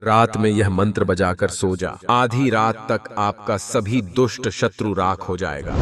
रात में यह मंत्र बजाकर सो जा। आधी रात तक आपका सभी दुष्ट शत्रु राख हो जाएगा।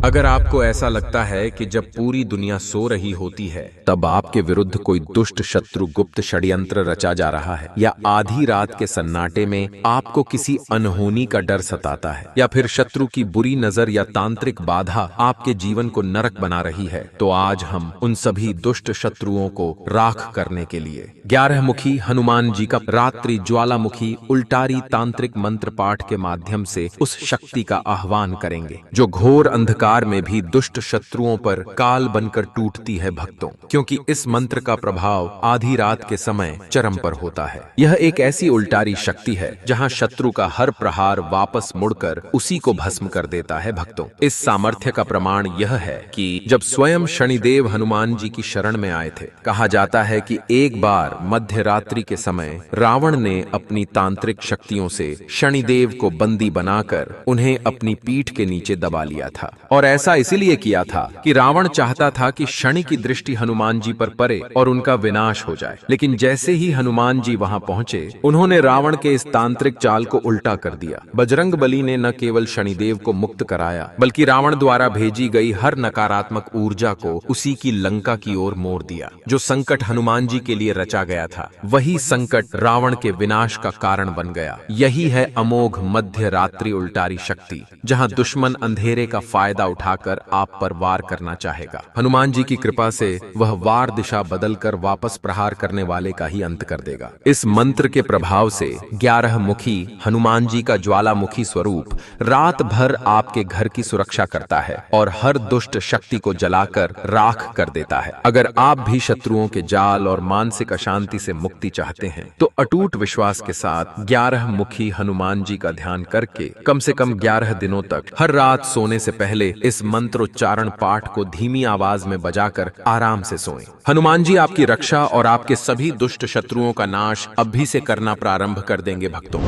अगर आपको ऐसा लगता है कि जब पूरी दुनिया सो रही होती है तब आपके विरुद्ध कोई दुष्ट शत्रु गुप्त षड्यंत्र रचा जा रहा है, या आधी रात के सन्नाटे में आपको किसी अनहोनी का डर सताता है, या फिर शत्रु की बुरी नजर या तांत्रिक बाधा आपके जीवन को नरक बना रही है, तो आज हम उन सभी दुष्ट शत्रुओं को राख करने के लिए 11 मुखी हनुमान जी का रात्रि ज्वालामुखी उल्टारी तांत्रिक मंत्र पाठ के माध्यम से उस शक्ति का आह्वान करेंगे जो घोर अंधकार में भी दुष्ट शत्रुओं पर काल बनकर टूटती है भक्तों, क्योंकि इस मंत्र का प्रभाव आधी रात के समय चरम पर होता है। यह एक ऐसी उल्टारी शक्ति है जहां शत्रु का हर प्रहार वापस मुड़कर उसी को भस्म कर देता है भक्तों। इस सामर्थ्य का प्रमाण यह है कि जब स्वयं शनिदेव हनुमान जी की शरण में आए थे, कहा जाता है कि एक बार मध्य रात्रि के समय रावण ने अपनी तांत्रिक शक्तियों से शनिदेव को बंदी बनाकर उन्हें अपनी पीठ के नीचे दबा लिया था, और ऐसा इसीलिए किया था कि रावण चाहता था कि शनि की दृष्टि हनुमान जी पर पड़े और उनका विनाश हो जाए। लेकिन जैसे ही हनुमान जी वहां पहुंचे, उन्होंने रावण के इस तांत्रिक चाल को उल्टा कर दिया। बजरंग बली ने न केवल शनिदेव को मुक्त कराया, बल्कि रावण द्वारा भेजी गई हर नकारात्मक ऊर्जा को उसी की लंका की ओर मोड़ दिया। जो संकट हनुमान जी के लिए रचा गया था, वही संकट रावण के विनाश का कारण बन गया। यही है अमोघ मध्य रात्रि उल्टारी शक्ति, जहां दुश्मन अंधेरे का फायदा उठाकर आप पर वार करना चाहेगा। हनुमान जी की कृपा से वह वार दिशा बदलकर वापस प्रहार करने वाले का ही अंत कर देगा। इस मंत्र के प्रभाव से 11 मुखी हनुमान जी का ज्वालामुखी स्वरूप रात भर आपके घर की सुरक्षा करता है और हर दुष्ट शक्ति को जलाकर राख कर देता है। अगर आप भी शत्रुओं के जाल और मानसिक अशांति से मुक्ति चाहते हैं तो अटूट विश्वास के साथ 11 मुखी हनुमान जी का ध्यान करके कम से कम 11 दिनों तक हर रात सोने से पहले इस मंत्रोच्चारण पाठ को धीमी आवाज में बजाकर आराम से सोएं। हनुमान जी आपकी रक्षा और आपके सभी दुष्ट शत्रुओं का नाश अभी से करना प्रारंभ कर देंगे भक्तों।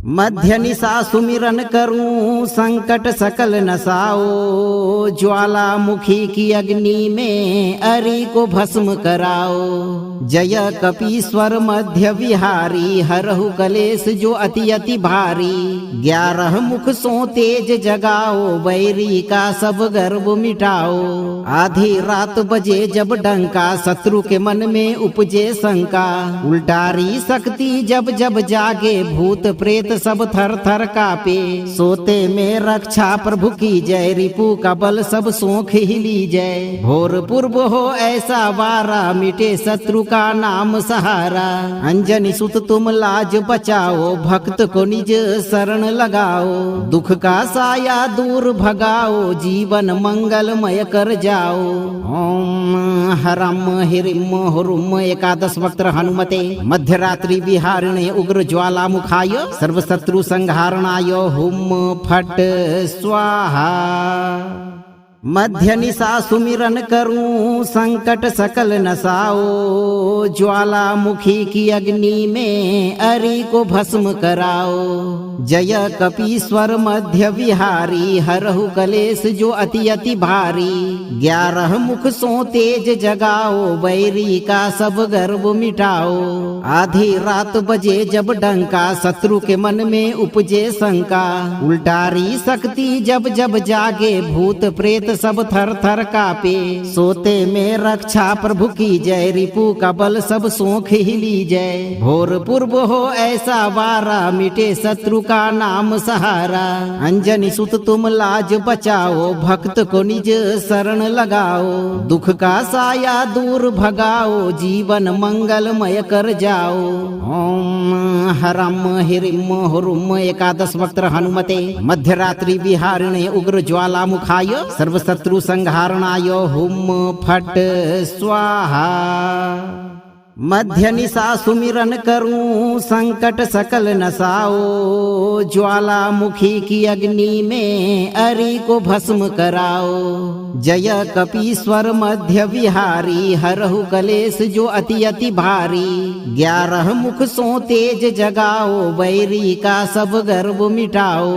मध्य निशा सुमिरन करूं संकट सकल नसाओ, ज्वालामुखी की अग्नि में अरि को भस्म कराओ। जय कपीश्वर मध्य विहारी हरहु कलेश जो अति अति भारी। 11 मुख सो तेज जगाओ, बैरी का सब गर्व मिटाओ। आधी रात बजे जब डंका, शत्रु के मन में उपजे शंका। उल्टारी शक्ति जब जब जागे, भूत प्रेत सब थर थर कापे। सोते में रक्षा प्रभु की जय, रिपु का बल सब सोख हिली जय। भोर पूर्व हो ऐसा वारा, मिटे शत्रु का नाम सहारा। अंजनी सुत तुम लाज बचाओ, भक्त को निज शरण लगाओ। दुख का साया दूर भगाओ, जीवन मंगलमय कर जाओ। ओम हरम हिरिम हुरुम एकादश वक्त्र हनुमते, मध्यरात्रि विहारिणे उग्र ज्वालामुखाय, सर्वशत्रु संहारणाय हुम फट स्वाहा। मध्य निशा सुमिरन करूं संकट सकल नसाओ, ज्वालामुखी की अग्नि में अरि को भस्म कराओ। जय कपीश्वर मध्य विहारी हरहु कलेश जो अति अति भारी। 11 मुख सो तेज जगाओ, बैरी का सब गर्व मिटाओ। आधी रात बजे जब डंका, शत्रु के मन में उपजे शंका। उल्टारी शक्ति जब जब जागे, भूत प्रेत सब थर थर कापे। सोते में रक्षा प्रभु की जय, रिपु का बल सब सोख हिली जय। भोर पूर्व हो ऐसा वारा, मिटे शत्रु का नाम सहारा। अंजनी सुत तुम लाज बचाओ, भक्त को निज शरण लगाओ। दुख का साया दूर भगाओ, जीवन मंगलमय कर जाओ। ओम हरम हिरिम हुरुम एकादश वक्त्र हनुमते, मध्यरात्रि विहारिणे उग्र ज्वालामुखाय, सर्वशत्रु संहारणाय हुम फट स्वाहा। मध्य निशा सुमिरन करूं संकट सकल नसाओ, ज्वालामुखी की अग्नि में अरि को भस्म कराओ। जय कपीश्वर मध्य विहारी हरहु कलेश जो अति अति भारी 11 मुख सो तेज जगाओ वैरी का सब गर्व मिटाओ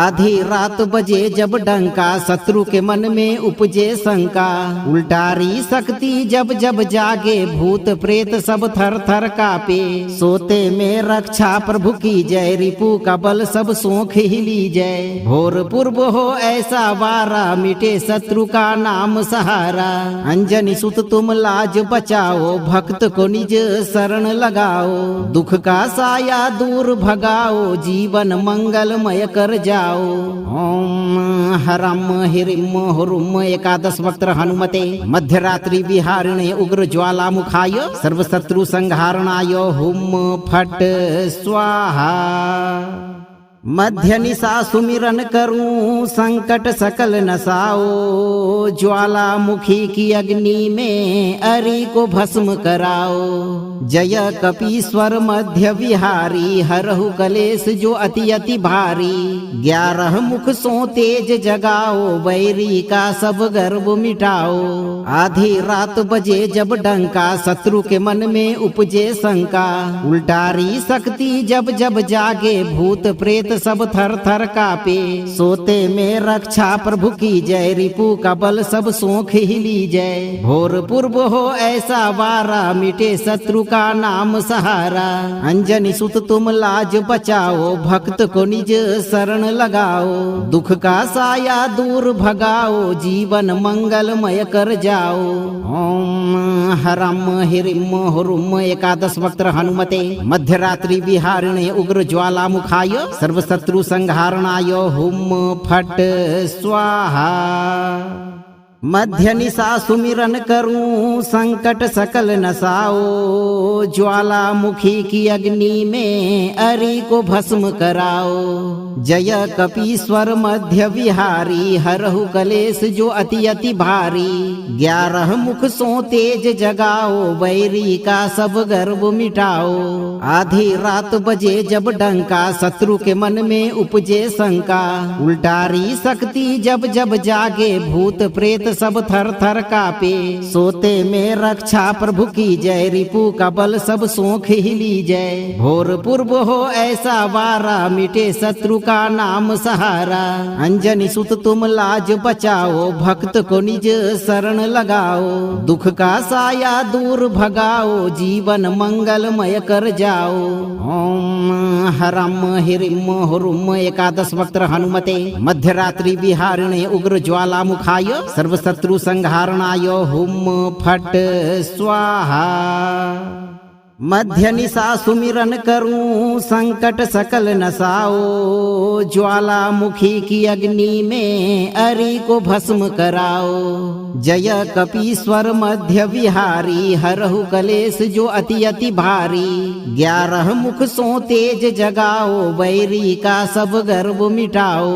आधी रात बजे जब डंका शत्रु के मन में उपजे शंका उल्टारी शक्ति जब जब जागे भूत प्रेत सब थर थर कापे सोते में रक्षा प्रभु की जय रिपु का बल सब सोख हिली जय भोर पूर्व हो ऐसा वारा मिटे शत्रु का नाम सहारा अंजनी सुत तुम लाज बचाओ भक्त को निज शरण लगाओ दुख का साया दूर भगाओ जीवन मंगलमय कर जाओ ओम हरम हिरिम हुरुम एकादश वक्त्र हनुमते मध्यरात्रि विहारिणे उग्र ज्वाला मुखाय सर्वशत्रु संहारणाय हुम फट स्वाहा मध्य निशा सुमिरन करूं संकट सकल नसाओ ज्वाला मुखी की अग्नि में अरि को भस्म कराओ जय कपीश्वर मध्य विहारी हरहु कलेश जो अति अति भारी 11 मुख सो तेज जगाओ वैरी का सब गर्व मिटाओ आधी रात बजे जब डंका शत्रु के मन में उपजे शंका उल्टारी शक्ति जब जब जागे भूत प्रेत सब थर थर कापे सोते में रक्षा प्रभु की जय रिपु का बल सब सोख हिली जय भोर पूर्व हो ऐसा वारा मिटे शत्रु का नाम सहारा अंजनी सुत तुम लाज बचाओ भक्त को निज शरण लगाओ दुख का साया दूर भगाओ जीवन मंगलमय कर जाओ ओम हरम हिरिम हुरुम एकादश वक्त्र हनुमते मध्यरात्रि विहारिणे उग्र ज्वाला मुखाय सर्वशत्रु संहारणाय हुम फट स्वाहा मध्य निशा सुमिरन करूं संकट सकल नसाओ ज्वाला मुखी की अग्नि में अरि को भस्म कराओ जय कपीश्वर मध्य विहारी हरहु कलेश जो अति अति भारी 11 मुख सो तेज जगाओ वैरी का सब गर्व मिटाओ आधी रात बजे जब डंका शत्रु के मन में उपजे शंका उल्टारी शक्ति जब जब जागे भूत प्रेत सब थर थर कापे सोते में रक्षा प्रभु की जय रिपु का बल सब सोख हिली जय भोर पूर्व हो ऐसा वारा मिटे शत्रु का नाम सहारा अंजनी सुत तुम लाज बचाओ भक्त को निज शरण लगाओ दुख का साया दूर भगाओ जीवन मंगलमय कर जाओ ओम हरम हिरिम हुरुम एकादश वक्त्र हनुमते मध्यरात्रि विहारिणे उग्र ज्वाला मुखाय सर्वशत्रु संहारणाय हुम फट स्वाहा मध्य निशा सुमिरन करूं संकट सकल नसाओ ज्वाला मुखी की अग्नि में अरि को भस्म कराओ जय कपीश्वर मध्य विहारी हरहु कलेश जो अति अति भारी 11 मुख सो तेज जगाओ वैरी का सब गर्व मिटाओ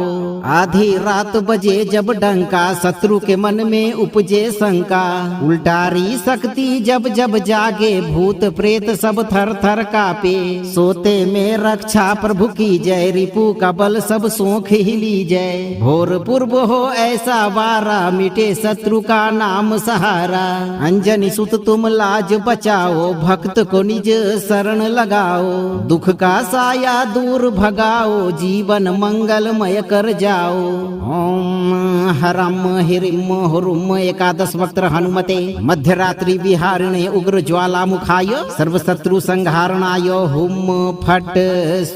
आधी रात बजे जब डंका शत्रु के मन में उपजे शंका उल्टारी शक्ति जब जब जागे भूत प्रेत सब थर थर कापे सोते में रक्षा प्रभु की जय रिपु का बल सब सोख हिली जय भोर पूर्व हो ऐसा वारा मिटे शत्रु का नाम सहारा अंजनी सुत तुम लाज बचाओ भक्त को निज शरण लगाओ दुख का साया दूर भगाओ जीवन मंगलमय कर जाओ ओम हरम हिरिम हुरुम एकादश वक्त्र हनुमते मध्यरात्रि विहारिणे उग्र ज्वाला मुखाय सर्वशत्रु संहारणाय हुम फट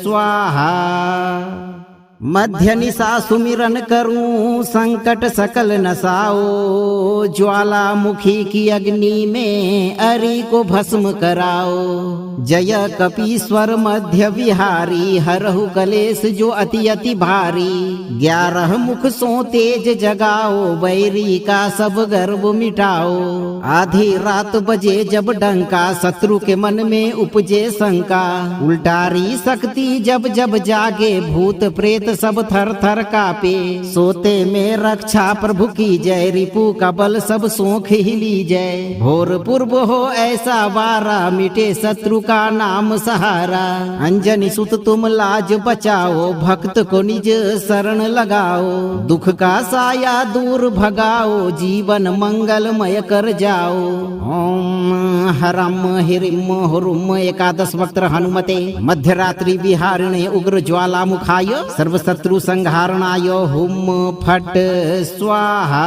स्वाहा मध्य निशा सुमिरन करूं संकट सकल नसाओ ज्वाला मुखी की अग्नि में अरि को भस्म कराओ जय कपीश्वर मध्य विहारी हरहु कलेश जो अति अति भारी 11 मुख सो तेज जगाओ वैरी का सब गर्व मिटाओ आधी रात बजे जब डंका शत्रु के मन में उपजे शंका उल्टारी शक्ति जब जब जागे भूत प्रेत सब थर थर कापे। सोते में रक्षा प्रभु की जय, रिपु का बल सब सोख ही ली जय। भोर पूर्व हो ऐसा वारा, मिटे शत्रु का नाम सहारा। अंजनी सुत तुम लाज बचाओ, भक्त को निज शरण लगाओ। दुख का साया दूर भगाओ, जीवन मंगलमय कर जाओ। ओम हरम हिरिम हुरुम एकादश वक्त्र हनुमते, मध्यरात्रि विहारिणे उग्र ज्वाला मुखाय, सर्वशत्रु संहारणाय हुम फट स्वाहा।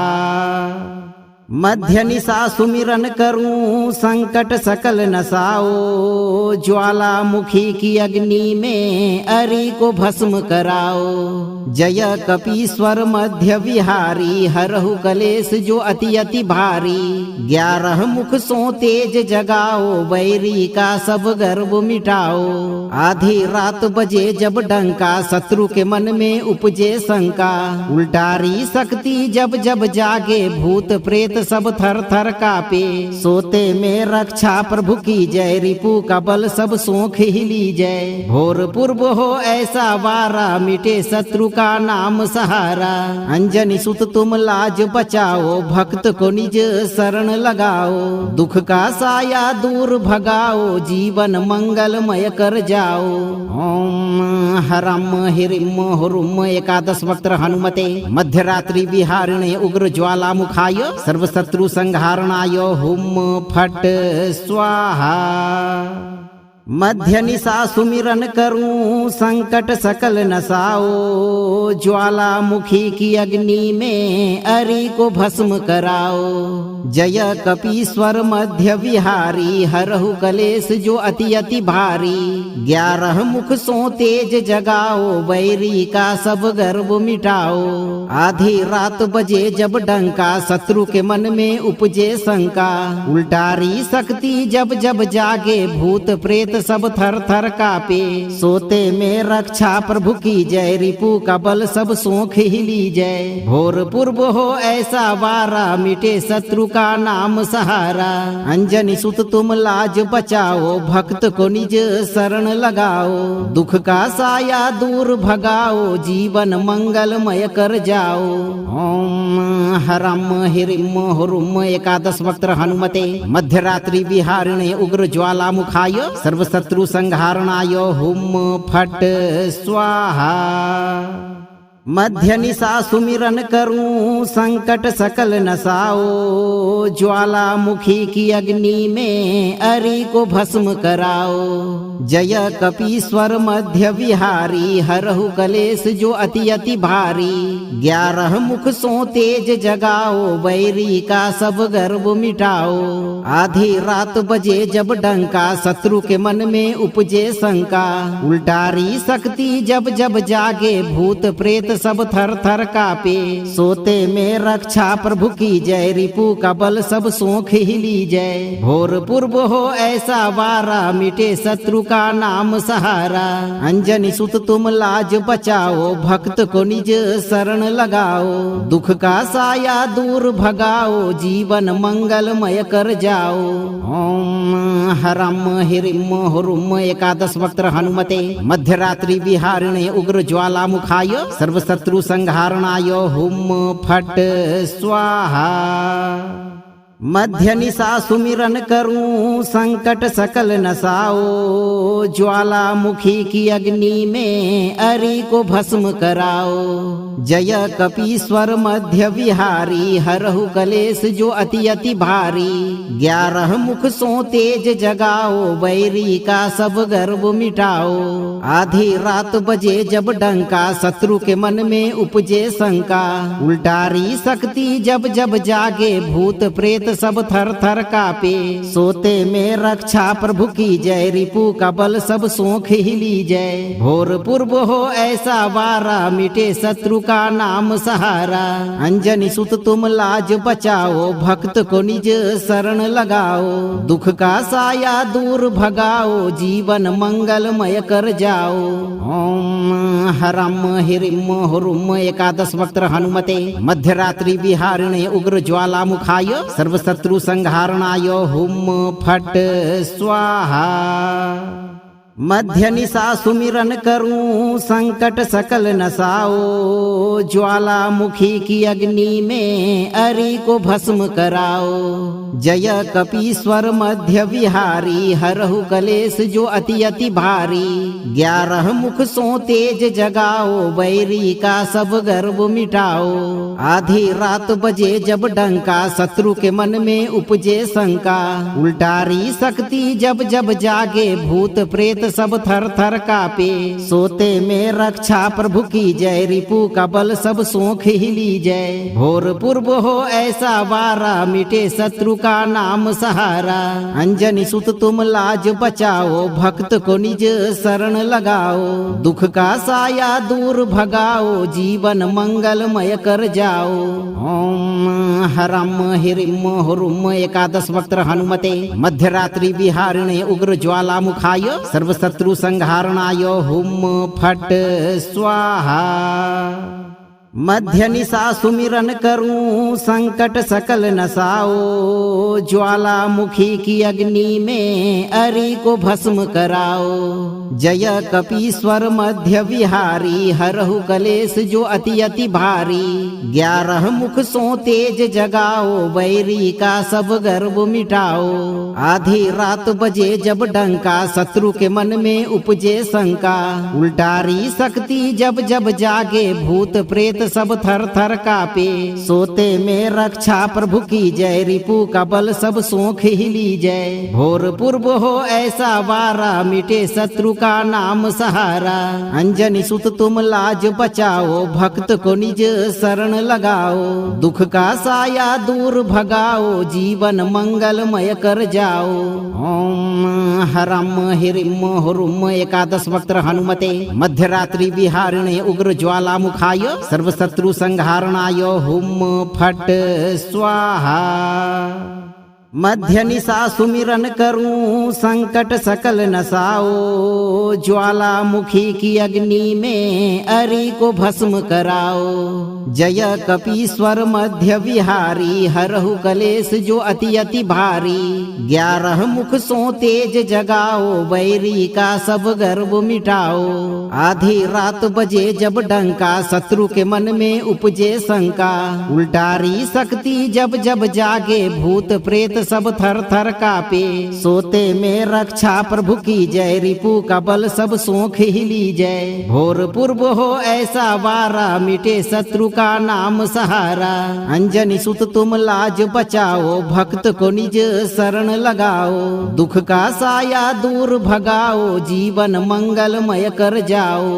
मध्य निशा सुमिरन करूं, संकट सकल नसाओ। ज्वाला मुखी की अग्नि में अरि को भस्म कराओ। जय कपीश्वर मध्य विहारी, हरहु कलेश जो अति अति भारी। 11 मुख सो तेज जगाओ, वैरी का सब गर्व मिटाओ। आधी रात बजे जब डंका, शत्रु के मन में उपजे शंका। उल्टारी शक्ति जब जब जागे, भूत प्रेत सब थर थर कापे। सोते में रक्षा प्रभु की जय, रिपु का बल सब सोख ही ली जय। भोर पूर्व हो ऐसा वारा, मिटे शत्रु का नाम सहारा। अंजनी सुत तुम लाज बचाओ, भक्त को निज शरण लगाओ। दुख का साया दूर भगाओ, जीवन मंगलमय कर जाओ। ओम हरम हिरिम हुरुम एकादश वक्त्र हनुमते, मध्यरात्रि विहारिणे उग्र ज्वाला मुखाय, सर्वशत्रु संहारणाय हुम फट स्वाहा। मध्य निशा सुमिरन करूं, संकट सकल नसाओ। ज्वाला मुखी की अग्नि में अरि को भस्म कराओ। जय कपीश्वर मध्य विहारी, हरहु कलेश जो अति अति भारी। 11 मुख सो तेज जगाओ, वैरी का सब गर्व मिटाओ। आधी रात बजे जब डंका, शत्रु के मन में उपजे शंका। उल्टारी शक्ति जब जब जागे, भूत प्रेत सब थर थर कापे। सोते में रक्षा प्रभु की जय, रिपु का बल सब सोख ही ली जय। भोर पूर्व हो ऐसा वारा, मिटे शत्रु का नाम सहारा। अंजनी सुत तुम लाज बचाओ, भक्त को निज शरण लगाओ। दुख का साया दूर भगाओ, जीवन मंगलमय कर जाओ। ओम हरम हिरिम हुरुम एकादश वक्त्र हनुमते, मध्यरात्रि विहारिणे उग्र ज्वाला मुखाय, सर्वशत्रु संहारणाय हुम फट स्वाहा। मध्य निशा सुमिरन करूं, संकट सकल नसाओ। ज्वाला मुखी की अग्नि में अरि को भस्म कराओ। जय कपीश्वर मध्य विहारी, हरहु कलेश जो अति अति भारी। 11 मुख सो तेज जगाओ, वैरी का सब गर्व मिटाओ। आधी रात बजे जब डंका, शत्रु के मन में उपजे शंका। उल्टारी शक्ति जब जब जागे, भूत प्रेत सब थर थर कापे। सोते में रक्षा प्रभु की जय, रिपु का बल सब सोख ही ली जय। भोर पूर्व हो ऐसा वारा, मिटे शत्रु का नाम सहारा। अंजनी सुत तुम लाज बचाओ, भक्त को निज शरण लगाओ। दुख का साया दूर भगाओ, जीवन मंगलमय कर जाओ। ओम हरम हिरिम हुरुम एकादश वक्त्र हनुमते, मध्यरात्रि विहारिणे उग्र ज्वाला मुखाय, सर्वशत्रु संहारणाय हुम फट स्वाहा। मध्य निशा सुमिरन करूं, संकट सकल नसाओ। ज्वाला मुखी की अग्नि में अरि को भस्म कराओ। जय कपीश्वर मध्य विहारी, हरहु कलेश जो अति अति भारी। 11 मुख सो तेज जगाओ, वैरी का सब गर्व मिटाओ। आधी रात बजे जब डंका, शत्रु के मन में उपजे शंका। उल्टारी शक्ति जब जब जागे, भूत प्रेत सब थर थर कापे। सोते में रक्षा प्रभु की जय, रिपु का बल सब सोख ही ली जय। भोर पूर्व हो ऐसा वारा, मिटे शत्रु का नाम सहारा। अंजनी सुत तुम लाज बचाओ, भक्त को निज शरण लगाओ। दुख का साया दूर भगाओ, जीवन मंगलमय कर जाओ। ओम हरम हिरिम हुरुम एकादश वक्त्र हनुमते, मध्यरात्रि विहारिणे उग्र ज्वाला मुखाय, सर्वशत्रु संहारणाय हुम फट स्वाहा। मध्य निशा सुमिरन करूं संकट सकल नसाओ, ज्वालामुखी की अग्नि में अरि को भस्म कराओ। जय कपीश्वर मध्य विहारी, हरहु कलेश जो अति अति भारी। 11 मुख सो तेज जगाओ, बैरी का सब गर्व मिटाओ। आधी रात बजे जब डंका, शत्रु के मन में उपजे शंका। उल्टारी शक्ति जब जब जागे, भूत प्रेत सब थर थर कापे। सोते में रक्षा प्रभु की जय, रिपु का बल सब सोख हिली जय। भोर पूर्व हो ऐसा वारा, मिटे शत्रु का नाम सहारा। अंजनी सुत तुम लाज बचाओ, भक्त को निज शरण लगाओ। दुख का साया दूर भगाओ, जीवन मंगलमय कर जाओ। ओम हरम हिरिम हुरुम एकादश वक्त्र हनुमते, मध्यरात्रि विहारिणे उग्र ज्वालामुखाय, सर्वशत्रु संहारणाय हुम फट स्वाहा। मध्य निशा सुमिरन करूं संकट सकल नसाओ, ज्वालामुखी की अग्नि में अरि को भस्म कराओ। जय कपीश्वर मध्य विहारी, हरहु कलेश जो अति अति भारी। 11 मुख सो तेज जगाओ, बैरी का सब गर्व मिटाओ। आधी रात बजे जब डंका, शत्रु के मन में उपजे शंका। उल्टारी शक्ति जब जब जागे, भूत प्रेत सब थर थर कापे। सोते में रक्षा प्रभु की जय, रिपु का बल सब सोख हिली जय। भोर पूर्व हो ऐसा वारा, मिटे शत्रु का नाम सहारा। अंजनी सुत तुम लाज बचाओ, भक्त को निज शरण लगाओ। दुख का साया दूर भगाओ, जीवन मंगलमय कर जाओ। ओम हरम हिरिम हुरुम एकादश वक्त्र हनुमते, मध्यरात्रि विहारिणे उग्र ज्वालामुखाय, सर्वशत्रु संहारणाय हुम फट स्वाहा। मध्य निशा सुमिरन करूं संकट सकल नसाओ, ज्वालामुखी की अग्नि में अरि को भस्म कराओ। जय कपीश्वर मध्य विहारी, हरहु कलेश जो अति अति भारी। 11 मुख सो तेज जगाओ, बैरी का सब गर्व मिटाओ। आधी रात बजे जब डंका, शत्रु के मन में उपजे शंका। उल्टारी शक्ति जब जब जागे, भूत प्रेत सब थर थर कापे। सोते में रक्षा प्रभु की जय, रिपु का बल सब सोख हिली जय। भोर पूर्व हो ऐसा वारा, मिटे शत्रु का नाम सहारा। अंजनी सुत तुम लाज बचाओ, भक्त को निज शरण लगाओ। दुख का साया दूर भगाओ, जीवन मंगलमय कर जाओ।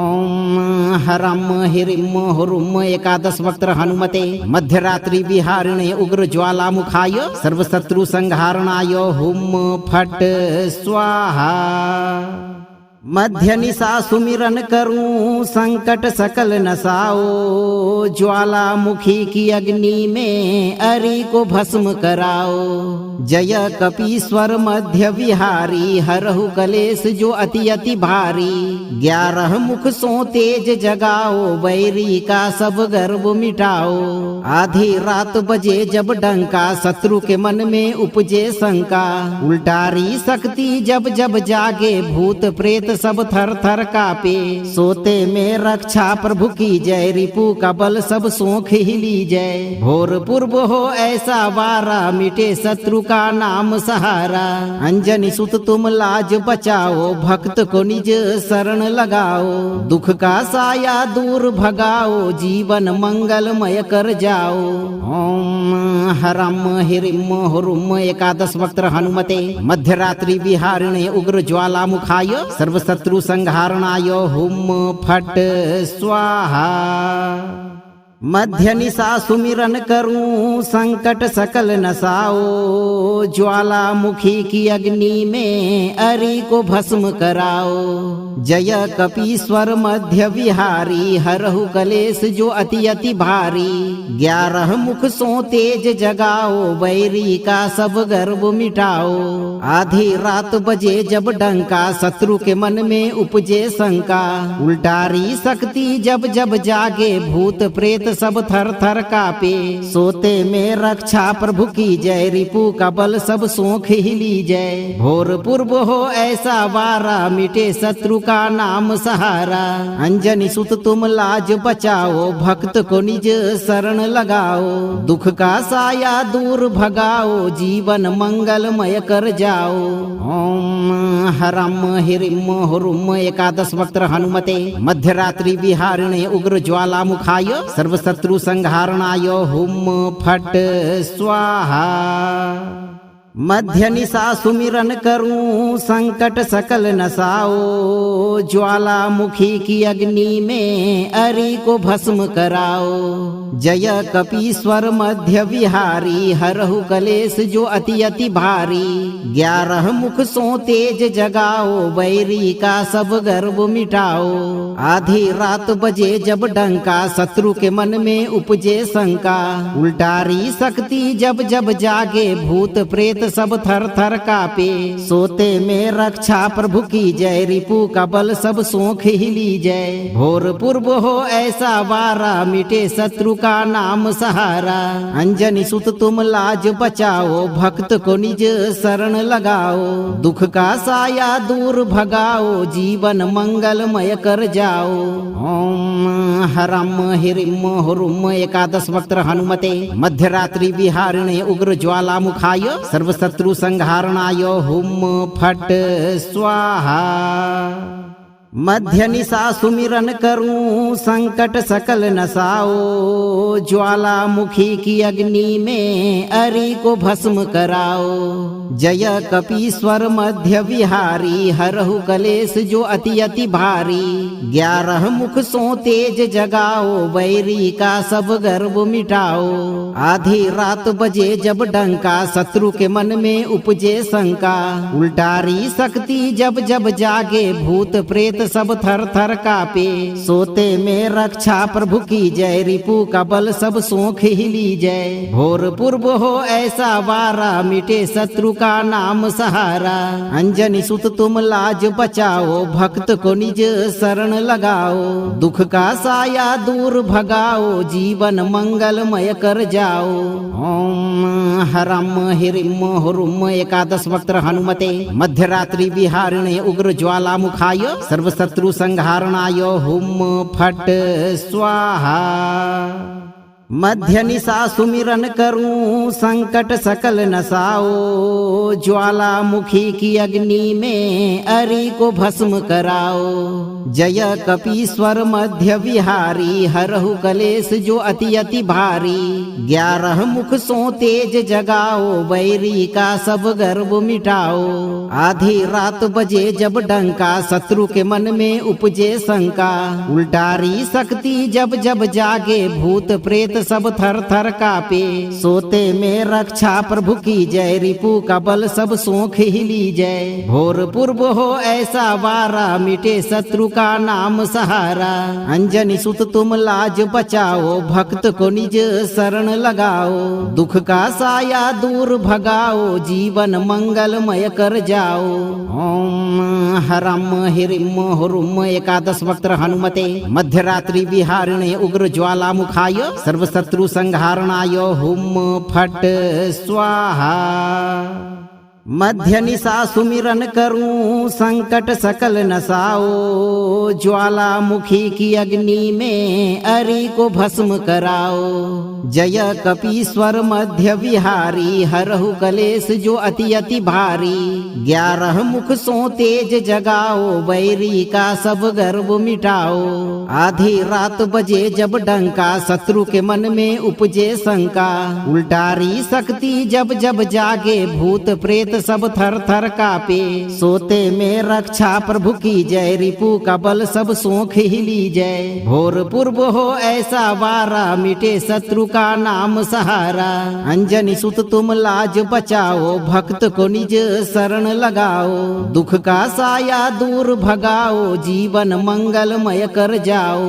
ओम हरम हिरिम हुरुम एकादश वक्त्र हनुमते, मध्यरात्रि विहारिणे उग्र ज्वालामुखाय, सर्वशत्रु संहारणाय हुम फट स्वाहा। मध्य निशा सुमिरन करूं संकट सकल नसाओ, ज्वालामुखी की अग्नि में अरि को भस्म कराओ। जय कपीश्वर मध्य विहारी, हरहु कलेश जो अति अति भारी। 11 मुख सो तेज जगाओ, बैरी का सब गर्व मिटाओ। आधी रात बजे जब डंका, शत्रु के मन में उपजे शंका। उल्टारी शक्ति जब जब जागे, भूत प्रेत सब थर थर कापे। सोते में रक्षा प्रभु की जय, रिपु का बल सब सोख हिली जय। भोर पूर्व हो ऐसा वारा, मिटे शत्रु का नाम सहारा। अंजनी सुत तुम लाज बचाओ, भक्त को निज शरण लगाओ। दुख का साया दूर भगाओ, जीवन मंगलमय कर जाओ। ओम हरम हिरिम हुरुम एकादश वक्त्र हनुमते, मध्यरात्रि विहारिणे उग्र ज्वालामुखाय, सर्वशत्रु संहारणाय हुम फट स्वाहा। मध्य निशा सुमिरन करूं संकट सकल नसाओ, ज्वालामुखी की अग्नि में अरि को भस्म कराओ। जय कपीश्वर मध्य विहारी, हरहु कलेश जो अति अति भारी। 11 मुख सो तेज जगाओ, बैरी का सब गर्व मिटाओ। आधी रात बजे जब डंका, शत्रु के मन में उपजे शंका। उल्टारी शक्ति जब जब जागे, भूत प्रेत सब थर थर कापे। सोते में रक्षा प्रभु की जय, रिपु का बल सब सोख ही ली जय। भोर पूर्व हो ऐसा वारा, मिटे शत्रु का नाम सहारा। अंजनी सुत तुम लाज बचाओ, भक्त को निज शरण लगाओ। दुख का साया दूर भगाओ, जीवन मंगलमय कर जाओ। ओम हरम हिरिम हुरुम एकादश वक्त्र हनुमते मध्यरात्रि विहारिणे उग्र ज्वाला मुखाय सर्वशत्रु संहारणाय हुम फट स्वाहा। मध्य निशा सुमिरन करूं संकट सकल नसाओ। ज्वालामुखी की अग्नि में अरि को भस्म कराओ। जय कपीश्वर मध्य विहारी, हरहु कलेश जो अति अति भारी। 11 मुख सो तेज जगाओ, वैरी का सब गर्व मिटाओ। आधी रात बजे जब डंका, शत्रु के मन में उपजे शंका। उल्टारी शक्ति जब जब जागे, भूत प्रेत सब थर थर कापे। सोते में रक्षा प्रभु की जय, रिपु का बल सब सोख ही ली जय। भोर पूर्व हो ऐसा वारा, मिटे शत्रु का नाम सहारा। अंजनी सुत तुम लाज बचाओ, भक्त को निज शरण लगाओ। दुख का साया दूर भगाओ, जीवन मंगलमय कर जाओ। ओम हरम हिरिम हुरुम एकादश वक्त्र हनुमते मध्यरात्रि विहारिणे उग्र ज्वाला मुखाय सर्वशत्रु संहारणाय हुम फट स्वाहा। मध्य निशा सुमिरन करूं संकट सकल नसाओ। ज्वालामुखी की अग्नि में अरि को भस्म कराओ। जय कपीश्वर मध्य विहारी, हरहु कलेश जो अति अति भारी। 11 मुख सो तेज जगाओ, वैरी का सब गर्व मिटाओ। आधी रात बजे जब डंका, शत्रु के मन में उपजे शंका। उल्टारी शक्ति जब जब जागे, भूत प्रेत सब थर थर कापे। सोते में रक्षा प्रभु की जय, रिपु का बल सब सोख ही ली जय। भोर पूर्व हो ऐसा वारा, मिटे शत्रु का नाम सहारा। अंजनी सुत तुम लाज बचाओ, भक्त को निज शरण लगाओ। दुख का साया दूर भगाओ, जीवन मंगलमय कर जाओ। ओम हरम हिरिम हुरुम एकादश वक्त्र हनुमते मध्यरात्रि विहारिणे उग्र ज्वाला मुखाय सर्वशत्रु संहारणाय हुम फट स्वाहा। मध्य निशा सुमिरन करूं संकट सकल नसाओ। ज्वालामुखी की अग्नि में अरि को भस्म कराओ। जय कपीश्वर मध्य विहारी, हरहु कलेश जो अति अति भारी। 11 मुख सो तेज जगाओ, वैरी का सब गर्व मिटाओ। आधी रात बजे जब डंका, शत्रु के मन में उपजे शंका। उल्टारी शक्ति जब जब जागे, भूत प्रेत सब थर थर कापे। सोते में रक्षा प्रभु की जय, रिपु का बल सब सोख ही ली जय। भोर पूर्व हो ऐसा वारा, मिटे शत्रु का नाम सहारा। अंजनी सुत तुम लाज बचाओ, भक्त को निज शरण लगाओ। दुख का साया दूर भगाओ, जीवन मंगलमय कर जाओ। ओम हरम हिरिम हुरुम एकादश वक्त्र हनुमते मध्यरात्रि विहारिणे उग्र ज्वाला मुखाय सर्वशत्रु संहारणाय हुम फट स्वाहा। मध्य निशा सुमिरन करूं संकट सकल नसाओ। ज्वालामुखी की अग्नि में अरि को भस्म कराओ। जय कपीश्वर मध्य विहारी, हरहु कलेश जो अति अति भारी। 11 मुख सो तेज जगाओ, वैरी का सब गर्व मिटाओ। आधी रात बजे जब डंका, शत्रु के मन में उपजे शंका। उल्टारी शक्ति जब जब जागे, भूत प्रेत सब थर थर कापे। सोते में रक्षा प्रभु की जय, रिपु का बल सब सोख ही ली जय। भोर पूर्व हो ऐसा वारा, मिटे शत्रु का नाम सहारा। अंजनी सुत तुम लाज बचाओ, भक्त को निज शरण लगाओ। दुख का साया दूर भगाओ, जीवन मंगलमय कर जाओ।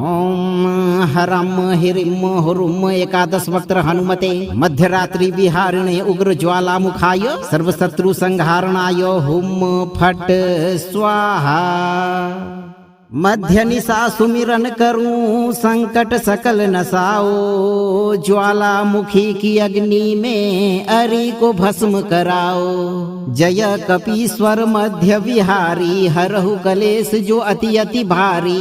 ओम हरम हिरिम हुरुम एकादश वक्त्र हनुमते मध्यरात्रि विहारिणे उग्र ज्वाला मुखाय सर्वशत्रु संहारणाय हुम फट स्वाहा। मध्य निशा सुमिरन करूं संकट सकल नसाओ, ज्वालामुखी की अग्नि में अरि को भस्म कराओ। जय कपीश्वर मध्य विहारी, हरहु कलेश जो अति अति भारी।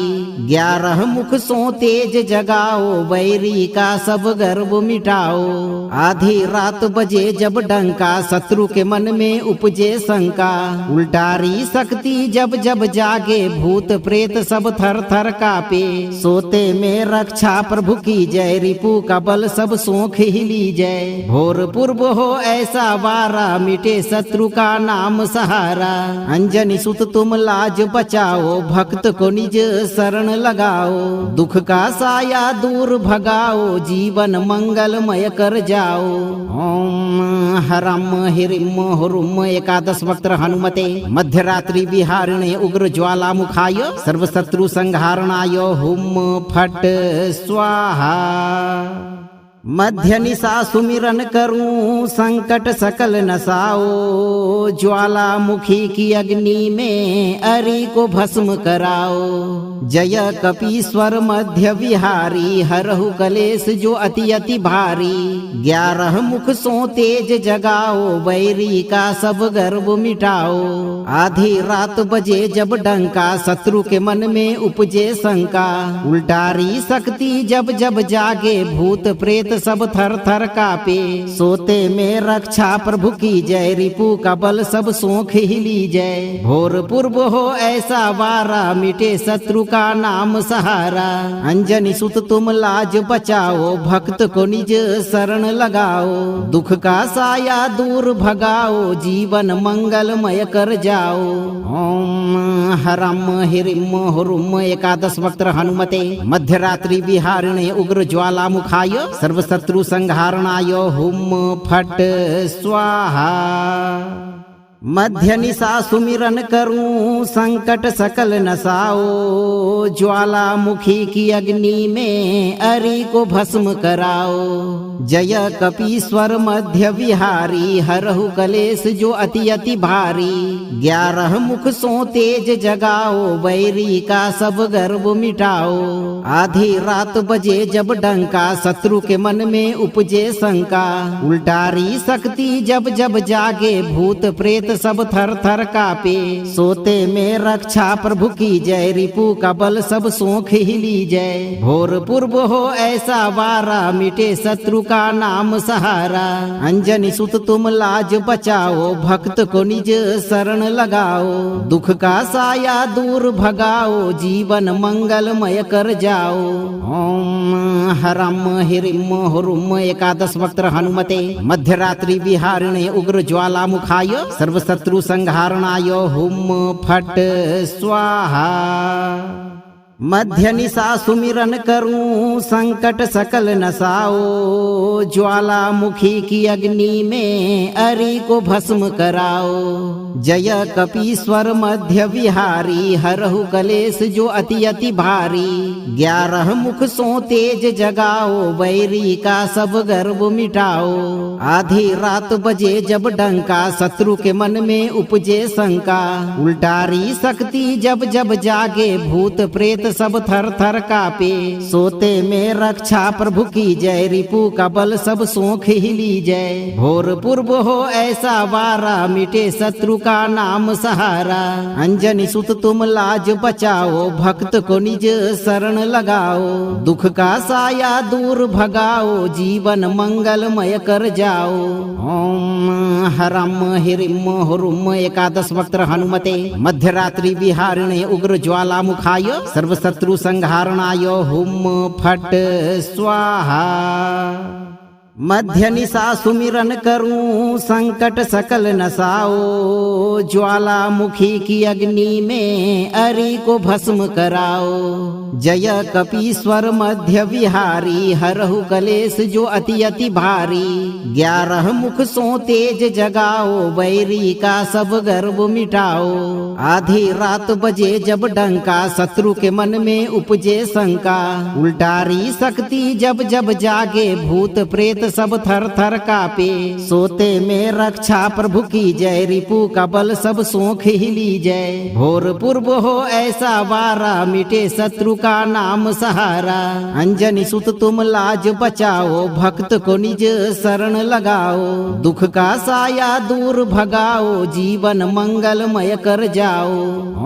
11 मुख सो तेज जगाओ, बैरी का सब गर्व मिटाओ। आधी रात बजे जब डंका, शत्रु के मन में उपजे शंका। उल्टारी शक्ति जब जब जागे, भूत प्रेत सब थर थर कापे। सोते में रक्षा प्रभु की जय, रिपु का बल सब सोख ही ली जय। भोर पूर्व हो ऐसा वारा, मिटे शत्रु का नाम सहारा। अंजनी सुत तुम लाज बचाओ, भक्त को निज शरण लगाओ। दुख का साया दूर भगाओ, जीवन मंगलमय कर जाओ। ओम हरम हिरिम हुरुम एकादश वक्त्र हनुमते, मध्यरात्रि विहारिणे उग्र ज्वालामुखाय, सर्वशत्रु संहारणाय हुम फट स्वाहा। मध्य निशा सुमिरन करूं संकट सकल नसाओ, ज्वालामुखी की अग्नि में अरि को भस्म कराओ। जय कपीश्वर मध्य विहारी, हरहु कलेश जो अति अति भारी। 11 मुख सो तेज जगाओ, बैरी का सब गर्व मिटाओ। आधी रात बजे जब डंका, शत्रु के मन में उपजे शंका। उल्टारी शक्ति जब जब जागे, भूत प्रेत सब थर थर कापे। सोते में रक्षा प्रभु की जय, रिपु का बल सब सोख ही ली जय। भोर पूर्व हो ऐसा वारा, मिटे शत्रु का नाम सहारा। अंजनी सुत तुम लाज बचाओ, भक्त को निज शरण लगाओ। दुख का साया दूर भगाओ, जीवन मंगलमय कर जाओ। ओम हरम हिरिम हुरुम एकादश वक्त्र हनुमते, मध्यरात्रि विहारिणे उग्र ज्वालामुखाय, सर्वशत्रु संहारणाय हुम फट स्वाहा। मध्य निशा सुमिरन करूं संकट सकल नसाओ, ज्वालामुखी की अग्नि में अरि को भस्म कराओ। जय कपीश्वर मध्य विहारी, हरहु कलेश जो अति अति भारी। 11 मुख सो तेज जगाओ, बैरी का सब गर्व मिटाओ। आधी रात बजे जब डंका, शत्रु के मन में उपजे शंका। उल्टारी शक्ति जब जब जागे, भूत प्रेत सब थर थर कापे। सोते में रक्षा प्रभु की जय, रिपु का बल सब सोख ही ली जय। भोर पूर्व हो ऐसा वारा, मिटे शत्रु का नाम सहारा। अंजनी सुत तुम लाज बचाओ, भक्त को निज शरण लगाओ। दुख का साया दूर भगाओ, जीवन मंगलमय कर जाओ। ओम हरम हिरिम हुरुम एकादश वक्त्र हनुमते, मध्यरात्रि विहारिणे उग्र ज्वालामुखाय, सर्वशत्रु संहारणाय हुम फट स्वाहा। मध्य निशा सुमिरन करूं संकट सकल नसाओ, ज्वालामुखी की अग्नि में अरि को भस्म कराओ। जय कपीश्वर मध्य विहारी, हरहु कलेश जो अति अति भारी। 11 मुख सो तेज जगाओ, बैरी का सब गर्व मिटाओ। आधी रात बजे जब डंका, शत्रु के मन में उपजे शंका। उल्टारी शक्ति जब जब जागे, भूत प्रेत सब थर थर कापे। सोते में रक्षा प्रभु की जय, रिपु का बल सब सोख ही ली जय। भोर पूर्व हो ऐसा वारा, मिटे शत्रु का नाम सहारा। अंजनी सुत तुम लाज बचाओ, भक्त को निज शरण लगाओ। दुख का साया दूर भगाओ, जीवन मंगलमय कर जाओ। ओम हरम हिरिम हुरुम एकादश वक्त्र हनुमते, मध्यरात्रि विहारिणे उग्र ज्वालामुखाय, सर्वशत्रु संहारणाय हुम फट स्वाहा। मध्य निशा सुमिरन करूं संकट सकल नसाओ, ज्वालामुखी की अग्नि में अरि को भस्म कराओ। जय कपीश्वर मध्य विहारी, हरहु कलेश जो अति अति भारी। 11 मुख सो तेज जगाओ, बैरी का सब गर्व मिटाओ। आधी रात बजे जब डंका, शत्रु के मन में उपजे शंका। उल्टारी शक्ति जब जब जागे, भूत प्रेत सब थर थर कापे। सोते में रक्षा प्रभु की जय, रिपु का बल सब सोख ही ली जय। भोर पूर्व हो ऐसा वारा, मिटे शत्रु का नाम सहारा। अंजनी सुत तुम लाज बचाओ, भक्त को निज शरण लगाओ। दुख का साया दूर भगाओ, जीवन मंगलमय कर जाओ।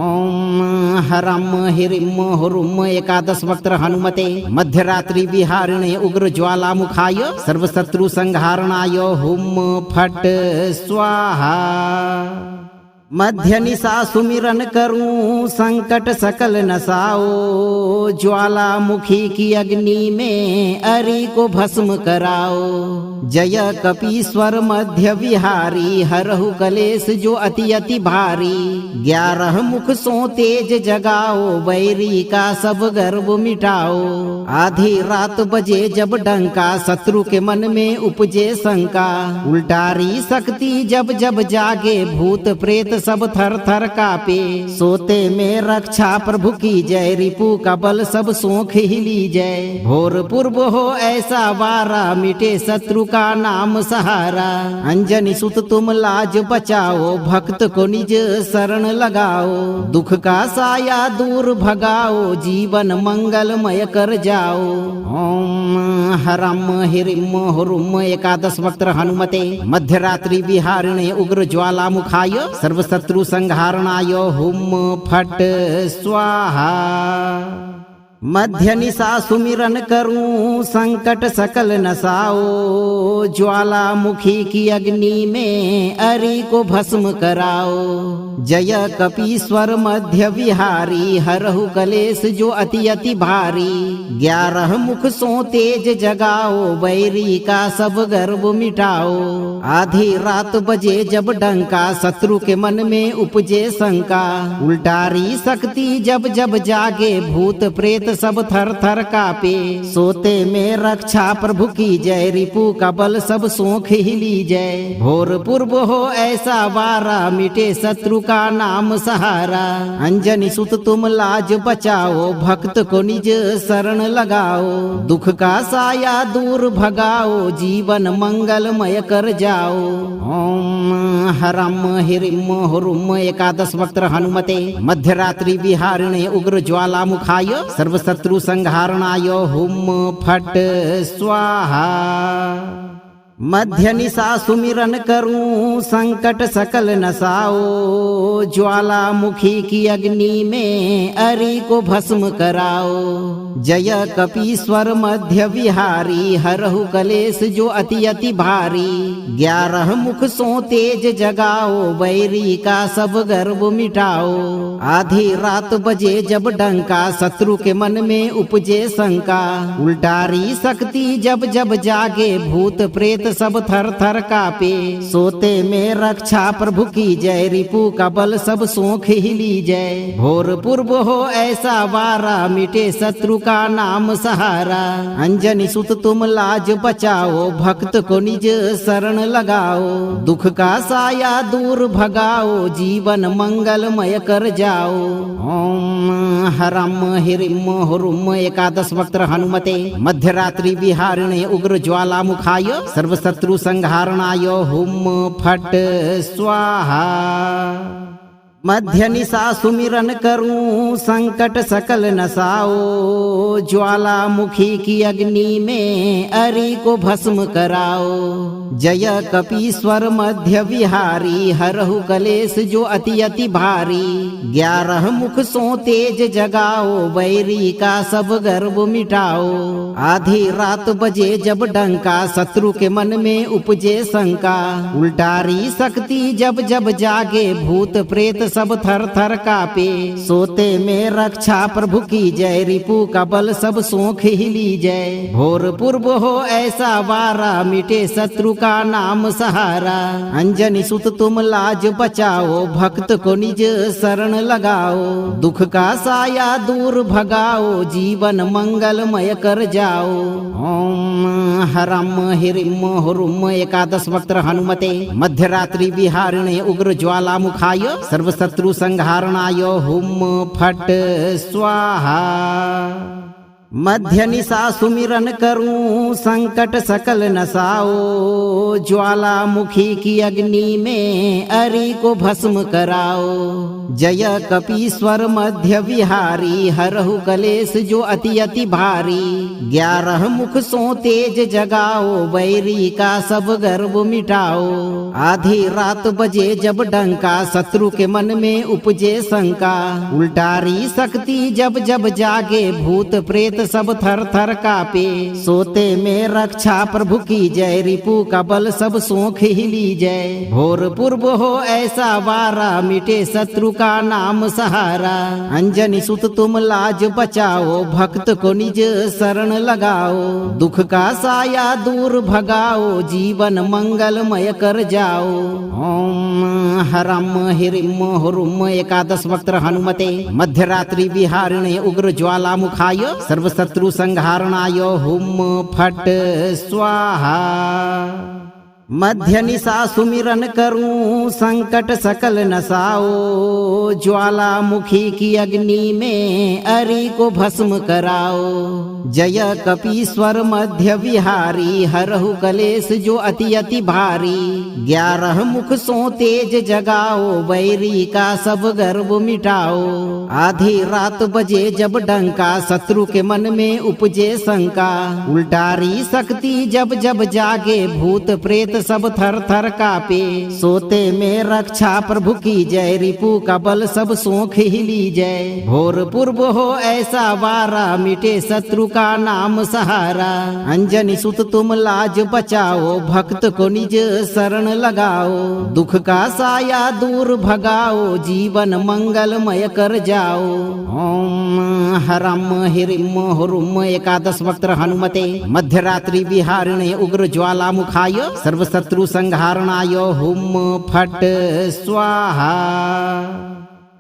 ओम हरम हिरिम हुरुम एकादश वक्त्र हनुमते मध्यरात्रि विहारिणे उग्र ज्वाला मुखाय सर्वशत्रु संहारणाय हुम फट स्वाहा। मध्य निशा सुमिरन करूं संकट सकल नसाओ। ज्वालामुखी की अग्नि में अरि को भस्म कराओ। जय कपीश्वर मध्य विहारी, हरहु कलेश जो अति अति भारी। 11 मुख सो तेज जगाओ, वैरी का सब गर्व मिटाओ। आधी रात बजे जब डंका, शत्रु के मन में उपजे शंका। उल्टारी शक्ति जब जब जागे, भूत प्रेत सब थर थर कापे। सोते में रक्षा प्रभु की जय, रिपु का बल सब सोख ही ली जय। भोर पूर्व हो ऐसा वारा, मिटे शत्रु का नाम सहारा। अंजनी सुत तुम लाज बचाओ, भक्त को निज शरण लगाओ। दुख का साया दूर भगाओ, जीवन मंगलमय कर जाओ। ओम हरम हिरिम हुरुम एकादश वक्त्र हनुमते मध्यरात्रि विहारिणे उग्र ज्वाला मुखाय सर्वशत्रु संहारणाय हुम फट स्वाहा। मध्य निशा सुमिरन करूं संकट सकल नसाओ। ज्वालामुखी की अग्नि में अरि को भस्म कराओ। जय कपीश्वर मध्य विहारी, हरहु कलेश जो अति अति भारी। 11 मुख सो तेज जगाओ, वैरी का सब गर्व मिटाओ। आधी रात बजे जब डंका, शत्रु के मन में उपजे शंका। उल्टारी शक्ति जब जब जागे, भूत प्रेत सब थर थर कापे। सोते में रक्षा प्रभु की जय, रिपु का बल सब सोख ही ली जय। भोर पूर्व हो ऐसा वारा, मिटे शत्रु का नाम सहारा। अंजनी सुत तुम लाज बचाओ, भक्त को निज शरण लगाओ। दुख का साया दूर भगाओ, जीवन मंगलमय कर जाओ। ओम हरम हिरिम हुरुम एकादश वक्त्र हनुमते मध्यरात्रि विहारिणे उग्र ज्वाला मुखाय सर्वशत्रु संहारणाय हुम फट स्वाहा। मध्य निशा सुमिरन करूं संकट सकल नसाओ। ज्वालामुखी की अग्नि में अरि को भस्म कराओ। जय कपीश्वर मध्य विहारी, हरहु कलेश जो अति अति भारी। 11 मुख सो तेज जगाओ, वैरी का सब गर्व मिटाओ। आधी रात बजे जब डंका, शत्रु के मन में उपजे शंका। उल्टारी शक्ति जब जब जागे, भूत प्रेत सब थर थर कापे। सोते में रक्षा प्रभु की जय, रिपु का बल सब सोख ही ली जय। भोर पूर्व हो ऐसा वारा, मिटे शत्रु का नाम सहारा। अंजनी सुत तुम लाज बचाओ, भक्त को निज शरण लगाओ। दुख का साया दूर भगाओ, जीवन मंगलमय कर जाओ। ओम हरम हिरिम हुरुम एकादश वक्त्र हनुमते मध्यरात्रि विहारिणे उग्र ज्वाला मुखाय सर्वशत्रु संहारणाय हुम फट स्वाहा। मध्य निशा सुमिरन करूं संकट सकल नसाओ। ज्वालामुखी की अग्नि में अरि को भस्म कराओ। जय कपीश्वर मध्य विहारी, हरहु कलेश जो अति अति भारी। 11 मुख सो तेज जगाओ, वैरी का सब गर्व मिटाओ। आधी रात बजे जब डंका, शत्रु के मन में उपजे शंका। उल्टारी शक्ति जब जब जागे, भूत प्रेत सब थर थर कापे। सोते में रक्षा प्रभु की जय, रिपु का बल सब सोख ही ली जय। भोर पूर्व हो ऐसा वारा, मिटे शत्रु का नाम सहारा। अंजनी सुत तुम लाज बचाओ, भक्त को निज शरण लगाओ। दुख का साया दूर भगाओ, जीवन मंगलमय कर जाओ। ओम हरम हिरिम हुरुम एकादश वक्त्र हनुमते मध्यरात्रि विहारिणे उग्र ज्वाला मुखाय सर्वशत्रु संहारणाय हुम फट स्वाहा। मध्य निशा सुमिरन करूं संकट सकल नसाओ, ज्वालामुखी की अग्नि में अरि को भस्म कराओ। जय कपीश्वर मध्य विहारी, हरहु कलेश जो अति अति भारी। 11 मुख सो तेज जगाओ, वैरी का सब गर्व मिटाओ। आधी रात बजे जब डंका, शत्रु के मन में उपजे शंका। उल्टारी शक्ति जब जब जागे, भूत प्रेत सब थर थर कापे। सोते में रक्षा प्रभु की जय, रिपु का बल सब सोख ही लीजय। भोर पूर्व हो ऐसा वारा, मिटे शत्रु का नाम सहारा। अंजनी सुत तुम लाज बचाओ, भक्त को निज शरण लगाओ। दुख का साया दूर भगाओ, जीवन मंगलमय कर जाओ। ओम हरम हिरिम हुरुम एकादश वक्त्र हनुमते, मध्यरात्रि विहारिणे उग्र ज्वालामुखाय, सर्वशत्रु संहारणाय हुम फट स्वाहा। मध्य निशा सुमिरन करूं संकट सकल नसाओ, ज्वालामुखी की अग्नि में अरि को भस्म कराओ। जय कपीश्वर मध्य विहारी, हरहु कलेश जो अति अति भारी। 11 मुख सो तेज जगाओ, वैरी का सब गर्व मिटाओ। आधी रात बजे जब डंका, शत्रु के मन में उपजे शंका। उल्टारी शक्ति जब जब जागे, भूत प्रेत सब थर थर कापे। सोते में रक्षा प्रभु की जय, रिपु का बल सब सोख ही लीजय। भोर पूर्व हो ऐसा वारा, मिटे शत्रु का नाम सहारा। अंजनी सुत तुम लाज बचाओ, भक्त को निज शरण लगाओ। दुख का साया दूर भगाओ, जीवन मंगलमय कर जाओ। ओम हरम हिरिम हुरुम एकादश वक्त्र हनुमते, मध्यरात्रि विहारिणे उग्र ज्वालामुखाय, सर्वशत्रु संहारणाय हुम फट स्वाहा।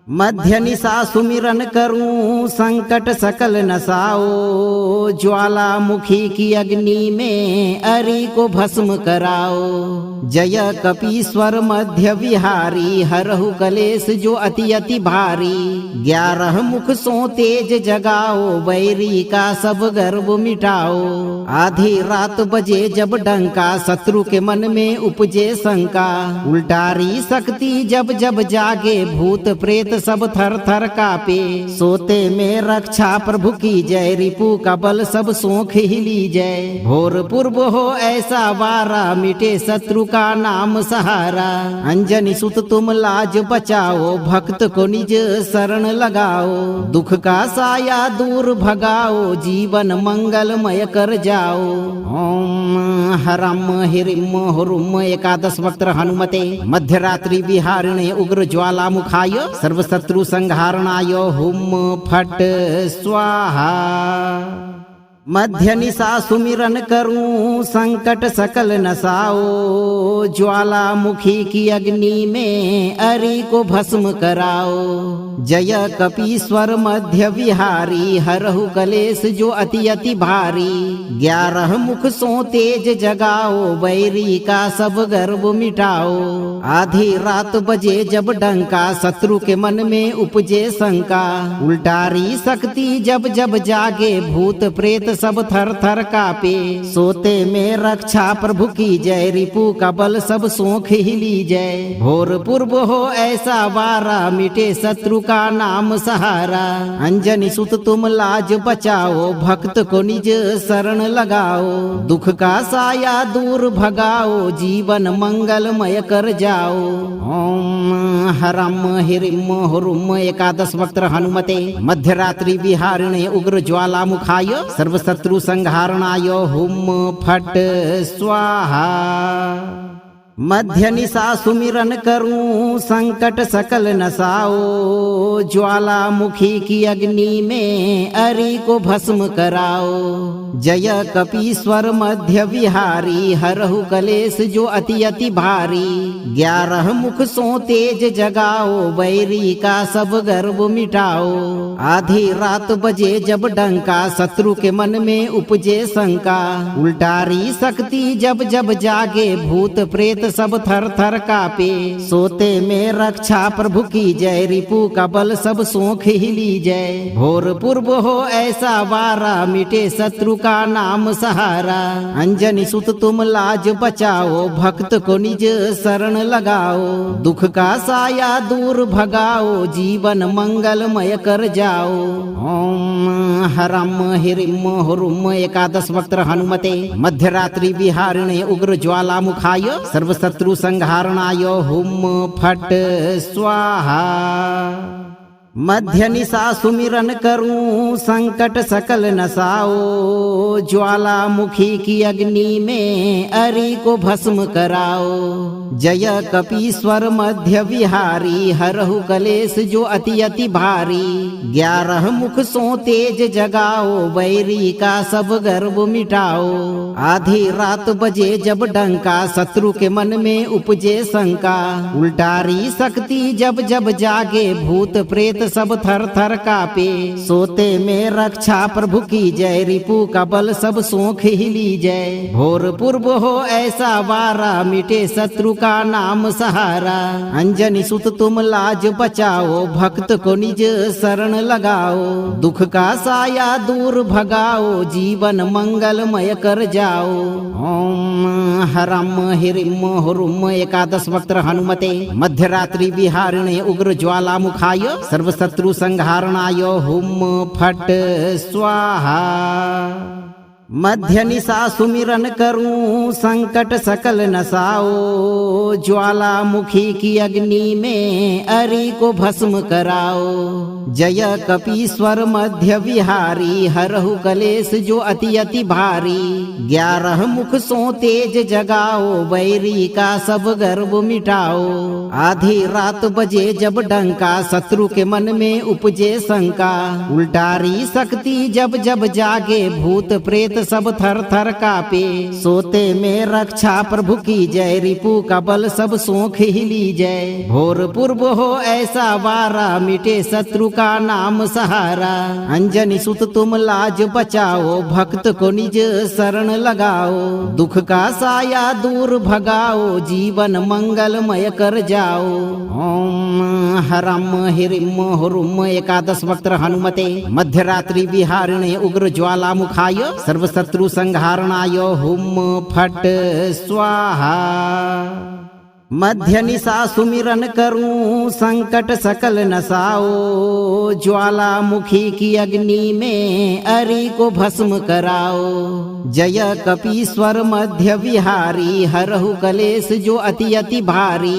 मध्य निशा सुमिरन करूं संकट सकल नसाओ, ज्वालामुखी की अग्नि में अरि को भस्म कराओ। जय कपीश्वर मध्य विहारी, हरहु कलेश जो अति अति भारी। 11 मुख सो तेज जगाओ, वैरी का सब गर्व मिटाओ। आधी रात बजे जब डंका, शत्रु के मन में उपजे शंका। उल्टारी शक्ति जब जब जागे, भूत प्रेत सब थर थर कापे। सोते में रक्षा प्रभु की जय, रिपु का बल सब सोख ही लीजय। भोर पूर्व हो ऐसा वारा, मिटे शत्रु का नाम सहारा। अंजनी सुत तुम लाज बचाओ, भक्त को निज शरण लगाओ। दुख का साया दूर भगाओ, जीवन मंगलमय कर जाओ। ओम हरम हिरिम हुरुम एकादश वक्त्र हनुमते, मध्यरात्रि विहारिणे उग्र ज्वालामुखाय, सर्वशत्रु संहारणाय हुम फट स्वाहा। मध्य निशा सुमिरन करूं संकट सकल नसाओ, ज्वालामुखी की अग्नि में अरि को भस्म कराओ। जय कपीश्वर मध्य विहारी, हरहु कलेश जो अति अति भारी। 11 मुख सो तेज जगाओ, वैरी का सब गर्व मिटाओ। आधी रात बजे जब डंका, शत्रु के मन में उपजे शंका। उल्टारी शक्ति जब जब जागे, भूत प्रेत सब थर थर कापे। सोते में रक्षा प्रभु की जय, रिपु का बल सब सोख ही लीजय। भोर पूर्व हो ऐसा वारा, मिटे शत्रु का नाम सहारा। अंजनी सुत तुम लाज बचाओ, भक्त को निज शरण लगाओ। दुख का साया दूर भगाओ, जीवन मंगलमय कर जाओ। ओम हरम हिरिम हुरुम एकादश वक्त्र हनुमते, मध्यरात्रि विहारिणे उग्र ज्वालामुखाय, सर्वशत्रु संहारणाय हुम फट स्वाहा। मध्य निशा सुमिरन करूं संकट सकल नसाओ, ज्वालामुखी की अग्नि में अरि को भस्म कराओ। जय कपीश्वर मध्य विहारी, हरहु कलेश जो अति अति भारी। 11 मुख सो तेज जगाओ, वैरी का सब गर्व मिटाओ। आधी रात बजे जब डंका, शत्रु के मन में उपजे शंका। उल्टारी शक्ति जब जब जागे, भूत प्रेत सब थर थर कापे। सोते में रक्षा प्रभु की जय, रिपु का बल सब सोख ही ली जय। भोर पूर्व हो ऐसा वारा, मिटे शत्रु का नाम सहारा। अंजनी सुत तुम लाज बचाओ, भक्त को निज शरण लगाओ। दुख का साया दूर भगाओ, जीवन मंगलमय कर जाओ। ओम हरम हिरिम हुरुम एकादश वक्त हनुमते मध्यरात्रि विहारिणे उग्र ज्वाला मुखाय सर्वशत्रु संहारणाय हुम फट स्वाहा। मध्य निशा सुमिरन करूं संकट सकल नसाओ। ज्वालामुखी की अग्नि में अरि को भस्म कराओ। जय कपीश्वर मध्य विहारी, हरहु कलेश जो अति अति भारी। 11 मुख सो तेज जगाओ, वैरी का सब गर्व मिटाओ। आधी रात बजे जब डंका, शत्रु के मन में उपजे शंका। उल्टारी शक्ति जब जब जागे, भूत प्रेत सब थर थर कापे। सोते में रक्षा प्रभु की जय, रिपु का बल सब सोख ही ली जय। भोर पूर्व हो ऐसा वारा, मिटे शत्रु का नाम सहारा। अंजनी सुत तुम लाज बचाओ, भक्त को निज शरण लगाओ। दुख का साया दूर भगाओ, जीवन मंगलमय कर जाओ। ओम हरम हिरिम हुरुम एकादश वक्त हनुमते मध्यरात्रि विहारिणे उग्र ज्वाला मुखाय सर्वशत्रु संहारणाय हुम फट स्वाहा। मध्य निशा सुमिरन करूं संकट सकल नसाओ। ज्वालामुखी की अग्नि में अरि को भस्म कराओ। जय कपीश्वर मध्य विहारी, हरहु कलेश जो अति अति भारी। 11 मुख सो तेज जगाओ, वैरी का सब गर्व मिटाओ। आधी रात बजे जब डंका, शत्रु के मन में उपजे शंका। उल्टारी शक्ति जब जब जागे, भूत प्रेत सब थर थर कापे। सोते में रक्षा प्रभु की जय, रिपु का बल सब सोख ही ली जय। भोर पूर्व हो ऐसा वारा, मिटे शत्रु का नाम सहारा। अंजनी सुत तुम लाज बचाओ, भक्त को निज शरण लगाओ। दुख का साया दूर भगाओ, जीवन मंगलमय कर जाओ। ओम हरम हिरिम हुरुम एकादश वक्त हनुमते मध्यरात्रि विहारिणे उग्र ज्वाला मुखाय सर्वशत्रु संहारणाय हुम फट स्वाहा। मध्य निशा सुमिरन करूं संकट सकल नसाओ। ज्वालामुखी की अग्नि में अरि को भस्म कराओ। जय कपीश्वर मध्य विहारी, हरहु कलेश जो अति अति भारी।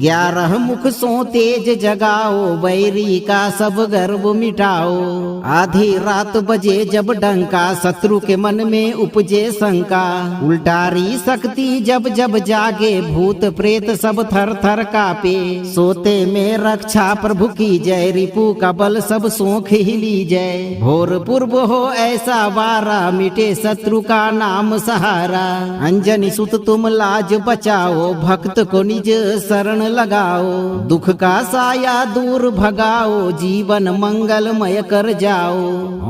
11 मुख सो तेज जगाओ, वैरी का सब गर्व मिटाओ। आधी रात बजे जब डंका, शत्रु के मन में उपजे शंका। उल्टारी शक्ति जब जब जागे, भूत प्रेत सब थर थर कापे। सोते में रक्षा प्रभु की जय, रिपु का बल सब सोख ही ली जय। भोर पूर्व हो ऐसा वारा, मिटे शत्रु का नाम सहारा। अंजनी सुत तुम लाज बचाओ, भक्त को निज शरण लगाओ। दुख का साया दूर भगाओ, जीवन मंगलमय कर जाओ।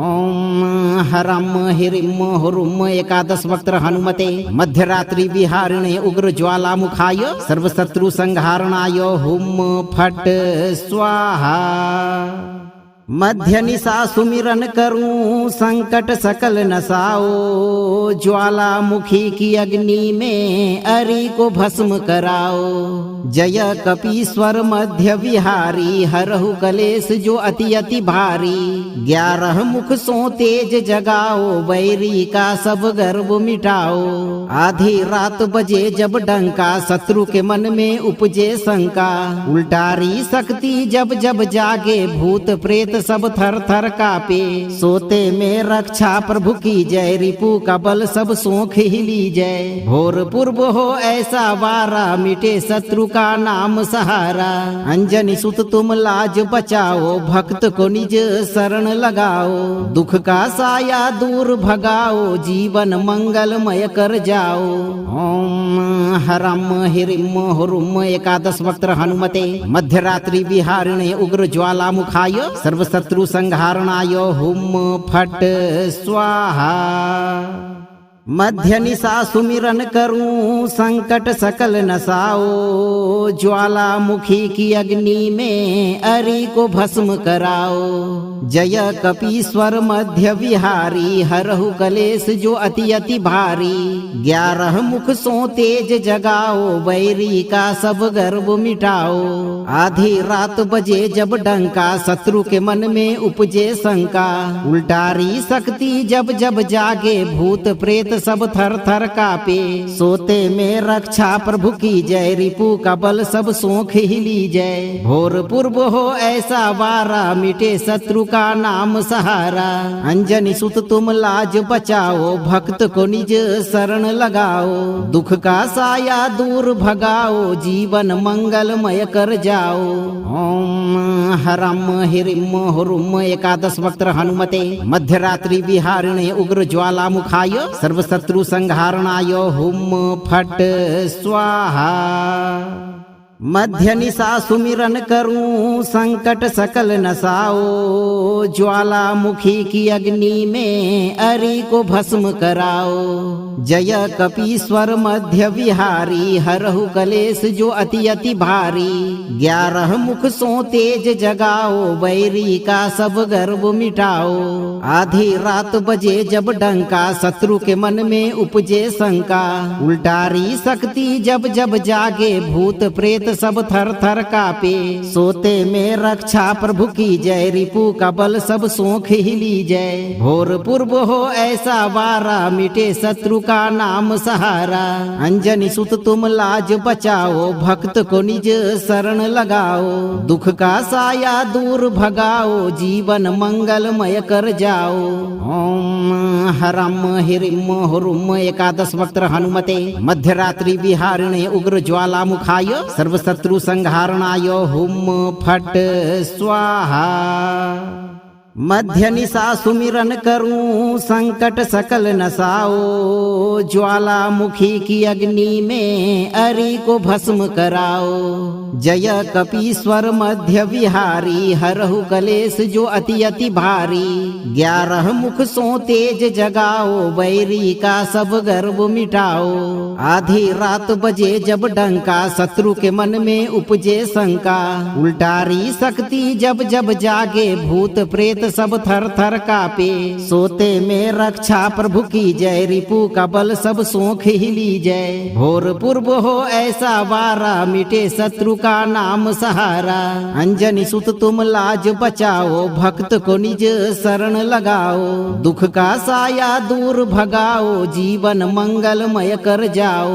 ओम हरम हिरिम हुरुम एकादश वक्त हनुमते मध्यरात्रि विहारिणे उग्र ज्वाला मुखाय सर्वशत्रु संहारणाय हुम फट स्वाहा। मध्य निशा सुमिरन करूं संकट सकल नसाओ। ज्वालामुखी की अग्नि में अरि को भस्म कराओ। जय कपीश्वर मध्य विहारी, हरहु कलेश जो अति अति भारी। 11 मुख सो तेज जगाओ, वैरी का सब गर्व मिटाओ। आधी रात बजे जब डंका, शत्रु के मन में उपजे शंका। उल्टारी शक्ति जब जब जागे, भूत प्रेत सब थर थर कापे। सोते में रक्षा प्रभु की जय, रिपु का बल सब सोख ही ली जय। भोर पूर्व हो ऐसा वारा, मिटे शत्रु का नाम सहारा। अंजनी सुत तुम लाज बचाओ, भक्त को निज शरण लगाओ। दुख का साया दूर भगाओ, जीवन मंगलमय कर जाओ। ओम हरम हिरिम हुरुम एकादश वक्त हनुमते मध्यरात्रि विहारिणे उग्र ज्वाला मुखाय सर्वशत्रु संहारणाय हुम फट स्वाहा। मध्य निशा सुमिरन करूं संकट सकल नसाओ, ज्वालामुखी की अग्नि में अरि को भस्म कराओ। जय कपीश्वर मध्य विहारी, हरहु कलेश जो अति अति भारी। 11 मुख सो तेज जगाओ, बैरी का सब गर्व मिटाओ। आधी रात बजे जब डंका, शत्रु के मन में उपजे शंका। उल्टारी शक्ति जब जब जागे, भूत प्रेत सब थर थर कापे। सोते में रक्षा प्रभु की जय, रिपु का बल सब सोख ही ली जय। भोर पूर्व हो ऐसा वारा, मिटे शत्रु का नाम सहारा। अंजनी सुत तुम लाज बचाओ, भक्त को निज शरण लगाओ। दुख का साया दूर भगाओ, जीवन मंगलमय कर जाओ। ओम हरम हिरिम हुरुम एकादश वक्त्र हनुमते, मध्यरात्रि विहारिणे उग्र ज्वालामुखाय, सर्वशत्रु संहारणाय हुम फट स्वाहा। मध्य निशा सुमिरन करूं संकट सकल नसाओ, ज्वालामुखी की अग्नि में अरि को भस्म कराओ। जय कपीश्वर मध्य विहारी, हरहु कलेश जो अति अति भारी। 11 मुख सो तेज जगाओ, बैरी का सब गर्व मिटाओ। आधी रात बजे जब डंका, शत्रु के मन में उपजे शंका। उल्टारी शक्ति जब जब जागे, भूत प्रेत सब थर थर कापे। सोते में रक्षा प्रभु की जय, रिपु का बल सब सोख ही ली जय। भोर पूर्व हो ऐसा वारा, मिटे शत्रु का नाम सहारा। अंजनी सुत तुम लाज बचाओ, भक्त को निज शरण लगाओ। दुख का साया दूर भगाओ, जीवन मंगलमय कर जाओ। ओम हरम हिरिम हुरुम एकादश वक्त्र हनुमते, मध्यरात्रि विहारिणे उग्र ज्वालामुखाय, सर्वशत्रु संहारणाय हुम फट स्वाहा। मध्य निशा सुमिरन करूं संकट सकल नसाओ, ज्वालामुखी की अग्नि में अरि को भस्म कराओ। जय कपीश्वर मध्य विहारी, हरहु कलेश जो अति अति भारी। 11 मुख सो तेज जगाओ, बैरी का सब गर्व मिटाओ। आधी रात बजे जब डंका, शत्रु के मन में उपजे शंका। उल्टारी शक्ति जब जब जागे, भूत प्रेत सब थर थर कापे। सोते में रक्षा प्रभु की जय, रिपु का बल सब सोख ही ली जय। भोर पूर्व हो ऐसा वारा, मिटे शत्रु का नाम सहारा। अंजनी सुत तुम लाज बचाओ, भक्त को निज शरण लगाओ। दुख का साया दूर भगाओ, जीवन मंगलमय कर जाओ।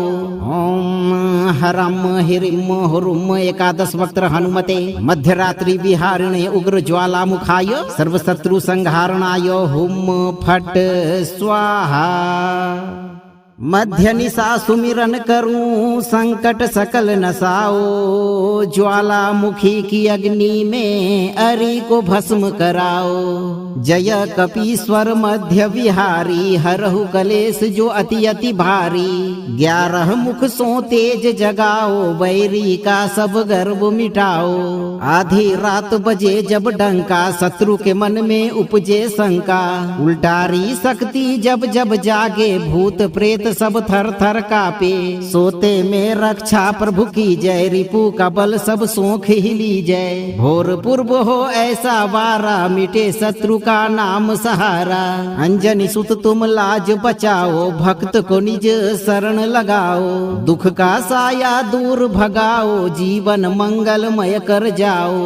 ओम हरम हिरिम हुरुम एकादश वक्त्र हनुमते, मध्यरात्रि विहारिणे उग्र ज्वालामुखाय, सर्वशत्रु संहारणाय हुम फट स्वाहा। मध्य निशा सुमिरन करूं संकट सकल नसाओ, ज्वालामुखी की अग्नि में अरि को भस्म कराओ। जय कपीश्वर मध्य विहारी, हरहु कलेश जो अति अति भारी। 11 मुख सो तेज जगाओ, बैरी का सब गर्व मिटाओ। आधी रात बजे जब डंका, शत्रु के मन में उपजे शंका। उल्टारी शक्ति जब जब जागे, भूत प्रेत सब थर थर कापे। सोते में रक्षा प्रभु की जय, रिपु का बल सब सोख ही ली जय। भोर पूर्व हो ऐसा वारा, मिटे शत्रु का नाम सहारा। अंजनी सुत तुम लाज बचाओ, भक्त को निज शरण लगाओ। दुख का साया दूर भगाओ, जीवन मंगलमय कर जाओ।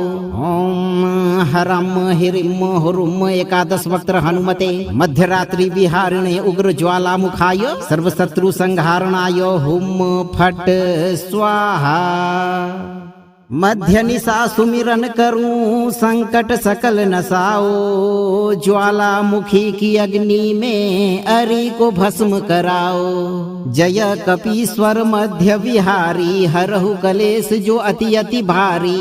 ओम हरम हिरिम हुरुम एकादश वक्त्र हनुमते, मध्यरात्रि विहारिणे उग्र ज्वालामुखाय, सर्वशत्रु संहारणाय हुम फट स्वाहा। मध्य निशा सुमिरन करूं संकट सकल नसाओ, ज्वालामुखी की अग्नि में अरि को भस्म कराओ। जय कपीश्वर मध्य विहारी, हरहु कलेश जो अति अति भारी।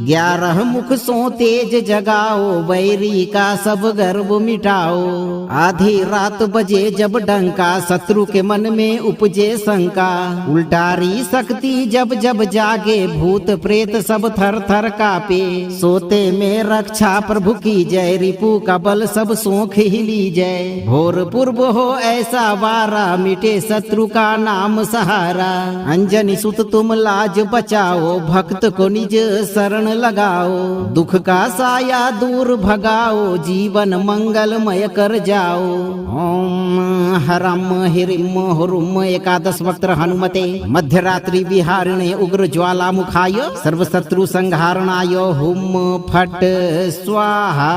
11 मुख सो तेज जगाओ, बैरी का सब गर्व मिटाओ। आधी रात बजे जब डंका, शत्रु के मन में उपजे शंका। उल्टारी शक्ति जब जब जागे, भूत प्रेत प्रेत सब थर थर कापे। सोते में रक्षा प्रभु की जय, रिपु का बल सब सोख ही ली जय। भोर पूर्व हो ऐसा वारा, मिटे शत्रु का नाम सहारा। अंजनी सुत तुम लाज बचाओ, भक्त को निज शरण लगाओ। दुख का साया दूर भगाओ, जीवन मंगलमय कर जाओ। ओम हरम हिरिम हुरुम एकादश वक्त्र हनुमते मध्यरात्रि विहारिणे उग्र ज्वालामुखाय सर्वशत्रु संहारणाय हुम फट स्वाहा।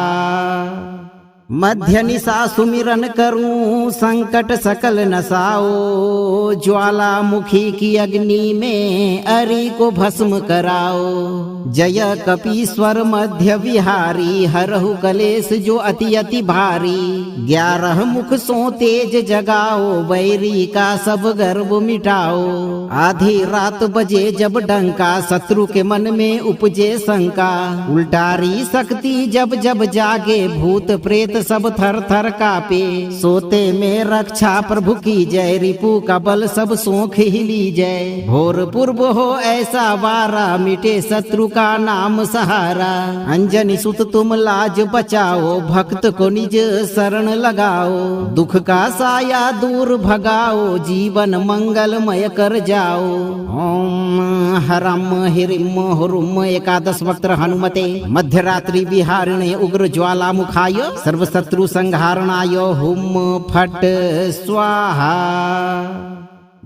मध्य निशा सुमिरन करूं संकट सकल नसाओ। ज्वालामुखी की अग्नि में अरि को भस्म कराओ। जय कपीश्वर मध्य विहारी, हरहु कलेश जो अति अति भारी। 11 मुख सो तेज जगाओ, बैरी का सब गर्व मिटाओ। आधी रात बजे जब डंका, शत्रु के मन में उपजे शंका। उल्टारी शक्ति जब जब जागे, भूत प्रेत सब थर थर कापे। सोते में रक्षा प्रभु की जय, रिपु का बल सब सोख ही ली जय। भोर पूर्व हो ऐसा वारा, मिटे शत्रु का नाम सहारा। अंजनी सुत तुम लाज बचाओ, भक्त को निज शरण लगाओ। दुख का साया दूर भगाओ, जीवन मंगलमय कर जाओ। ओम हरम हिरिम हुरुम एकादश वक्त्र हनुमते मध्यरात्रि विहारिणे उग्र ज्वालामुखाय सर्वशत्रु संहारणाय हुम फट स्वाहा।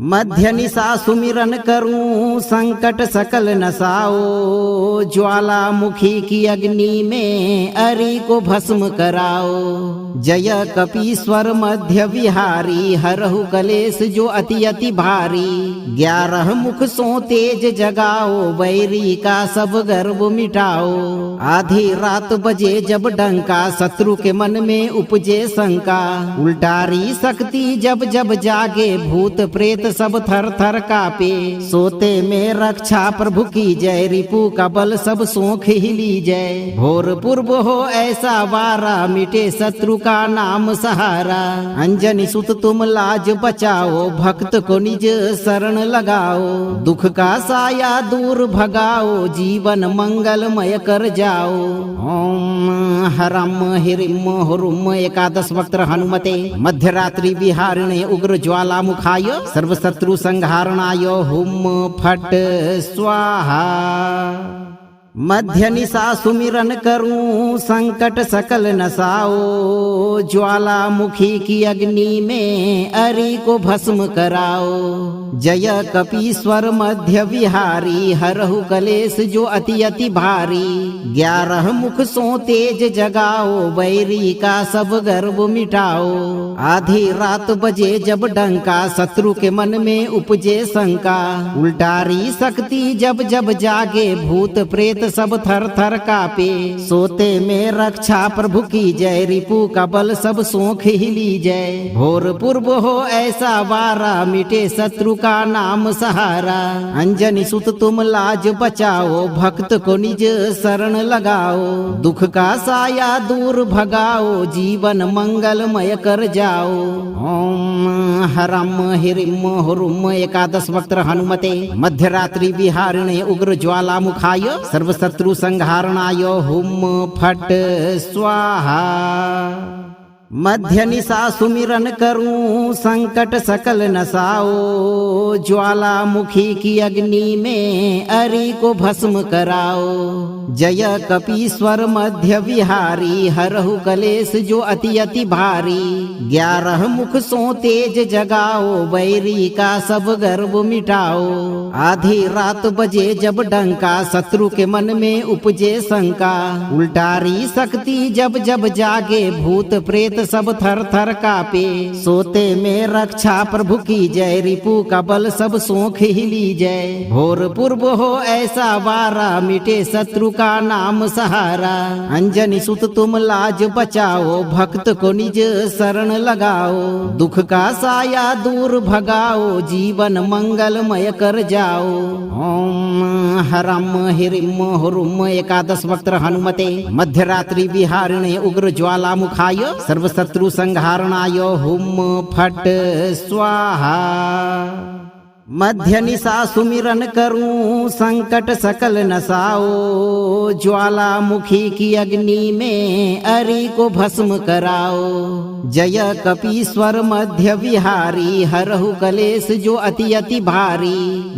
मध्य निशा सुमिरन करूं संकट सकल नसाओ। ज्वालामुखी की अग्नि में अरि को भस्म कराओ। जय कपीश्वर मध्य विहारी, हरहु कलेश जो अति अति भारी। 11 मुख सो तेज जगाओ, बैरी का सब गर्व मिटाओ। आधी रात बजे जब डंका, शत्रु के मन में उपजे शंका। उल्टारी शक्ति जब जब जागे, भूत प्रेत सब थर थर कापे। सोते में रक्षा प्रभु की जय, रिपु का बल सब सोख ही ली जय। भोर पूर्व हो ऐसा वारा, मिटे शत्रु का नाम सहारा। अंजनी सुत तुम लाज बचाओ, भक्त को निज शरण लगाओ। दुख का साया दूर भगाओ, जीवन मंगलमय कर जाओ। ओम हरम हिरिम हुरुम एकादश वक्त्र हनुमते मध्यरात्रि विहारिणे उग्र ज्वालामुखाय सर्वशत्रु संहारणाय हुम फट स्वाहा। मध्य निशा सुमिरन करूं संकट सकल नसाओ। ज्वालामुखी की अग्नि में अरि को भस्म कराओ। जय कपीश्वर मध्य विहारी, हरहु कलेश जो अति अति भारी। 11 मुख सो तेज जगाओ, बैरी का सब गर्व मिटाओ। आधी रात बजे जब डंका, शत्रु के मन में उपजे शंका। उल्टारी शक्ति जब जब जागे, भूत प्रेत सब थर थर कापे। सोते में रक्षा प्रभु की जय, रिपु का बल सब सोख ही ली जय। भोर पूर्व हो ऐसा वारा, मिटे शत्रु का नाम सहारा। अंजनी सुत तुम लाज बचाओ, भक्त को निज शरण लगाओ। दुख का साया दूर भगाओ, जीवन मंगलमय कर जाओ। ओम हरम हिरिम हुरुम एकादश वक्त्र हनुमते मध्यरात्रि विहारिणे उग्र ज्वालामुखाय सर्वशत्रु संहारणाय हुम फट स्वाहा। मध्य निशा सुमिरन करूं संकट सकल नसाओ। ज्वालामुखी की अग्नि में अरि को भस्म कराओ। जय कपीश्वर मध्य विहारी, हरहु कलेश जो अति अति भारी। 11 मुख सो तेज जगाओ, बैरी का सब गर्व मिटाओ। आधी रात बजे जब डंका, शत्रु के मन में उपजे शंका। उल्टारी शक्ति जब जब जागे, भूत प्रेत सब थर थर कापे। सोते में रक्षा प्रभु की जय, रिपु का बल सब सोख ही ली जय। भोर पूर्व हो ऐसा वारा, मिटे शत्रु का नाम सहारा। अंजनी सुत तुम लाज बचाओ, भक्त को निज शरण लगाओ। दुख का साया दूर भगाओ, जीवन मंगलमय कर जाओ। ओम हरम हिरिम हुरुम एकादश वक्त्र हनुमते मध्यरात्रि विहारिणे उग्र ज्वालामुखाय सर्वशत्रु संहारणाय हुम फट स्वाहा। मध्य निशा सुमिरन करूं संकट सकल नसाओ, ज्वालामुखी की अग्नि में अरि को भस्म कराओ। जय कपीश्वर मध्य विहारी, हरहु कलेश जो अति अति भारी।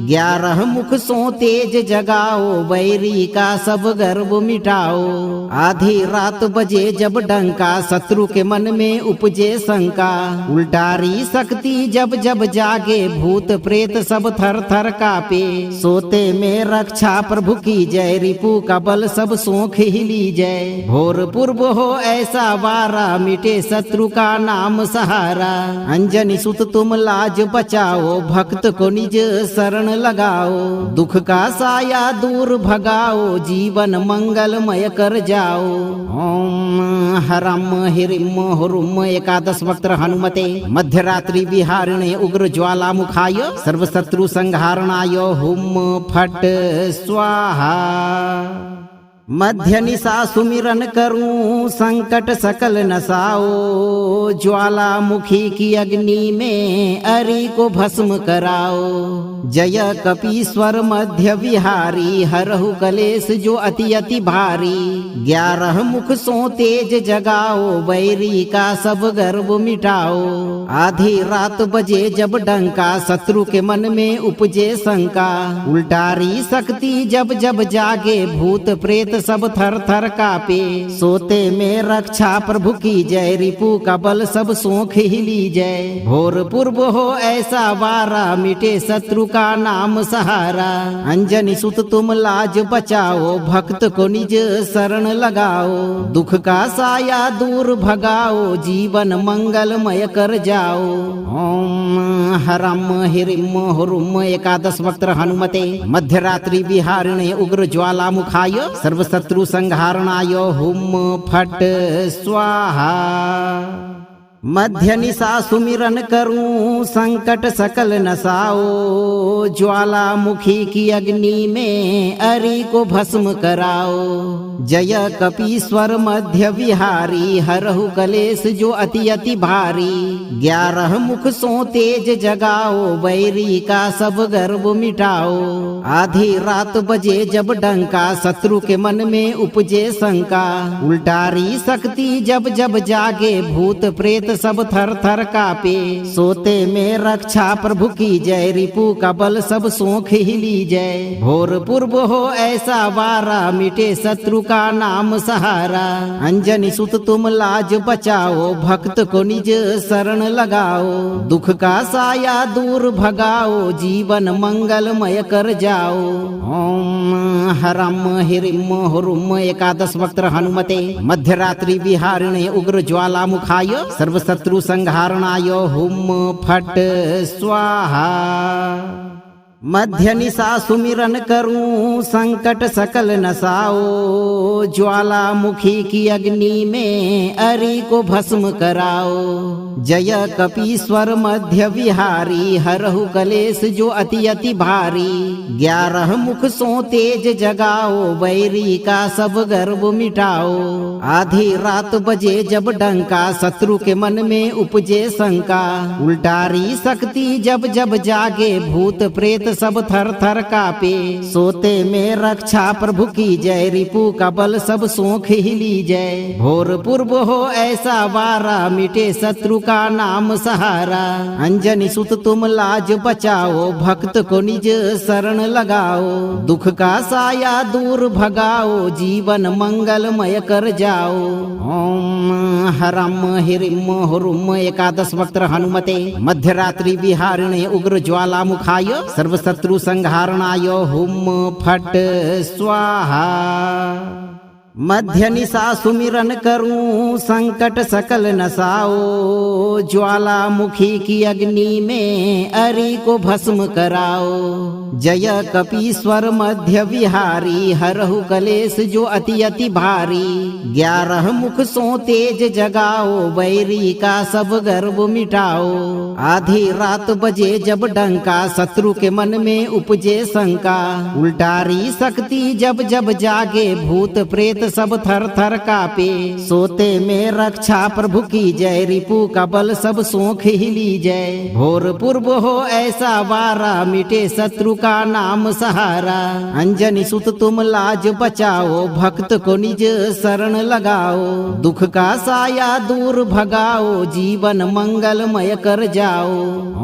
11 मुख सो तेज जगाओ, बैरी का सब गर्व मिटाओ। आधी रात बजे जब डंका, शत्रु के मन में उपजे शंका। उल्टारी शक्ति जब जब जागे, भूत प्रेत सब थर थर कापे। सोते में रक्षा प्रभु की जय, रिपु का बल सब सोख हिली जय। भोर पूर्व हो ऐसा वारा, मिटे शत्रु का नाम सहारा। अंजनी सुत तुम लाज बचाओ, भक्त को निज शरण लगाओ। दुख का साया दूर भगाओ, जीवन मंगलमय कर जाओ। ओम हरम हिरिम हुरुम एकादश वक्त्र हनुमते, मध्यरात्रि विहारिणे उग्र ज्वालामुखाय, सर्वशत्रु संहारणाय हुम फट स्वाहा। मध्य निशा सुमिरन करूं संकट सकल नसाओ, ज्वालामुखी की अग्नि में अरि को भस्म कराओ। जय कपीश्वर मध्य विहारी, हरहु कलेश जो अति अति भारी। 11 मुख सो तेज जगाओ, बैरी का सब गर्व मिटाओ। आधी रात बजे जब डंका, शत्रु के मन में उपजे शंका। उल्टारी शक्ति जब जब जागे, भूत प्रेत सब थर थर कापे। सोते में रक्षा प्रभु की जय, रिपु का बल सब सोख हिली जय। भोर पूर्व हो ऐसा वारा, मिटे शत्रु का नाम सहारा। अंजनी सुत तुम लाज बचाओ, भक्त को निज शरण लगाओ। दुख का साया दूर भगाओ, जीवन मंगलमय कर जाओ। ओम हरम हिरिम हुरुम एकादश वक्त्र हनुमते, मध्यरात्रि विहारिणे उग्र ज्वालामुखाय, सर्वशत्रु संहारणाय हुम फट स्वाहा। मध्य निशा सुमिरन करूं संकट सकल नसाओ, ज्वालामुखी की अग्नि में अरि को भस्म कराओ। जय कपीश्वर मध्य विहारी, हरहु कलेश जो अति अति भारी। 11 मुख सो तेज जगाओ, बैरी का सब गर्व मिटाओ। आधी रात बजे जब डंका, शत्रु के मन में उपजे शंका। उल्टारी शक्ति जब जब जागे, भूत प्रेत सब थर थर कापे। सोते में रक्षा प्रभु की जय, रिपु का बल सब सोख हिली जय। भोर पूर्व हो ऐसा वारा, मिटे शत्रु का नाम सहारा। अंजनी सुत तुम लाज बचाओ, भक्त को निज शरण लगाओ। दुख का साया दूर भगाओ, जीवन मंगलमय कर जाओ। ओम हरम हिरिम हुरुम एकादश वक्त्र हनुमते, मध्यरात्रि विहारिणे उग्र ज्वालामुखाय, सर्वशत्रु संहारणाय हुम फट स्वाहा। मध्य निशा सुमिरन करूं संकट सकल नसाओ, ज्वालामुखी की अग्नि में अरि को भस्म कराओ। जय कपीश्वर मध्य विहारी, हरहु कलेश जो अति अति भारी। 11 मुख सो तेज जगाओ, बैरी का सब गर्व मिटाओ। आधी रात बजे जब डंका, शत्रु के मन में उपजे शंका। उल्टारी शक्ति जब जब जागे, भूत प्रेत सब थर थर कापे। सोते में रक्षा प्रभु की जय, रिपु का बल सब सोख हिली जय। भोर पूर्व हो ऐसा वारा, मिटे शत्रु का नाम सहारा। अंजनी सुत तुम लाज बचाओ, भक्त को निज शरण लगाओ। दुख का साया दूर भगाओ, जीवन मंगलमय कर जाओ। ओम हरम हिरिम हुरुम एकादश वक्त्र हनुमते, मध्यरात्रि विहारिणे उग्र ज्वालामुखाय, सर्वशत्रु संहारणाय हुम फट स्वाहा। मध्य निशा सुमिरन करूं संकट सकल नसाओ, ज्वालामुखी की अग्नि में अरि को भस्म कराओ। जय कपीश्वर मध्य विहारी, हरहु कलेश जो अति अति भारी। 11 मुख सो तेज जगाओ, बैरी का सब गर्व मिटाओ। आधी रात बजे जब डंका, शत्रु के मन में उपजे शंका। उल्टारी शक्ति जब जब जागे, भूत प्रेत प्रेत सब थर थर कापे। सोते में रक्षा प्रभु की जय, रिपु का बल सब सोख ही ली जय। भोर पूर्व हो ऐसा वारा, मिटे शत्रु का नाम सहारा। अंजनी सुत तुम लाज बचाओ, भक्त को निज शरण लगाओ। दुख का साया दूर भगाओ, जीवन मंगलमय कर जाओ।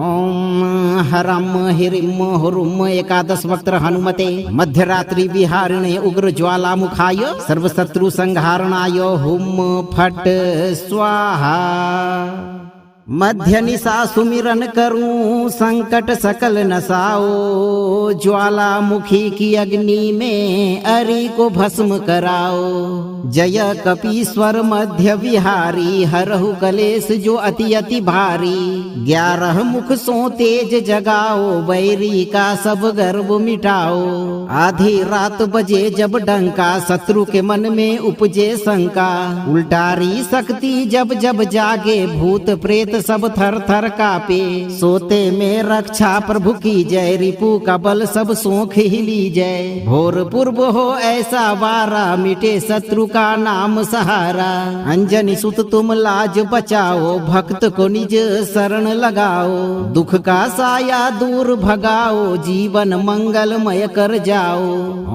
ओम हरम हिरिम हुरुम एकादश वक्त्र हनुमते मध्यरात्रि विहारिणे उग्र ज्वाला मुखाय सर्वशत्रु संहारणाय हुम फट स्वाहा। मध्य निशा सुमिरन करूं संकट सकल नसाओ। ज्वालामुखी की अग्नि में अरि को भस्म कराओ। जय कपीश्वर मध्य विहारी, हरहु कलेश जो अति अति भारी। 11 मुख सो तेज जगाओ, बैरी का सब गर्व मिटाओ। आधी रात बजे जब डंका, शत्रु के मन में उपजे शंका। उल्टारी शक्ति जब जब जागे, भूत प्रेत सब थर थर कापे। सोते में रक्षा प्रभु की जय, रिपु का बल सब सोख ही ली जय। भोर पूर्व हो ऐसा वारा, मिटे शत्रु का नाम सहारा। अंजनी सुत तुम लाज बचाओ, भक्त को निज शरण लगाओ। दुख का साया दूर भगाओ, जीवन मंगलमय कर जाओ।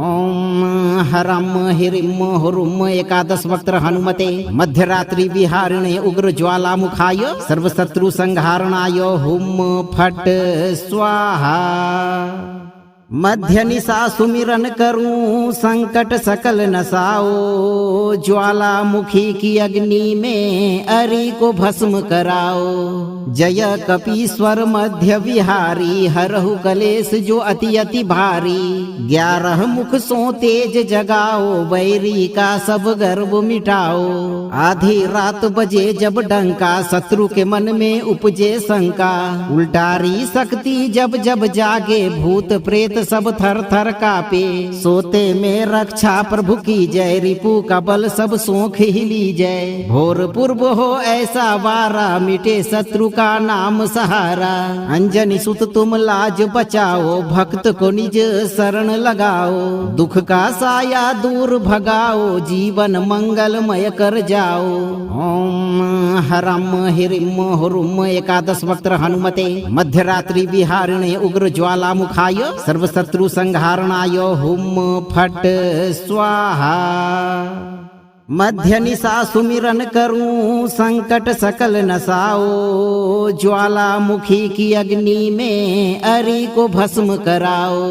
ओम हरम हिरिम हुरुम एकादश वक्त्र हनुमते मध्यरात्रि विहारिणे उग्र ज्वाला मुखाय सर्वशत्रु संहारणाय हुम फट स्वाहा। मध्य निशा सुमिरन करूं संकट सकल नसाओ। ज्वालामुखी की अग्नि में अरि को भस्म कराओ। जय कपीश्वर मध्य विहारी, हरहु कलेश जो अति अति भारी। 11 मुख सो तेज जगाओ, बैरी का सब गर्व मिटाओ। आधी रात बजे जब डंका, शत्रु के मन में उपजे शंका। उल्टारी शक्ति जब जब जागे, भूत प्रेत सब थर थर कापे। सोते में रक्षा प्रभु की जय, रिपु का बल सब सोख ही ली जय। भोर पूर्व हो ऐसा वारा, मिटे शत्रु का नाम सहारा। अंजनी सुत तुम लाज बचाओ, भक्त को निज शरण लगाओ। दुख का साया दूर भगाओ, जीवन मंगलमय कर जाओ। ओम हरम हिरिम हुरुम एकादश वक्त्र हनुमते मध्यरात्रि विहारिणे उग्र ज्वाला मुखाय सर्वशत्रु संहारणाय हुम फट स्वाहा। मध्य निशा सुमिरन करूं संकट सकल नसाओ। ज्वालामुखी की अग्नि में अरि को भस्म कराओ।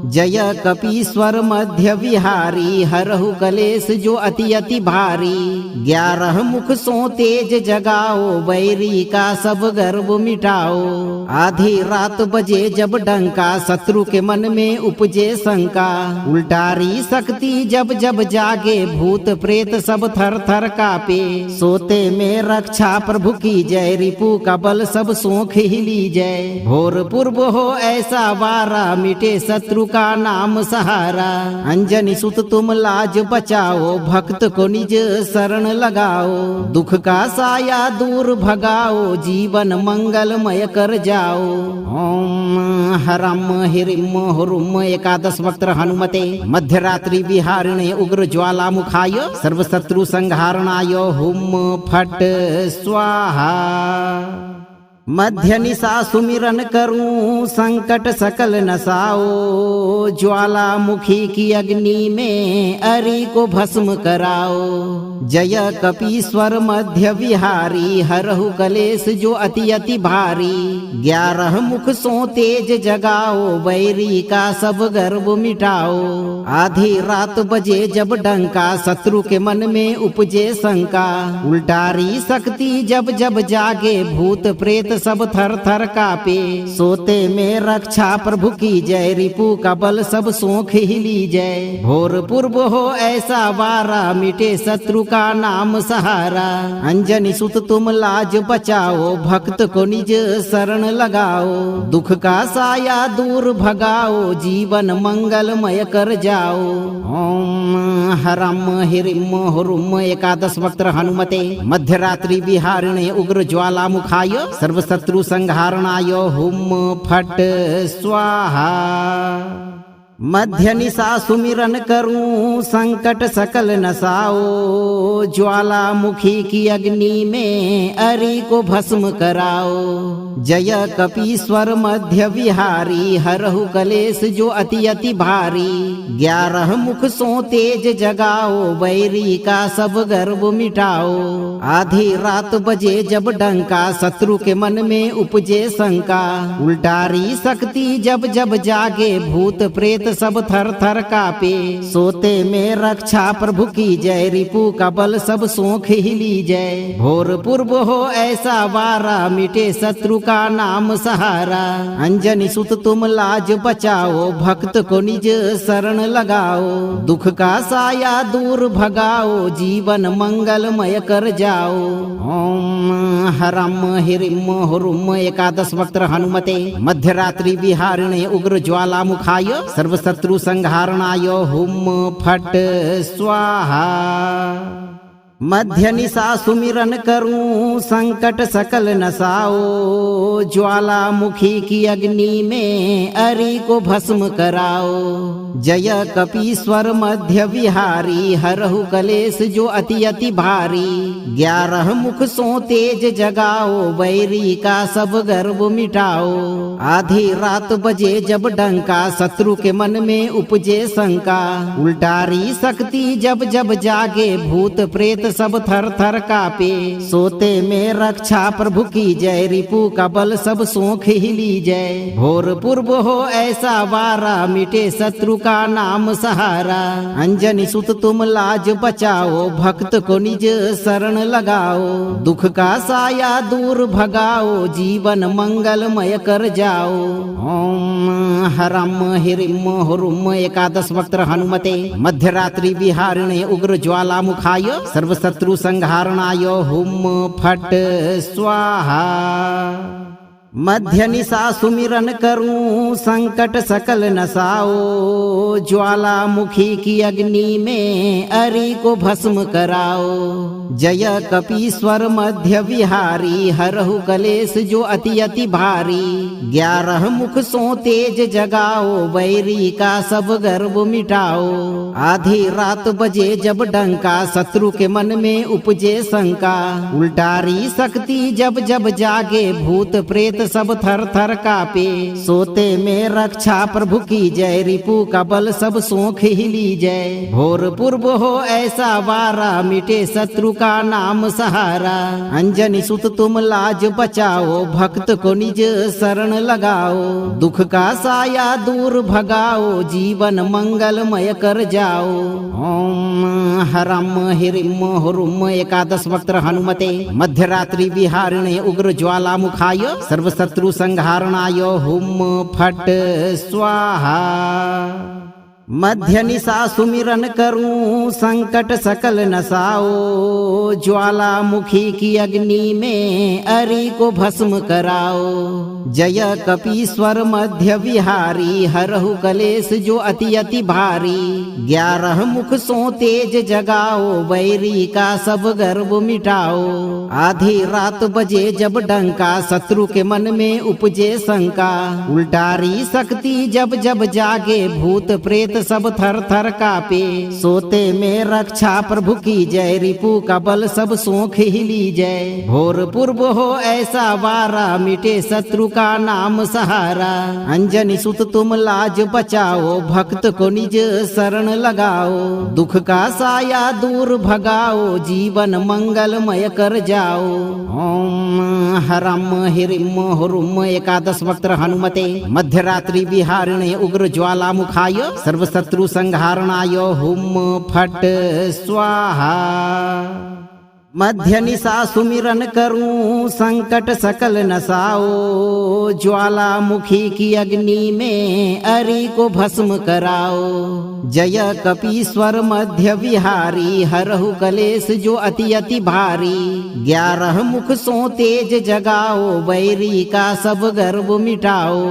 जय कपीश्वर मध्य विहारी, हरहु कलेश जो अति अति भारी। 11 मुख सो तेज जगाओ, बैरी का सब गर्व मिटाओ। आधी रात बजे जब डंका, शत्रु के मन में उपजे शंका। उल्टारी शक्ति जब जब जागे, भूत प्रेत सब थर थर कापे। सोते में रक्षा प्रभु की जय, रिपु का बल सब सोख ही ली जय। भोर पूर्व हो ऐसा वारा, मिटे शत्रु का नाम सहारा। अंजनी सुत तुम लाज बचाओ, भक्त को निज शरण लगाओ। दुख का साया दूर भगाओ, जीवन मंगलमय कर जाओ। ओम हरम हिरिम हुरुम एकादश वक्त्र हनुमते मध्यरात्रि विहारिणे उग्र ज्वाला मुखाय सर्वशत्रु संहारणाय हुम फट स्वाहा। मध्य निशा सुमिरन करूं संकट सकल नसाओ। ज्वालामुखी की अग्नि में अरि को भस्म कराओ। जय कपीश्वर मध्य विहारी, हरहु कलेश जो अति अति भारी। 11 मुख सो तेज जगाओ, बैरी का सब गर्व मिटाओ। आधी रात बजे जब डंका, शत्रु के मन में उपजे शंका। उल्टारी शक्ति जब जब जागे, भूत प्रेत सब थर थर कापे। सोते में रक्षा प्रभु की जय, रिपु का बल सब सोख ही ली जय। भोर पूर्व हो ऐसा वारा, मिटे शत्रु का नाम सहारा। अंजनी सुत तुम लाज बचाओ, भक्त को निज शरण लगाओ। दुख का साया दूर भगाओ, जीवन मंगलमय कर जाओ। ओम हरम हिरिम हुरुम एकादश वक्त्र हनुमते मध्यरात्रि विहारिणे उग्र ज्वाला मुखाय सर्वशत्रु संहारणाय हुम फट स्वाहा। मध्य निशा सुमिरन करूं संकट सकल नसाओ, ज्वालामुखी की अग्नि में अरि को भस्म कराओ। जय कपीश्वर मध्य विहारी, हरहु कलेश जो अति अति भारी। 11 मुख सो तेज जगाओ, बैरी का सब गर्व मिटाओ। आधी रात बजे जब डंका, शत्रु के मन में उपजे शंका। उल्टारी शक्ति जब जब जागे, भूत प्रेत सब थर थर कापे। सोते में रक्षा प्रभु की जय, रिपु का बल सब सोख हिली जय। भोर पूर्व हो ऐसा वारा, मिटे शत्रु का नाम सहारा। अंजनी सुत तुम लाज बचाओ, भक्त को निज शरण लगाओ। दुख का साया दूर भगाओ, जीवन मंगलमय कर जाओ। ओम हरम हिरिम हुरुम एकादश वक्त हनुमते, मध्यरात्रि विहारिणे उग्र ज्वालामुखाय, सर्वशत्रु संहारणाय हुम फट स्वाहा। मध्य निशा सुमिरन करूं संकट सकल नसाओ, ज्वालामुखी की अग्नि में अरि को भस्म कराओ। जय कपीश्वर मध्य विहारी, हरहु कलेश जो अति अति भारी। 11 मुख सो तेज जगाओ, बैरी का सब गर्व मिटाओ। आधी रात बजे जब डंका, शत्रु के मन में उपजे शंका। उल्टारी शक्ति जब जब जागे, भूत प्रेत सब थर थर कापे। सोते में रक्षा प्रभु की जय, रिपु का बल सब सोख हिली जय। भोर पूर्व हो ऐसा वारा, मिटे शत्रु का नाम सहारा। अंजनी सुत तुम लाज बचाओ, भक्त को निज शरण लगाओ। दुख का साया दूर भगाओ, जीवन मंगलमय कर जाओ। ओम हरम हिरिम हुरुम एकादश वक्त हनुमते, मध्यरात्रि विहारिणे उग्र ज्वालामुखाय, सर्वशत्रु संहारणाय हुम फट स्वाहा। मध्य निशा सुमिरन करूं संकट सकल नसाओ, ज्वालामुखी की अग्नि में अरि को भस्म कराओ। जय कपीश्वर मध्य विहारी, हरहु कलेश जो अति अति भारी। 11 मुख सो तेज जगाओ, बैरी का सब गर्व मिटाओ। आधी रात बजे जब डंका, शत्रु के मन में उपजे शंका। उल्टारी शक्ति जब जब जागे, भूत प्रेत सब थर थर कापे। सोते में रक्षा प्रभु की जय, रिपु का बल सब सोख हिली जय। भोर पूर्व हो ऐसा वारा, मिटे शत्रु का नाम सहारा। अंजनी सुत तुम लाज बचाओ, भक्त को निज शरण लगाओ। दुख का साया दूर भगाओ, जीवन मंगलमय कर जाओ। ओम हरम हिरिम हुरुम एकादश वक्त हनुमते, मध्यरात्रि विहारिणे उग्र ज्वालामुखाय, सर्वशत्रु संहारणाय हुम फट स्वाहा। मध्य निशा सुमिरन करूं संकट सकल नसाओ, ज्वालामुखी की अग्नि में अरि को भस्म कराओ। जय कपीश्वर मध्य विहारी, हरहु कलेश जो अति अति भारी। 11 मुख सो तेज जगाओ, बैरी का सब गर्व मिटाओ। आधी रात बजे जब डंका, शत्रु के मन में उपजे शंका। उल्टारी शक्ति जब जब जागे, भूत प्रेत सब थर थर कापे। सोते में रक्षा प्रभु की जय, रिपु का बल सब सोख हिली जय। भोर पूर्व हो ऐसा वारा, मिटे शत्रु का नाम सहारा। अंजनी सुत तुम लाज बचाओ, भक्त को निज शरण लगाओ। दुख का साया दूर भगाओ, जीवन मंगलमय कर जाओ। ओम हरम हिरिम हुरुम एकादश वक्त हनुमते, मध्यरात्रि विहारिणे उग्र ज्वालामुखाय, सर्वशत्रु संहारणाय हुम फट स्वाहा। मध्य निशा सुमिरन करूं संकट सकल नसाओ, ज्वालामुखी की अग्नि में अरि को भस्म कराओ। जय कपीश्वर मध्य विहारी हरहु कलेश जो अति अति भारी 11 मुख सो तेज जगाओ बैरी का सब गर्व मिटाओ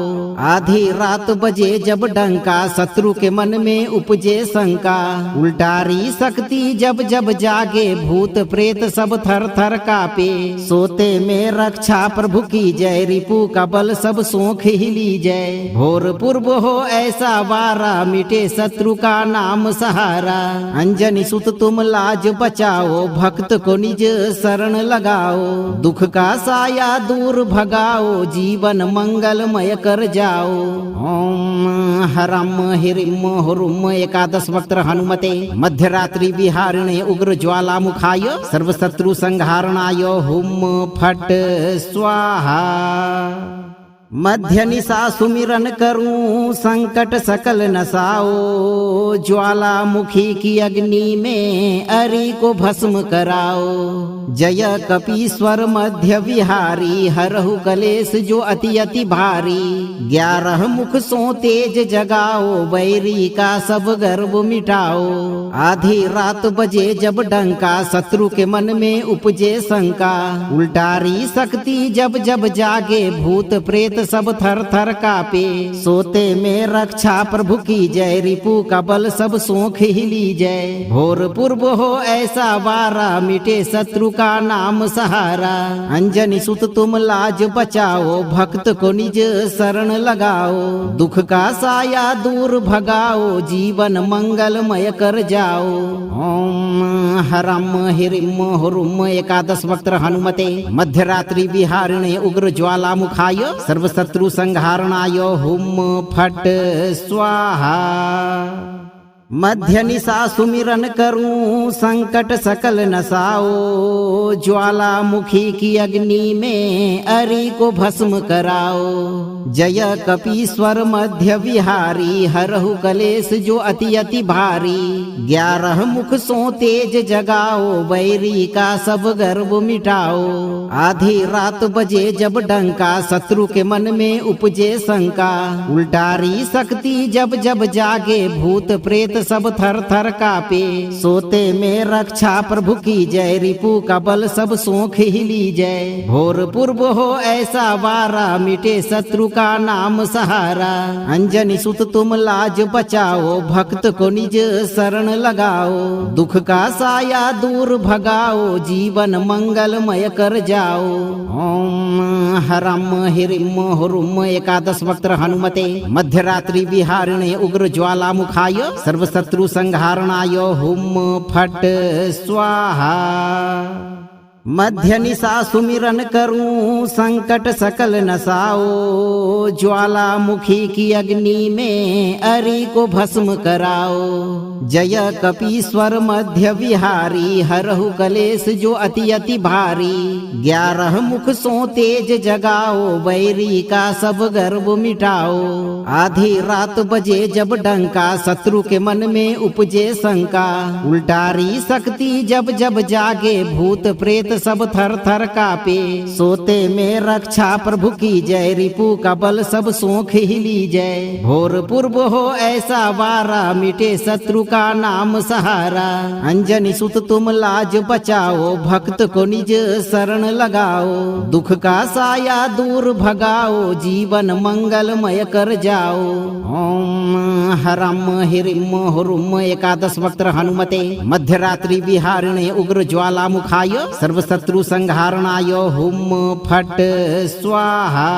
आधी रात बजे जब डंका शत्रु के मन में उपजे शंका उल्टारी शक्ति जब जब जागे भूत प्रेत सब थर थर कापे सोते में रक्षा प्रभु की जय रिपु का बल सब सोख हिली जय भोर पूर्व हो ऐसा वारा मिटे शत्रु का नाम सहारा अंजनी सुत तुम लाज बचाओ भक्त को निज शरण लगाओ दुख का साया दूर भगाओ जीवन मंगलमय कर जाओ ओम हरम हिरिम हुरुम एकादश वक्त्र हनुमते मध्यरात्रि विहारिणे उग्र ज्वाला मुखाय सर्वशत्रु संहारणाय हुम फट स्वाहा मध्य निशा सुमिरन करूं संकट सकल नसाओ ज्वाला मुखी की अग्नि में अरि को भस्म कराओ जय कपीश्वर मध्य विहारी हरहु कलेश जो अति अति भारी 11 मुख सो तेज जगाओ बैरी का सब गर्व मिटाओ आधी रात बजे जब डंका शत्रु के मन में उपजे शंका उल्टारी शक्ति जब जब जागे भूत प्रेत सब थर थर कापे सोते में रक्षा प्रभु की जय रिपु का बल सब सोख हिली जय भोर पूर्व हो ऐसा वारा मिटे शत्रु का नाम सहारा अंजनी सुत तुम लाज बचाओ भक्त को निज शरण लगाओ दुख का साया दूर भगाओ जीवन मंगलमय कर जाओ ओम हरम हिरिम हुरुम एकादश वक्त्र हनुमते मध्यरात्रि विहारिणे उग्र ज्वाला मुखाय सर्वशत्रु संहारणाय हुम फट स्वाहा मध्य निशा सुमिरन करूं संकट सकल नसाओ ज्वाला मुखी की अग्नि में अरि को भस्म कराओ जय कपीश्वर मध्य विहारी हरहु कलेश जो अति अति भारी 11 मुख सो तेज जगाओ बैरी का सब गर्व मिटाओ आधी रात बजे जब डंका शत्रु के मन में उपजे शंका उल्टारी शक्ति जब जब जागे भूत प्रेत सब थर थर कापे सोते में रक्षा प्रभु की जय रिपु का बल सब सोख हिली जय भोर पूर्व हो ऐसा वारा मिटे शत्रु का नाम सहारा अंजनी सुत तुम लाज बचाओ भक्त को निज शरण लगाओ दुख का साया दूर भगाओ जीवन मंगलमय कर जाओ ओम हरम हिरिम हुरुम एकादश वक्त्र हनुमते मध्यरात्रि विहारिणे उग्र ज्वाला मुखाय सर्वशत्रु संहारणाय हुम फट स्वाहा मध्य निशा सुमिरन करूं संकट सकल नसाओ ज्वाला मुखी की अग्नि में अरि को भस्म कराओ जय कपीश्वर मध्य विहारी हरहु कलेश जो अति अति भारी 11 मुख सो तेज जगाओ बैरी का सब गर्व मिटाओ आधी रात बजे जब डंका शत्रु के मन में उपजे शंका उल्टारी शक्ति जब जब जागे भूत प्रेत सब थर थर कापे सोते में रक्षा प्रभु की जय रिपु का बल सब सोख हिली जय भोर पूर्व हो ऐसा वारा मिटे शत्रु का नाम सहारा अंजनी सुत तुम लाज बचाओ भक्त को निज शरण लगाओ दुख का साया दूर भगाओ जीवन मंगलमय कर जाओ ओम हरम हिरिम हुरुम एकादश वक्त्र हनुमते मध्यरात्रि विहारिणे उग्र ज्वाला मुखाय सर्वशत्रु संहारणाय हुम फट स्वाहा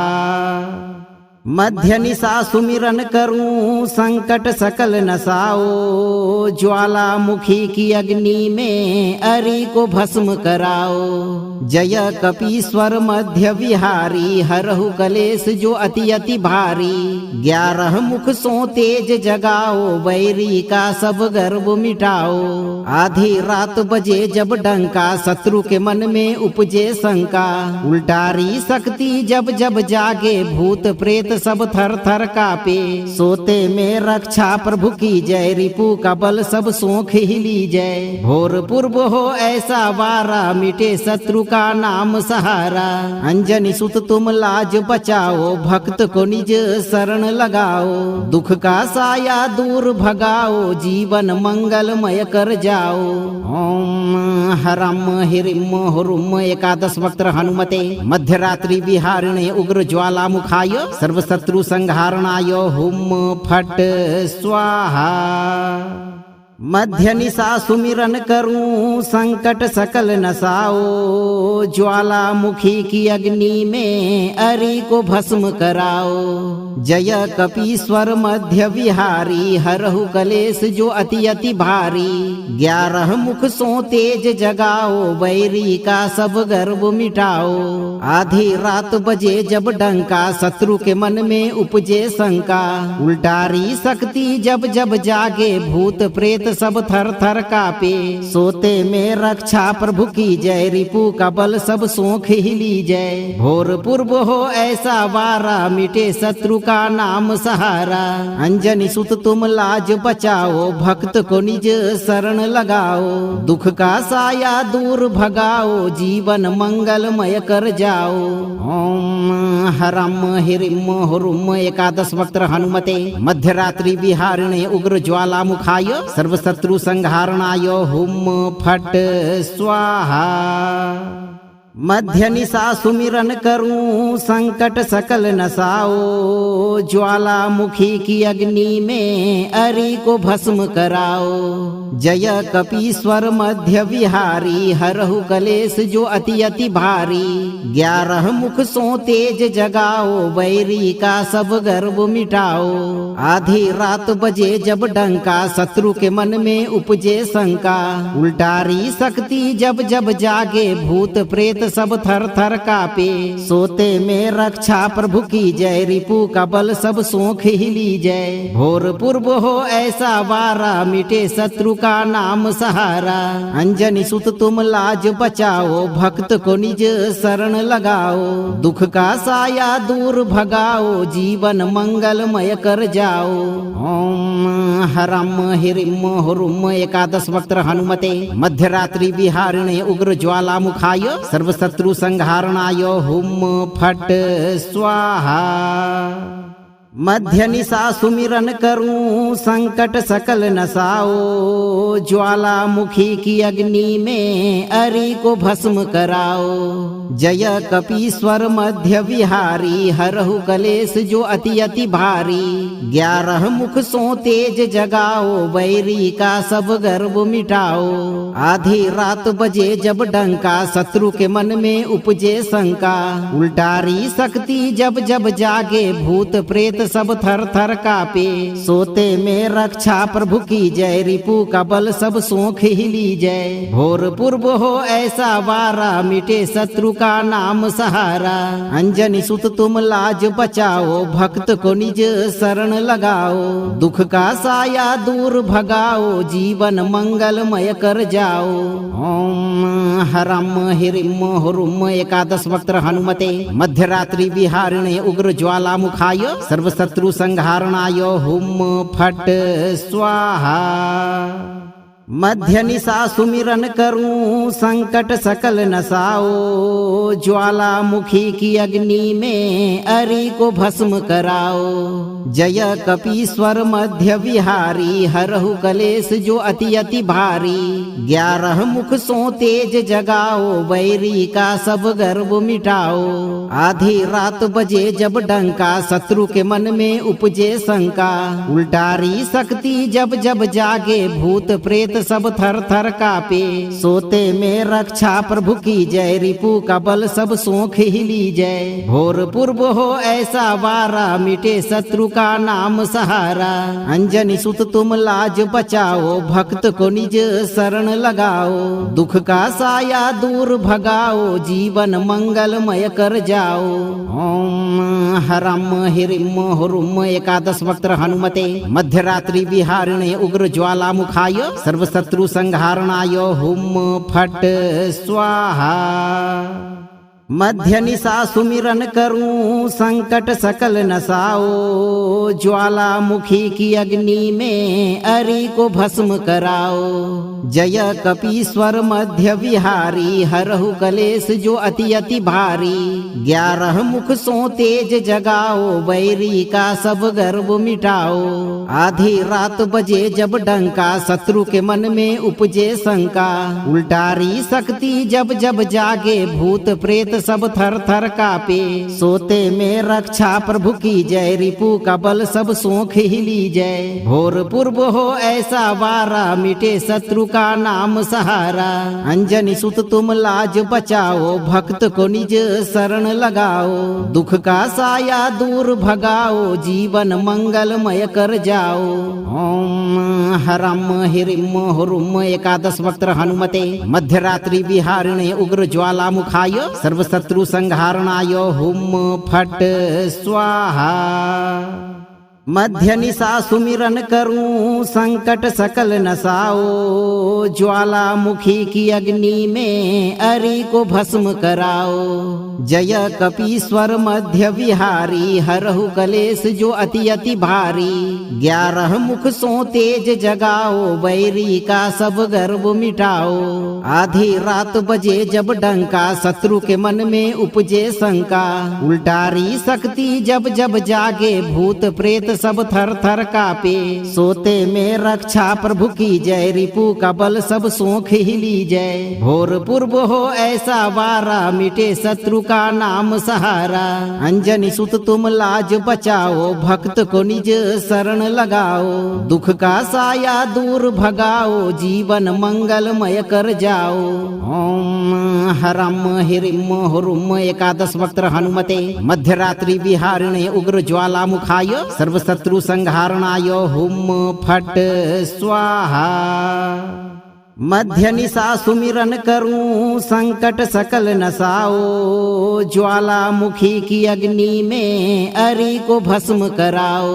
मध्य निशा सुमिरन करूं संकट सकल नसाओ ज्वाला मुखी की अग्नि में अरि को भस्म कराओ जय कपीश्वर मध्य विहारी हरहु कलेश जो अति अति भारी 11 मुख सो तेज जगाओ बैरी का सब गर्व मिटाओ आधी रात बजे जब डंका शत्रु के मन में उपजे शंका उल्टारी शक्ति जब जब जागे भूत प्रेत सब थर थर कापे। सोते में रक्षा प्रभु की जय, रिपु का बल सब सोख ही ली जय। भोर पूर्व हो ऐसा वारा, मिटे शत्रु का नाम सहारा। अंजनी सुत तुम लाज बचाओ, भक्त को निज शरण लगाओ। दुख का साया दूर भगाओ, जीवन मंगलमय कर जाओ। ओम हरम हिरिम हुरुम एकादश वक्त्र हनुमते मध्यरात्रि विहारिणे उग्र ज्वाला मुखाय सर्वशत्रु संहारणाय हुम फट स्वाहा। मध्य निशा सुमिरन करूं संकट सकल नसाओ। ज्वालामुखी की अग्नि में अरि को भस्म कराओ। जय कपीश्वर मध्य विहारी, हरहु कलेश जो अति अति भारी। 11 मुख सो तेज जगाओ, बैरी का सब गर्व मिटाओ। आधी रात बजे जब डंका, शत्रु के मन में उपजे शंका। उल्टारी शक्ति जब जब जागे, भूत प्रेत सब थर थर कापे। सोते में रक्षा प्रभु की जय, रिपु का बल सब सोख ही ली जय। भोर पूर्व हो ऐसा वारा, मिटे शत्रु का नाम सहारा। अंजनी सुत तुम लाज बचाओ, भक्त को निज शरण लगाओ। दुख का साया दूर भगाओ, जीवन मंगलमय कर जाओ। ओम हरम हिरिम हुरुम एकादश वक्त्र हनुमते मध्यरात्रि विहारिणे उग्र ज्वाला मुखाय सर्वशत्रु संहारणाय हुम फट स्वाहा। मध्य निशा सुमिरन करूं संकट सकल नसाओ। ज्वालामुखी की अग्नि में अरि को भस्म कराओ। जय कपीश्वर मध्य विहारी, हरहु कलेश जो अति अति भारी। 11 मुख सो तेज जगाओ, बैरी का सब गर्व मिटाओ। आधी रात बजे जब डंका, शत्रु के मन में उपजे शंका। उल्टारी शक्ति जब जब जागे, भूत प्रेत सब थर थर कापे। सोते में रक्षा प्रभु की जय, रिपु का बल सब सोख ही ली जय। भोर पूर्व हो ऐसा वारा, मिटे शत्रु का नाम सहारा। अंजनी सुत तुम लाज बचाओ, भक्त को निज शरण लगाओ। दुख का साया दूर भगाओ, जीवन मंगलमय कर जाओ। ओम हरम हिरिम हुरुम एकादश वक्त्र हनुमते मध्यरात्रि विहारिणे उग्र ज्वाला मुखाय सर्वशत्रु संहारणाय हुम फट स्वाहा। मध्य निशा सुमिरन करूं संकट सकल नसाओ। ज्वालामुखी की अग्नि में अरि को भस्म कराओ। जय कपीश्वर मध्य विहारी, हरहु कलेश जो अति अति भारी। 11 मुख सो तेज जगाओ, बैरी का सब गर्व मिटाओ। आधी रात बजे जब डंका, शत्रु के मन में उपजे शंका। उल्टारी शक्ति जब जब जागे, भूत प्रेत सब थर थर कापे। सोते में रक्षा प्रभु की जय, रिपु का बल सब सोख ही ली जय। भोर पूर्व हो ऐसा वारा, मिटे शत्रु का नाम सहारा। अंजनी सुत तुम लाज बचाओ, भक्त को निज शरण लगाओ। दुख का साया दूर भगाओ, जीवन मंगलमय कर जाओ। ओम हरम हिरिम हुरुम एकादश वक्त्र हनुमते मध्यरात्रि विहारिणे उग्र ज्वाला मुखाय सर्वशत्रु संहारणाय हुम फट स्वाहा। मध्य निशा सुमिरन करूं संकट सकल नसाओ। ज्वालामुखी की अग्नि में अरि को भस्म कराओ। जय कपीश्वर मध्य विहारी, हरहु कलेश जो अति अति भारी। 11 मुख सो तेज जगाओ, बैरी का सब गर्व मिटाओ। आधी रात बजे जब डंका, शत्रु के मन में उपजे शंका। उल्टारी शक्ति जब जब जागे, भूत प्रेत सब थर थर कापे। सोते में रक्षा प्रभु की जय, रिपु का बल सब सोख ही ली जय। भोर पूर्व हो ऐसा वारा, मिटे शत्रु का नाम सहारा। अंजनी सुत तुम लाज बचाओ, भक्त को निज शरण लगाओ। दुख का साया दूर भगाओ, जीवन मंगलमय कर जाओ। ओम हरम हिरिम हुरुम एकादश वक्त्र हनुमते मध्यरात्रि विहारिणे उग्र ज्वाला मुखाय सर्वशत्रु संहारणाय हुम फट स्वाहा। मध्य निशा सुमिरन करूं संकट सकल नसाओ, ज्वालामुखी की अग्नि में अरि को भस्म कराओ। जय कपीश्वर मध्य विहारी, हरहु कलेश जो अति अति भारी। 11 मुख सो तेज जगाओ, वैरी का सब गर्व मिटाओ। आधी रात बजे जब डंका, शत्रु के मन में उपजे शंका। उल्टारी शक्ति जब जब जागे, भूत प्रेत सब थर थर कापे। सोते में रक्षा प्रभु की जय, रिपु का बल सब सोख ही ली जय। भोर पूर्व हो ऐसा वारा, मिटे शत्रु का नाम सहारा। अंजनी सुत तुम लाज बचाओ, भक्त को निज शरण लगाओ। दुख का साया दूर भगाओ, जीवन मंगलमय कर जाओ। ओम हरम हिरिम हुरुम एकादश वक्त्र हनुमते, मध्यरात्रि विहारिणे उग्र ज्वालामुखाय, सर्वशत्रु संहारणाय हुम फट स्वाहा। मध्य निशा सुमिरन करूं संकट सकल नसाओ, ज्वालामुखी की अग्नि में अरि को भस्म कराओ। जय कपीश्वर मध्य विहारी, हरहु कलेश जो अति अति भारी। 11 मुख सो तेज जगाओ, वैरी का सब गर्व मिटाओ। आधी रात बजे जब डंका, शत्रु के मन में उपजे शंका। उल्टारी शक्ति जब जब जागे, भूत प्रेत सब थर थर कापे। सोते में रक्षा प्रभु की जय, रिपु का बल सब सोख ही ली जय। भोर पूर्व हो ऐसा वारा, मिटे शत्रु का नाम सहारा। अंजनी सुत तुम लाज बचाओ, भक्त को निज शरण लगाओ। दुख का साया दूर भगाओ, जीवन मंगलमय कर जाओ। ओम हरम हिरिम हुरुम एकादश वक्त्र हनुमते, मध्यरात्रि विहारिणे उग्र ज्वालामुखाय, सर्वशत्रु संहारणाय हुम फट स्वाहा। मध्य निशा सुमिरन करूं संकट सकल नसाओ, ज्वालामुखी की अग्नि में अरि को भस्म कराओ।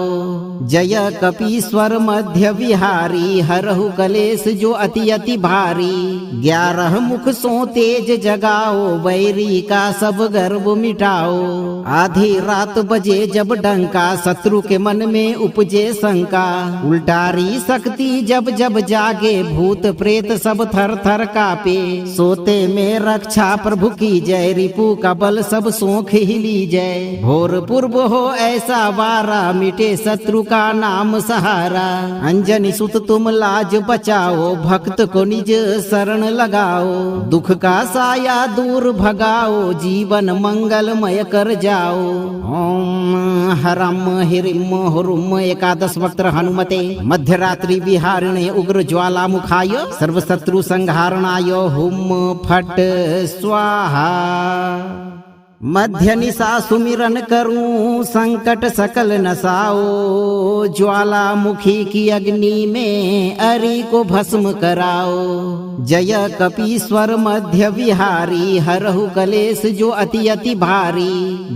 जय कपीश्वर मध्य विहारी, हरहु कलेश जो अति अति भारी। 11 मुख सो तेज जगाओ, वैरी का सब गर्व मिटाओ। आधी रात बजे जब डंका, शत्रु के मन में उपजे शंका। उल्टारी शक्ति जब जब जागे, भूत प्रेत सब थर थर कापे। सोते में रक्षा प्रभु की जय, रिपु का बल सब सोख ही ली जय। भोर पूर्व हो ऐसा वारा, मिटे शत्रु का नाम सहारा। अंजनी सुत तुम लाज बचाओ, भक्त को निज शरण लगाओ। दुख का साया दूर भगाओ, जीवन मंगलमय कर जाओ। ओम हरम हिरिम हुरुम एकादश वक्त्र हनुमते, मध्यरात्रि विहारिणे उग्र ज्वालामुखाय, सर्वशत्रु संहारणाय हुम फट स्वाहा। मध्य निशा सुमिरन करूं संकट सकल नसाओ, ज्वालामुखी की अग्नि में अरि को भस्म कराओ। जय कपीश्वर मध्य विहारी, हरहु कलेश जो अति अति भारी।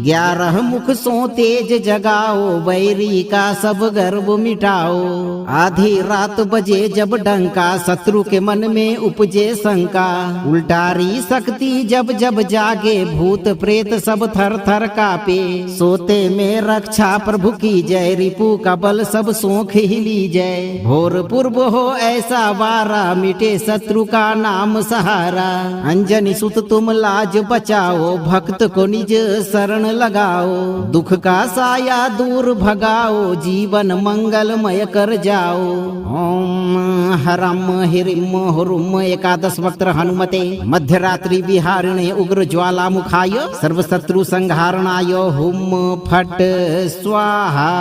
11 मुख सो तेज जगाओ, वैरी का सब गर्व मिटाओ। आधी रात बजे जब डंका, शत्रु के मन में उपजे शंका। उल्टारी शक्ति जब जब जागे, भूत प्रेत सब थर थर कापे। सोते में रक्षा प्रभु की जय, रिपु का बल सब सोख ही ली जय। भोर पूर्व हो ऐसा वारा, मिटे शत्रु का नाम सहारा। अंजनी सुत तुम लाज बचाओ, भक्त को निज शरण लगाओ। दुख का साया दूर भगाओ, जीवन मंगलमय कर जाओ। ओम हरम हिरिम हुरुम एकादश वक्त्र हनुमते, मध्यरात्रि विहारिणे उग्र ज्वालामुखाय, सर्वशत्रु संहारणाय हुम फट स्वाहा।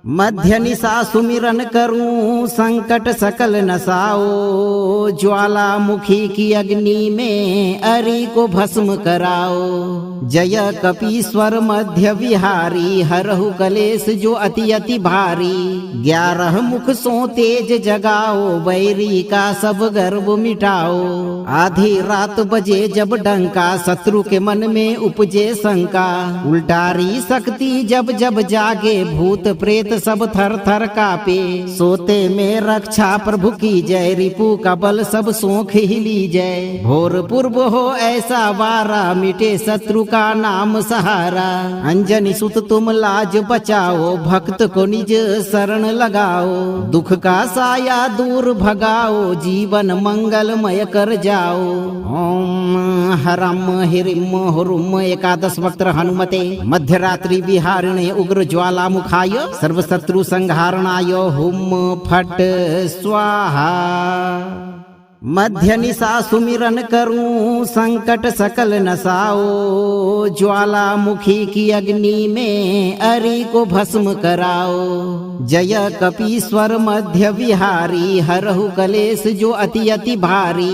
मध्य निशा सुमिरन करूं संकट सकल नसाओ, ज्वालामुखी की अग्नि में अरि को भस्म कराओ। जय कपीश्वर मध्य विहारी, हरहु कलेश जो अति अति भारी। 11 मुख सो तेज जगाओ, वैरी का सब गर्व मिटाओ। आधी रात बजे जब डंका, शत्रु के मन में उपजे शंका। उल्टारी शक्ति जब जब जागे, भूत प्रेत प्रेत सब थर थर कापे। सोते में रक्षा प्रभु की जय, रिपु का बल सब सोख ही ली जय। भोर पूर्व हो ऐसा वारा, मिटे शत्रु का नाम सहारा। अंजनी सुत तुम लाज बचाओ, भक्त को निज शरण लगाओ। दुख का साया दूर भगाओ, जीवन मंगलमय कर जाओ। ओम हरम हिरिम हुरुम एकादश वक्त्र हनुमते मध्यरात्रि विहारिणे उग्र ज्वाला मुखाय सर्वशत्रु संहारणाय हुम फट स्वाहा। मध्य निशा सुमिरन करूं संकट सकल नसाओ। ज्वालामुखी की अग्नि में अरि को भस्म कराओ। जय कपीश्वर मध्य विहारी, हरहु कलेश जो अति अति भारी।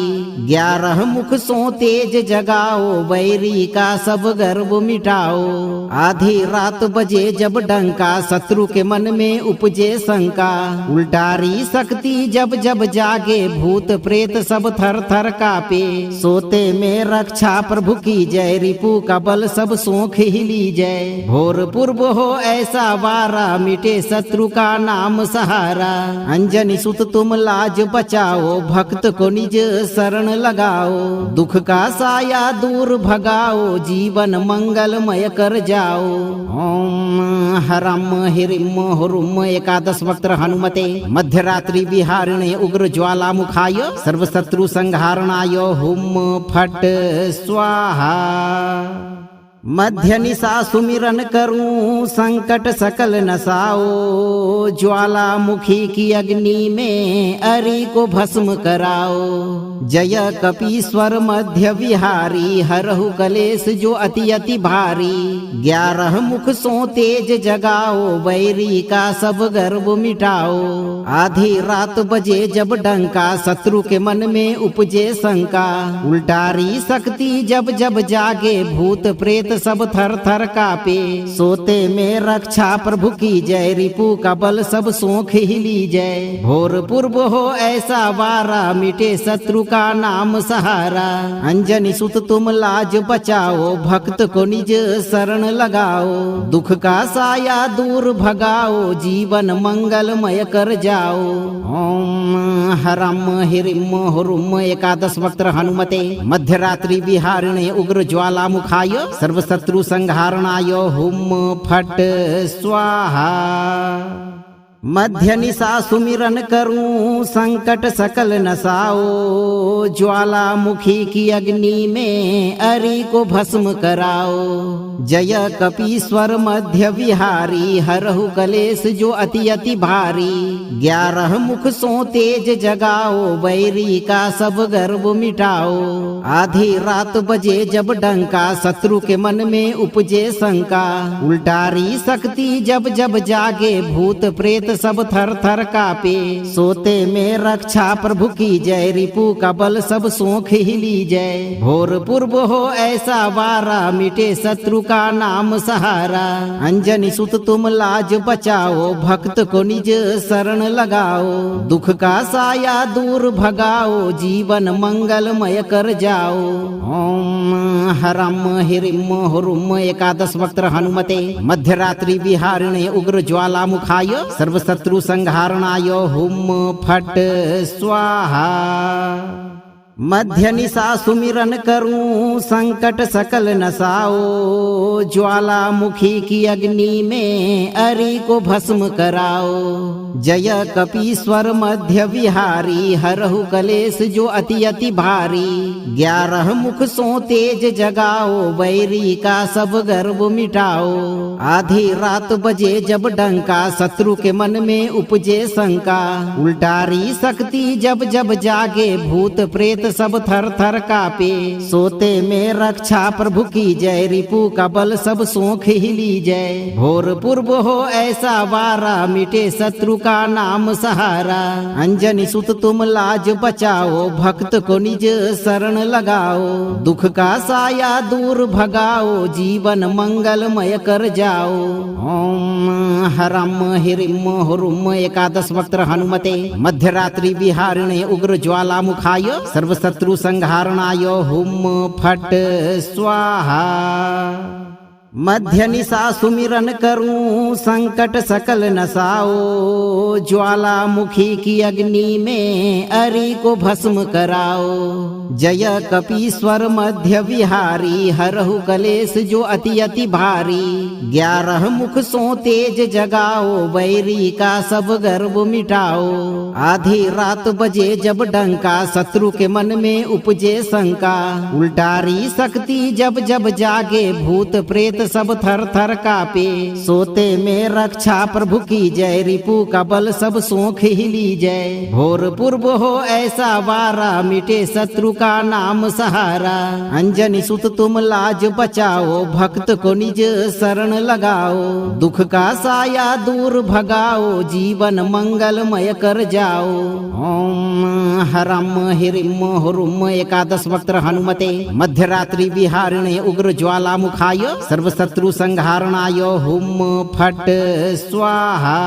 11 मुख सो तेज जगाओ, वैरी का सब गर्व मिटाओ। आधी रात बजे जब डंका, शत्रु के मन में उपजे शंका। उल्टारी शक्ति जब जब जागे, भूत प्रेत सब थर थर कापे। सोते में रक्षा प्रभु की जय, रिपु का बल सब सोख ही ली जय। भोर पूर्व हो ऐसा वारा, मिटे शत्रु का नाम सहारा। अंजनी सुत तुम लाज बचाओ, भक्त को निज शरण लगाओ। दुख का साया दूर भगाओ, जीवन मंगलमय कर जाओ। ओम हरम हिरिम हुरुम एकादश वक्त्र हनुमते मध्यरात्रि विहारिणे उग्र ज्वाला मुखाय सर्वशत्रु संहारणाय हुम फट स्वाहा। मध्य निशा सुमिरन करूं संकट सकल नसाओ। ज्वालामुखी की अग्नि में अरि को भस्म कराओ। जय कपीश्वर मध्य विहारी, हरहु कलेश जो अति अति भारी। 11 मुख सो तेज जगाओ, वैरी का सब गर्व मिटाओ। आधी रात बजे जब डंका, शत्रु के मन में उपजे शंका। उल्टारी शक्ति जब जब जागे, भूत प्रेत सब थर थर कापे। सोते में रक्षा प्रभु की जय, रिपु का बल सब सोख ही ली जय। भोर पूर्व हो ऐसा वारा, मिटे शत्रु का नाम सहारा। अंजनी सुत तुम लाज बचाओ, भक्त को निज शरण लगाओ। दुख का साया दूर भगाओ, जीवन मंगलमय कर जाओ। ओम हरम हिरिम हुरुम एकादश वक्त्र हनुमते मध्यरात्रि विहारिणे उग्र ज्वाला मुखाय सर्वशत्रु संहारणाय हुम फट स्वाहा। मध्य निशा सुमिरन करूं संकट सकल नसाओ। ज्वालामुखी की अग्नि में अरि को भस्म कराओ। जय कपीश्वर मध्य विहारी, हरहु कलेश जो अति अति भारी। 11 मुख सो तेज जगाओ, वैरी का सब गर्व मिटाओ। आधी रात बजे जब डंका, शत्रु के मन में उपजे शंका। उल्टारी शक्ति जब जब जागे, भूत प्रेत सब थर थर कापे। सोते में रक्षा प्रभु की जय, रिपु का बल सब सोख ही ली जय। भोर पूर्व हो ऐसा वारा, मिटे शत्रु का नाम सहारा। अंजनी सुत तुम लाज बचाओ, भक्त को निज शरण लगाओ। दुख का साया दूर भगाओ, जीवन मंगलमय कर जाओ। ओम हरम हिरिम हुरुम एकादश वक्त्र हनुमते मध्यरात्रि विहारिणे उग्र ज्वाला मुखाय सर्वशत्रु संहारणाय हुम फट स्वाहा। मध्य निशा सुमिरन करूं संकट सकल नसाओ। ज्वालामुखी की अग्नि में अरि को भस्म कराओ। जय कपीश्वर मध्य विहारी, हरहु कलेश जो अति अति भारी। 11 मुख सो तेज जगाओ, वैरी का सब गर्व मिटाओ। आधी रात बजे जब डंका, शत्रु के मन में उपजे शंका। उल्टारी शक्ति जब जब जागे, भूत प्रेत सब थर थर कापे। सोते में रक्षा प्रभु की जय, रिपु का बल सब सोख ही ली जय। भोर पूर्व हो ऐसा वारा, मिटे शत्रु का नाम सहारा। अंजनी सुत तुम लाज बचाओ, भक्त को निज शरण लगाओ। दुख का साया दूर भगाओ, जीवन मंगलमय कर जाओ। ओम हरम हिरिम हुरुम एकादश वक्त्र हनुमते मध्यरात्रि विहारिणे उग्र ज्वाला मुखाय सर्वशत्रु संहारणाय हुम फट स्वाहा। मध्य निशा सुमिरन करूं संकट सकल नसाओ, ज्वालामुखी की अग्नि में अरि को भस्म कराओ। जय कपीश्वर मध्य विहारी, हरहु कलेश जो अति अति भारी। 11 मुख सो तेज जगाओ, बैरी का सब गर्व मिटाओ। आधी रात बजे जब डंका, शत्रु के मन में उपजे शंका। उल्टारी शक्ति जब जब जागे, भूत प्रेत सब थर थर कापे। सोते में रक्षा प्रभु की जय, रिपु का बल सब सोख हिली जय। भोर पूर्व हो ऐसा वारा, मिटे शत्रु का नाम सहारा। अंजनी सुत तुम लाज बचाओ, भक्त को निज शरण लगाओ। दुख का साया दूर भगाओ, जीवन मंगलमय कर जाओ। ओम हरम हिरिम हुरुम एकादश वक्त्र हनुमते, मध्यरात्रि विहारिणे उग्र ज्वालामुखाय, सर्वशत्रु संहारणाय हुम फट स्वाहा।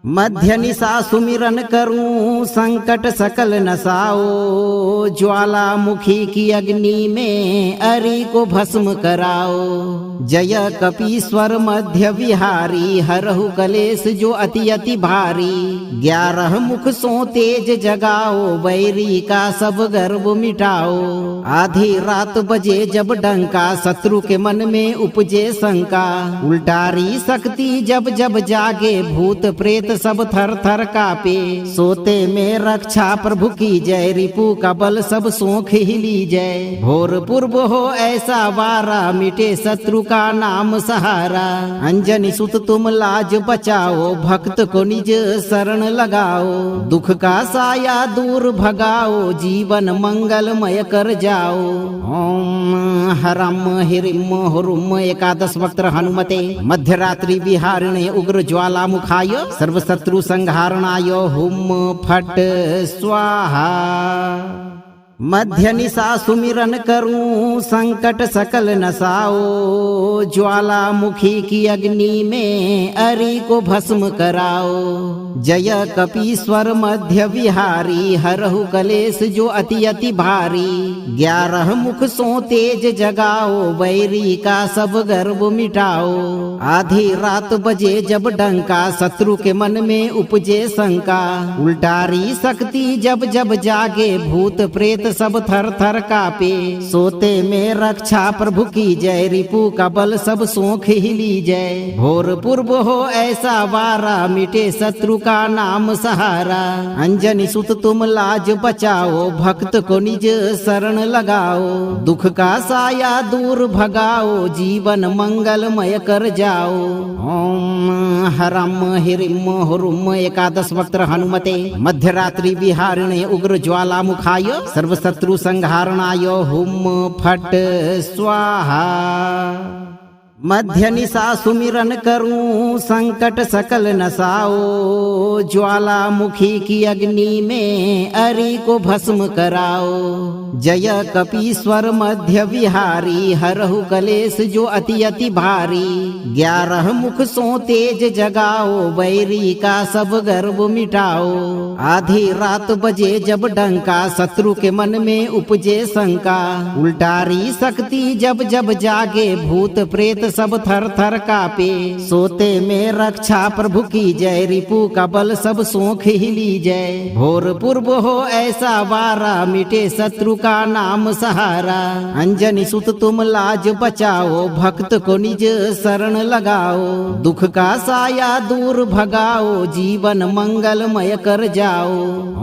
मध्य निशा सुमिरन करूं संकट सकल नसाओ, ज्वालामुखी की अग्नि में अरि को भस्म कराओ। जय कपीश्वर मध्य विहारी, हरहु कलेश जो अति अति भारी। 11 मुख सो तेज जगाओ, बैरी का सब गर्व मिटाओ। आधी रात बजे जब डंका, शत्रु के मन में उपजे शंका। उल्टारी शक्ति जब जब जागे, भूत प्रेत सब थर थर कापे। सोते में रक्षा प्रभु की जय, रिपु का बल सब सोख हिली जय। भोर पूर्व हो ऐसा वारा, मिटे शत्रु का नाम सहारा। अंजनी सुत तुम लाज बचाओ, भक्त को निज शरण लगाओ। दुख का साया दूर भगाओ, जीवन मंगलमय कर जाओ। ओम हरम हिरिम हुरुम एकादश वक्त्र हनुमते, मध्यरात्रि विहारिणे उग्र ज्वालामुखाय, सर्वशत्रु संहारणाय हुम फट स्वाहा। मध्य निशा सुमिरन करूं संकट सकल नसाओ, ज्वालामुखी की अग्नि में अरि को भस्म कराओ। जय कपीश्वर मध्य विहारी, हरहु कलेश जो अति अति भारी। 11 मुख सो तेज जगाओ, बैरी का सब गर्व मिटाओ। आधी रात बजे जब डंका, शत्रु के मन में उपजे शंका। उल्टारी शक्ति जब जब जागे, भूत प्रेत सब थर थर कापे। सोते में रक्षा प्रभु की जय, रिपु का बल सब सोख हिली जय। भोर पूर्व हो ऐसा वारा, मिटे शत्रु का नाम सहारा। अंजनी सुत तुम लाज बचाओ, भक्त को निज शरण लगाओ। दुख का साया दूर भगाओ, जीवन मंगलमय कर जाओ। ओम हरम हिरिम हुरुम एकादश वक्त्र हनुमते, मध्यरात्रि विहारिणे उग्र ज्वालामुखाय, सर्वशत्रु संहारणाय हुम फट स्वाहा। मध्य निशा सुमिरन करूं संकट सकल नसाओ, ज्वालामुखी की अग्नि में अरि को भस्म कराओ। जय कपीश्वर मध्य विहारी, हरहु कलेश जो अति अति भारी। 11 मुख सो तेज जगाओ, बैरी का सब गर्व मिटाओ। आधी रात बजे जब डंका, शत्रु के मन में उपजे शंका। उल्टारी शक्ति जब जब जागे, भूत प्रेत सब थर थर कापे। सोते में रक्षा प्रभु की जय, रिपु का बल सब सोख हिली जय। भोर पूर्व हो ऐसा वारा, मिटे शत्रु का नाम सहारा। अंजनी सुत तुम लाज बचाओ, भक्त को निज शरण लगाओ। दुख का साया दूर भगाओ, जीवन मंगलमय कर जाओ।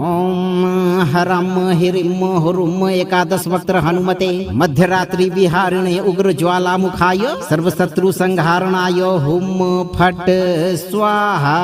ओम हरम हिरिम हुरुम एकादश वक्त्र हनुमते, मध्यरात्रि विहारिणे उग्र ज्वालामुखाय, सर्वशत्रु संहारणाय हुम फट स्वाहा।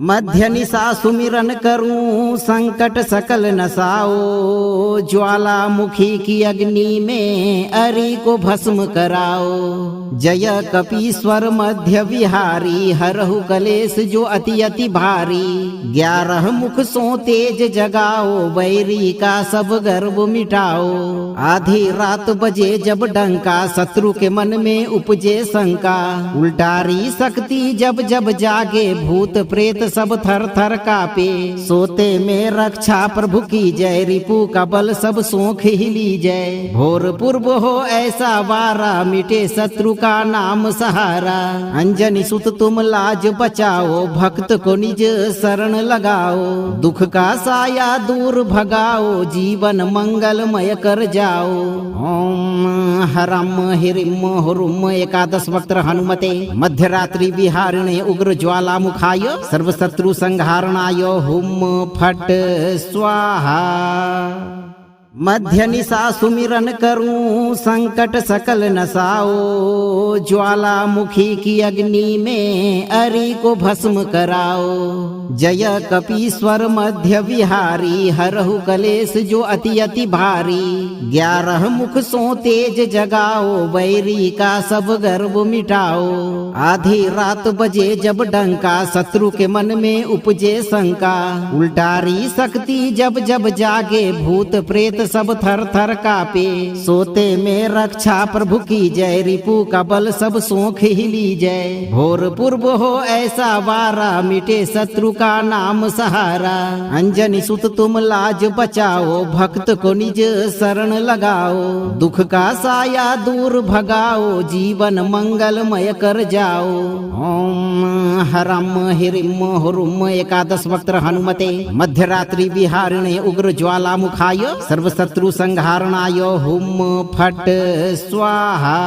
मध्य निशा सुमिरन करूं संकट सकल नसाओ, ज्वालामुखी की अग्नि में अरि को भस्म कराओ। जय कपीश्वर मध्य विहारी, हरहु कलेश जो अति अति भारी। 11 मुख सो तेज जगाओ, बैरी का सब गर्व मिटाओ। आधी रात बजे जब डंका, शत्रु के मन में उपजे शंका। उल्टारी शक्ति जब जब जागे, भूत प्रेत प्रेत सब थर थर कापे। सोते में रक्षा प्रभु की जय, रिपु का बल सब सोख ही ली जय। भोर पूर्व हो ऐसा वारा, मिटे शत्रु का नाम सहारा। अंजनी सुत तुम लाज बचाओ, भक्त को निज शरण लगाओ। दुख का साया दूर भगाओ, जीवन मंगलमय कर जाओ। ओम हरम हिरिम हुरुम एकादश वक्त्र हनुमते मध्यरात्रि विहारिणे उग्र ज्वाला मुखाय सर्वशत्रु संहारणाय हुम फट स्वाहा। मध्य निशा सुमिरन करूं संकट सकल नसाओ। ज्वालामुखी की अग्नि में अरि को भस्म कराओ। जय कपीश्वर मध्य विहारी, हरहु कलेश जो अति अति भारी। 11 मुख सो तेज जगाओ, बैरी का सब गर्व मिटाओ। आधी रात बजे जब डंका, शत्रु के मन में उपजे शंका। उल्टारी शक्ति जब जब जागे, भूत प्रेत सब थर थर कापे। सोते में रक्षा प्रभु की जय, रिपु का बल सब सोख ही ली जय। भोर पूर्व हो ऐसा वारा, मिटे शत्रु का नाम सहारा। अंजनी सुत तुम लाज बचाओ, भक्त को निज शरण लगाओ। दुख का साया दूर भगाओ, जीवन मंगलमय कर जाओ। ओम हरम हिरिम हुरुम एकादश वक्त्र हनुमते मध्यरात्रि विहारिणे उग्र ज्वाला मुखाय सर्वशत्रु संहारणाय हुम फट स्वाहा।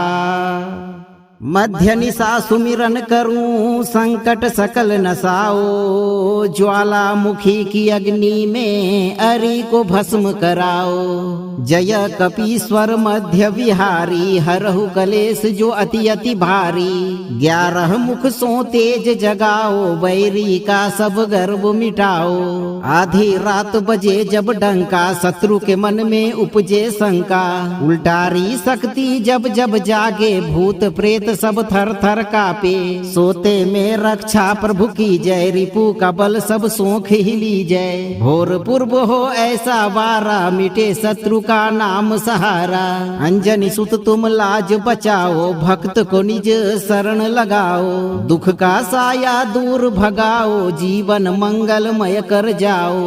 मध्य निशा सुमिरन करूं संकट सकल नसाओ। ज्वालामुखी की अग्नि में अरि को भस्म कराओ। जय कपीश्वर मध्य विहारी, हरहु कलेश जो अति अति भारी। 11 मुख सो तेज जगाओ, बैरी का सब गर्व मिटाओ। आधी रात बजे जब डंका, शत्रु के मन में उपजे शंका। उल्टारी शक्ति जब जब जागे, भूत प्रेत सब थर थर कापे। सोते में रक्षा प्रभु की जय, रिपु का बल सब सोख ही ली जय। भोर पूर्व हो ऐसा वारा, मिटे शत्रु का नाम सहारा। अंजनी सुत तुम लाज बचाओ, भक्त को निज शरण लगाओ। दुख का साया दूर भगाओ, जीवन मंगलमय कर जाओ।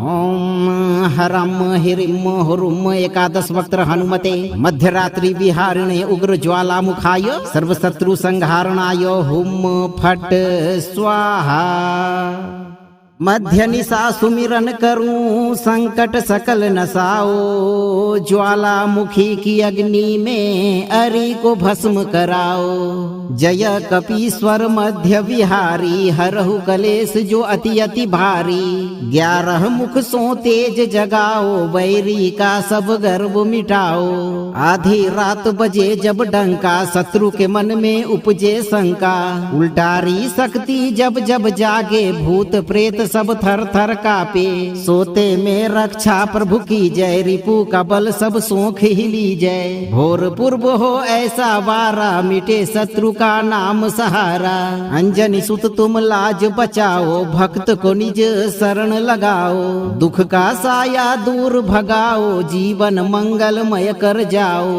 ओम हरम हिरिम हुरुम एकादश वक्त्र हनुमते मध्यरात्रि विहारिणे उग्र ज्वाला मुखाय सर्वशत्रु संहारणाय हुम फट स्वाहा। मध्य निशा सुमिरन करूं संकट सकल नसाओ। ज्वालामुखी की अग्नि में अरि को भस्म कराओ। जय कपीश्वर मध्य विहारी, हरहु कलेश जो अति अति भारी। 11 मुख सो तेज जगाओ, बैरी का सब गर्व मिटाओ। आधी रात बजे जब डंका, शत्रु के मन में उपजे शंका। उल्टारी शक्ति जब जब जागे, भूत प्रेत सब थर थर कापे। सोते में रक्षा प्रभु की जय, रिपु का बल सब सोख ही ली जय। भोर पूर्व हो ऐसा वारा, मिटे शत्रु का नाम सहारा। अंजनी सुत तुम लाज बचाओ, भक्त को निज शरण लगाओ। दुख का साया दूर भगाओ, जीवन मंगलमय कर जाओ।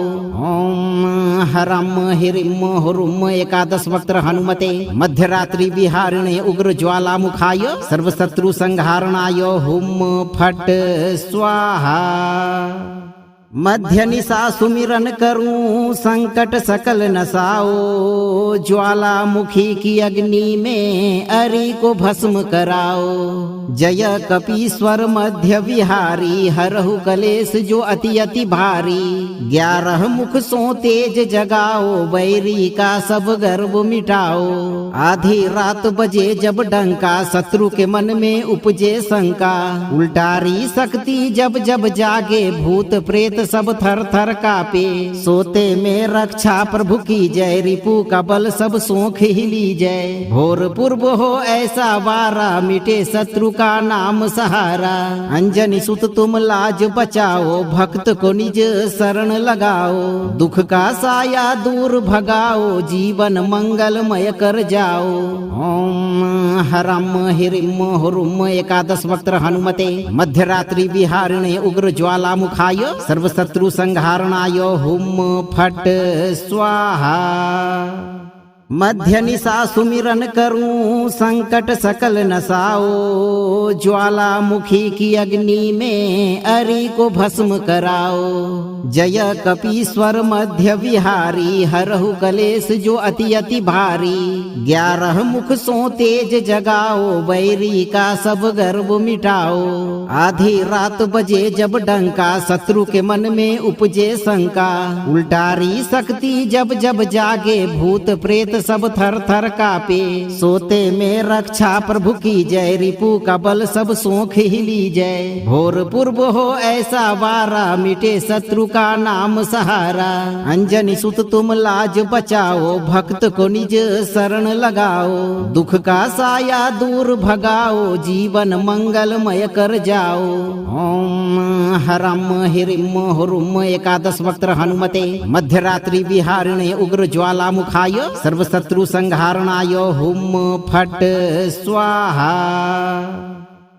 ओम हरम हिरिम हुरुम एकादश वक्त्र हनुमते मध्यरात्रि विहारिणे उग्र ज्वाला मुखाय सर्वशत्रु संहारणाय हुम फट स्वाहा। मध्य निशा सुमिरन करूं संकट सकल नसाओ। ज्वालामुखी की अग्नि में अरि को भस्म कराओ। जय कपीश्वर मध्य विहारी, हरहु कलेश जो अति अति भारी। 11 मुख सो तेज जगाओ, बैरी का सब गर्व मिटाओ। आधी रात बजे जब डंका, शत्रु के मन में उपजे शंका। उल्टारी शक्ति जब जब जागे, भूत प्रेत सब थर थर कापे। सोते में रक्षा प्रभु की जय, रिपु का बल सब सोख ही ली जय। भोर पूर्व हो ऐसा वारा, मिटे शत्रु का नाम सहारा। अंजनी सुत तुम लाज बचाओ, भक्त को निज शरण लगाओ। दुख का साया दूर भगाओ, जीवन मंगलमय कर जाओ। ओम हरम हिरिम हुरुम एकादश वक्त्र हनुमते मध्यरात्रि विहारिणे उग्र ज्वाला मुखाय सर्वशत्रु संहारणाय हुम फट स्वाहा। मध्य निशा सुमिरन करूं संकट सकल नसाओ, ज्वालामुखी की अग्नि में अरि को भस्म कराओ। जय कपीश्वर मध्य विहारी, हरहु कलेश जो अति अति भारी। 11 मुख सो तेज जगाओ, बैरी का सब गर्व मिटाओ। आधी रात बजे जब डंका, शत्रु के मन में उपजे शंका। उल्टारी शक्ति जब जब जागे, भूत प्रेत सब थर थर कापे। सोते में रक्षा प्रभु की जय, रिपु का बल सब सोख हिली जय। भोर पूर्व हो ऐसा वारा, मिटे शत्रु का नाम सहारा। अंजनी सुत तुम लाज बचाओ, भक्त को निज शरण लगाओ। दुख का साया दूर भगाओ, जीवन मंगलमय कर जाओ। ओम हरम हिरिम हुरुम एकादश वक्त्र हनुमते, मध्यरात्रि विहारिणे उग्र ज्वालामुखाय, सर्वशत्रु संहारणाय हुम फट स्वाहा।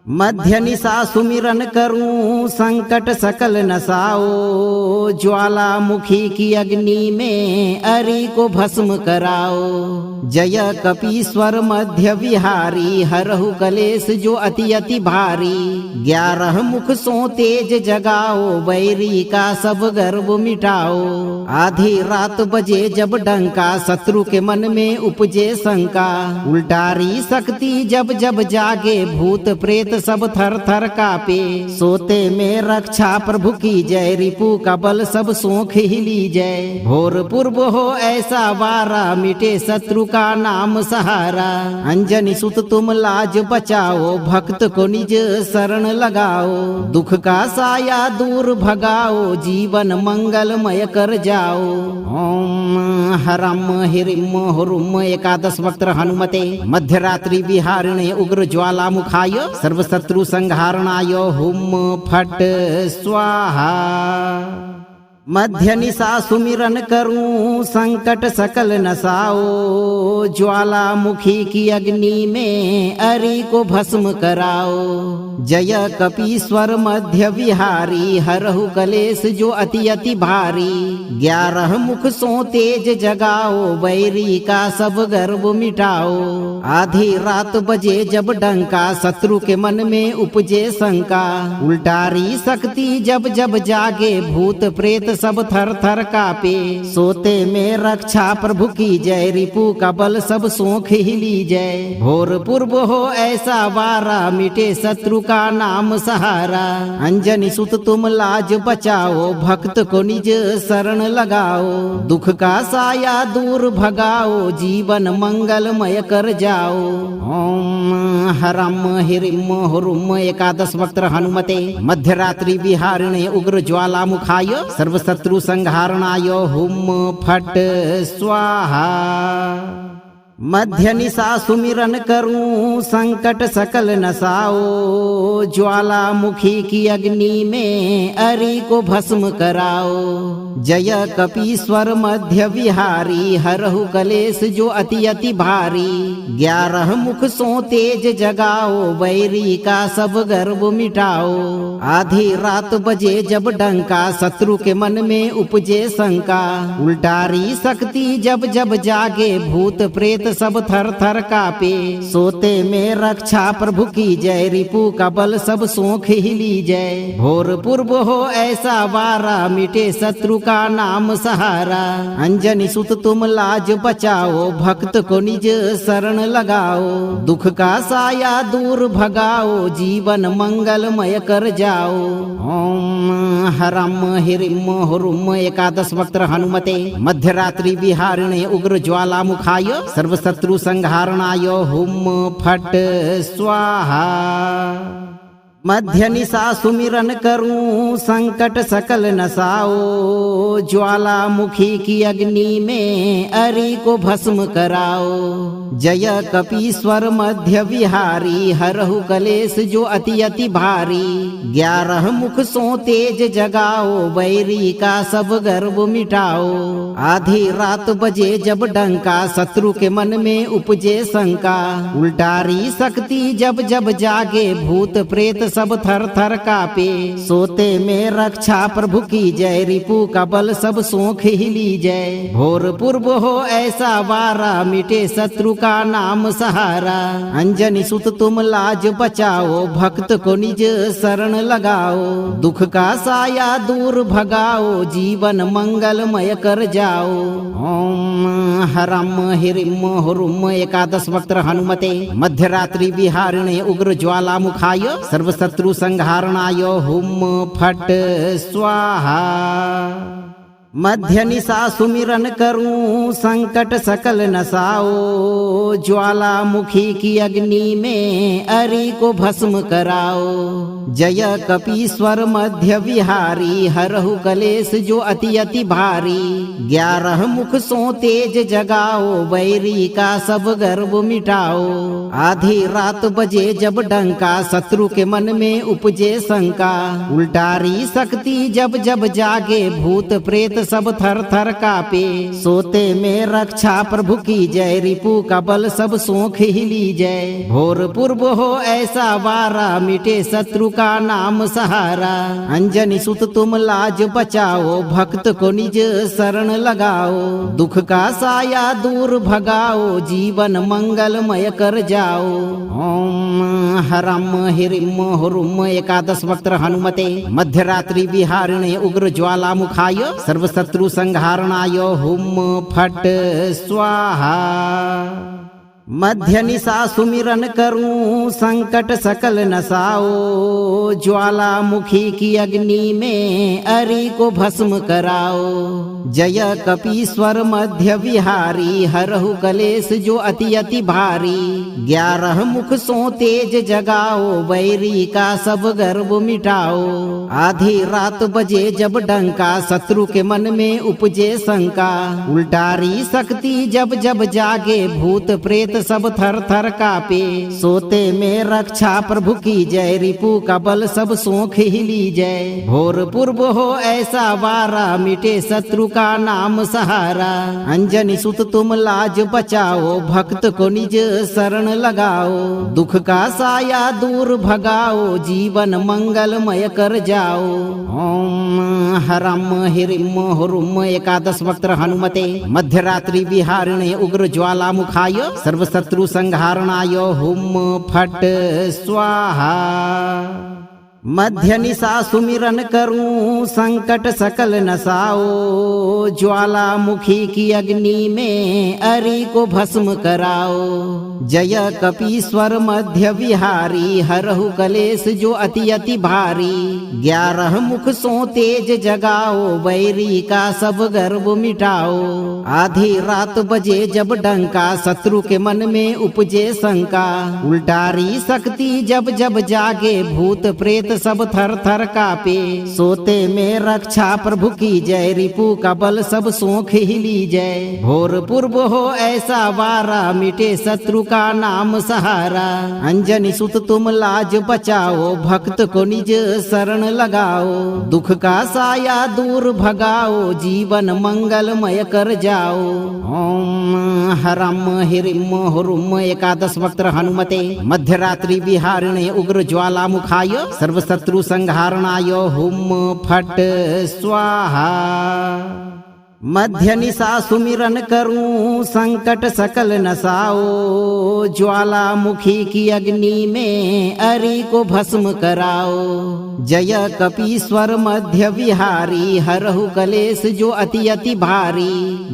मध्य निशा सुमिरन करूं संकट सकल नसाओ, ज्वालामुखी की अग्नि में अरि को भस्म कराओ। जय कपीश्वर मध्य विहारी, हरहु कलेश जो अति अति भारी। 11 मुख सो तेज जगाओ, बैरी का सब गर्व मिटाओ। आधी रात बजे जब डंका, शत्रु के मन में उपजे शंका। उल्टारी शक्ति जब जब जागे, भूत प्रेत सब थर थर कापे। सोते में रक्षा प्रभु की जय, रिपु का बल सब सोख हिली जय। भोर पूर्व हो ऐसा वारा, मिटे शत्रु का नाम सहारा। अंजनी सुत तुम लाज बचाओ, भक्त को निज शरण लगाओ। दुख का साया दूर भगाओ, जीवन मंगलमय कर जाओ। ओम हरम हिरिम हुरुम एकादश वक्त्र हनुमते, मध्यरात्रि विहारिणे उग्र ज्वालामुखाय, सर्वशत्रु संहारणाय हुम फट स्वाहा। मध्य निशा सुमिरन करूं संकट सकल नसाओ, ज्वालामुखी की अग्नि में अरि को भस्म कराओ। जय कपीश्वर मध्य विहारी, हरहु कलेश जो अति अति भारी। 11 मुख सो तेज जगाओ, बैरी का सब गर्व मिटाओ। आधी रात बजे जब डंका, शत्रु के मन में उपजे शंका। उल्टारी शक्ति जब जब जागे, भूत प्रेत सब थर थर कापे। सोते में रक्षा प्रभु की जय, रिपु का बल सब सोख हिली जय। भोर पूर्व हो ऐसा वारा, मिटे शत्रु का नाम सहारा। अंजनी सुत तुम लाज बचाओ, भक्त को निज शरण लगाओ। दुख का साया दूर भगाओ, जीवन मंगलमय कर जाओ। ओम हरम हिरिम हुरुम एकादश वक्त्र हनुमते, मध्यरात्रि विहारिणे उग्र ज्वालामुखाय, सर्वशत्रु संहारणाय हुम फट स्वाहा। मध्य निशा सुमिरन करूं संकट सकल नसाओ, ज्वालामुखी की अग्नि में अरि को भस्म कराओ। जय कपीश्वर मध्य विहारी, हरहु कलेश जो अति अति भारी। 11 मुख सो तेज जगाओ, बैरी का सब गर्व मिटाओ। आधी रात बजे जब डंका, शत्रु के मन में उपजे शंका। उल्टारी शक्ति जब जब जागे, भूत प्रेत सब थर थर कापे। सोते में रक्षा प्रभु की जय, रिपु का बल सब सोख हिली जय। भोर पूर्व हो ऐसा वारा, मिटे शत्रु का नाम सहारा। अंजनी सुत तुम लाज बचाओ, भक्त को निज शरण लगाओ। दुख का साया दूर भगाओ, जीवन मंगलमय कर जाओ। ओम हरम हिरिम हुरुम एकादश वक्त्र हनुमते, मध्यरात्रि विहारिणे उग्र ज्वालामुखाय, सर्वशत्रु संहारणाय हुम फट स्वाहा। मध्य निशा सुमिरन करूं संकट सकल नसाओ, ज्वालामुखी की अग्नि में अरि को भस्म कराओ। जय कपीश्वर मध्य विहारी, हरहु कलेश जो अति अति भारी। 11 मुख सो तेज जगाओ, बैरी का सब गर्व मिटाओ। आधी रात बजे जब डंका, शत्रु के मन में उपजे शंका। उल्टारी शक्ति जब जब जागे, भूत प्रेत सब थर थर कापे। सोते में रक्षा प्रभु की जय, रिपु का बल सब सोख ही ली जय। भोर पूर्व हो ऐसा वारा, मिटे शत्रु का नाम सहारा। अंजनी सुत तुम लाज बचाओ, भक्त को निज शरण लगाओ। दुख का साया दूर भगाओ, जीवन मंगलमय कर जाओ। ओम हरम हिरिम हुरुम एकादश वक्त्र हनुमते मध्यरात्रि विहारिणे उग्र ज्वाला मुखाय सर्वशत्रु संहारणाय हुम फट स्वाहा। मध्य निशा सुमिरन करूं संकट सकल नसाओ। ज्वालामुखी की अग्नि में अरि को भस्म कराओ। जय कपीश्वर मध्य विहारी, हरहु कलेश जो अति अति भारी। 11 मुख सो तेज जगाओ, वैरी का सब गर्व मिटाओ। आधी रात बजे जब डंका, शत्रु के मन में उपजे शंका। उल्टारी शक्ति जब जब जागे, भूत प्रेत सब थर थर कापे। सोते में रक्षा प्रभु की जय, रिपु का बल सब सोख ही ली जय। भोर पूर्व हो ऐसा वारा, मिटे शत्रु का नाम सहारा। अंजनी सुत तुम लाज बचाओ, भक्त को निज शरण लगाओ। दुख का साया दूर भगाओ, जीवन मंगलमय कर जाओ। ओम हरम हिरिम हुरुम एकादश वक्त्र हनुमते मध्यरात्रि विहारिणे उग्र ज्वाला मुखाय सर्वशत्रु संहारणाय हुम फट स्वाहा। मध्य निशा सुमिरन करूं संकट सकल नसाओ। ज्वालामुखी की अग्नि में अरि को भस्म कराओ। जय कपीश्वर मध्य विहारी, हरहु कलेश जो अति अति भारी। 11 मुख सो तेज जगाओ, वैरी का सब गर्व मिटाओ। आधी रात बजे जब डंका, शत्रु के मन में उपजे शंका। उल्टारी शक्ति जब जब जागे, भूत प्रेत सब थर थर कापे। सोते में रक्षा प्रभु की जय, रिपु का बल सब सोख ही ली जय। भोर पूर्व हो ऐसा वारा, मिटे शत्रु का नाम सहारा। अंजनी सुत तुम लाज बचाओ, भक्त को निज शरण लगाओ। दुख का साया दूर भगाओ, जीवन मंगलमय कर जाओ। ओम हरम हिरिम हुरुम एकादश वक्त्र हनुमते मध्यरात्रि विहारिणे उग्र ज्वाला मुखाय सर्वशत्रु संहारणाय हुम फट स्वाहा। मध्य निशा सुमिरन करूं संकट सकल नसाओ। ज्वालामुखी की अग्नि में अरि को भस्म कराओ। जय कपीश्वर मध्य विहारी, हरहु कलेश जो अति अति भारी। 11 मुख सो तेज जगाओ, वैरी का सब गर्व मिटाओ। आधी रात बजे जब डंका, शत्रु के मन में उपजे शंका। उल्टारी शक्ति जब जब जागे, भूत प्रेत सब थर थर कापे। सोते में रक्षा प्रभु की जय, रिपु का बल सब सोख ही ली जय। भोर पूर्व हो ऐसा वारा, मिटे शत्रु का नाम सहारा। अंजनी सुत तुम लाज बचाओ, भक्त को निज शरण लगाओ। दुख का साया दूर भगाओ, जीवन मंगलमय कर जाओ। ओम हरम हिरिम हुरुम एकादश वक्त्र हनुमते मध्यरात्रि विहारिणे उग्र ज्वाला मुखाय सर्वशत्रु संहारणाय हुम फट स्वाहा। मध्य निशा सुमिरन करूं संकट सकल नसाओ। ज्वालामुखी की अग्नि में अरि को भस्म कराओ। जय कपीश्वर मध्य विहारी, हरहु कलेश जो अति अति भारी।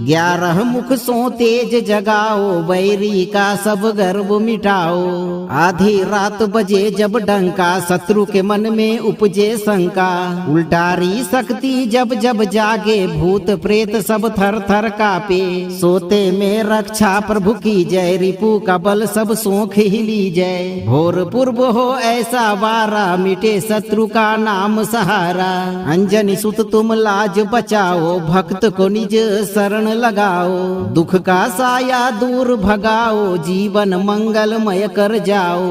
11 मुख सो तेज जगाओ, वैरी का सब गर्व मिटाओ। आधी रात बजे जब डंका, शत्रु के मन में उपजे शंका। उल्टारी शक्ति जब जब जागे, भूत प्रेत सब थर थर कापे। सोते में रक्षा प्रभु की जय, रिपु का बल सब सोख ही ली जय। भोर पूर्व हो ऐसा वारा, मिटे शत्रु का नाम सहारा। अंजनी सुत तुम लाज बचाओ, भक्त को निज शरण लगाओ। दुख का साया दूर भगाओ, जीवन मंगलमय कर जाओ।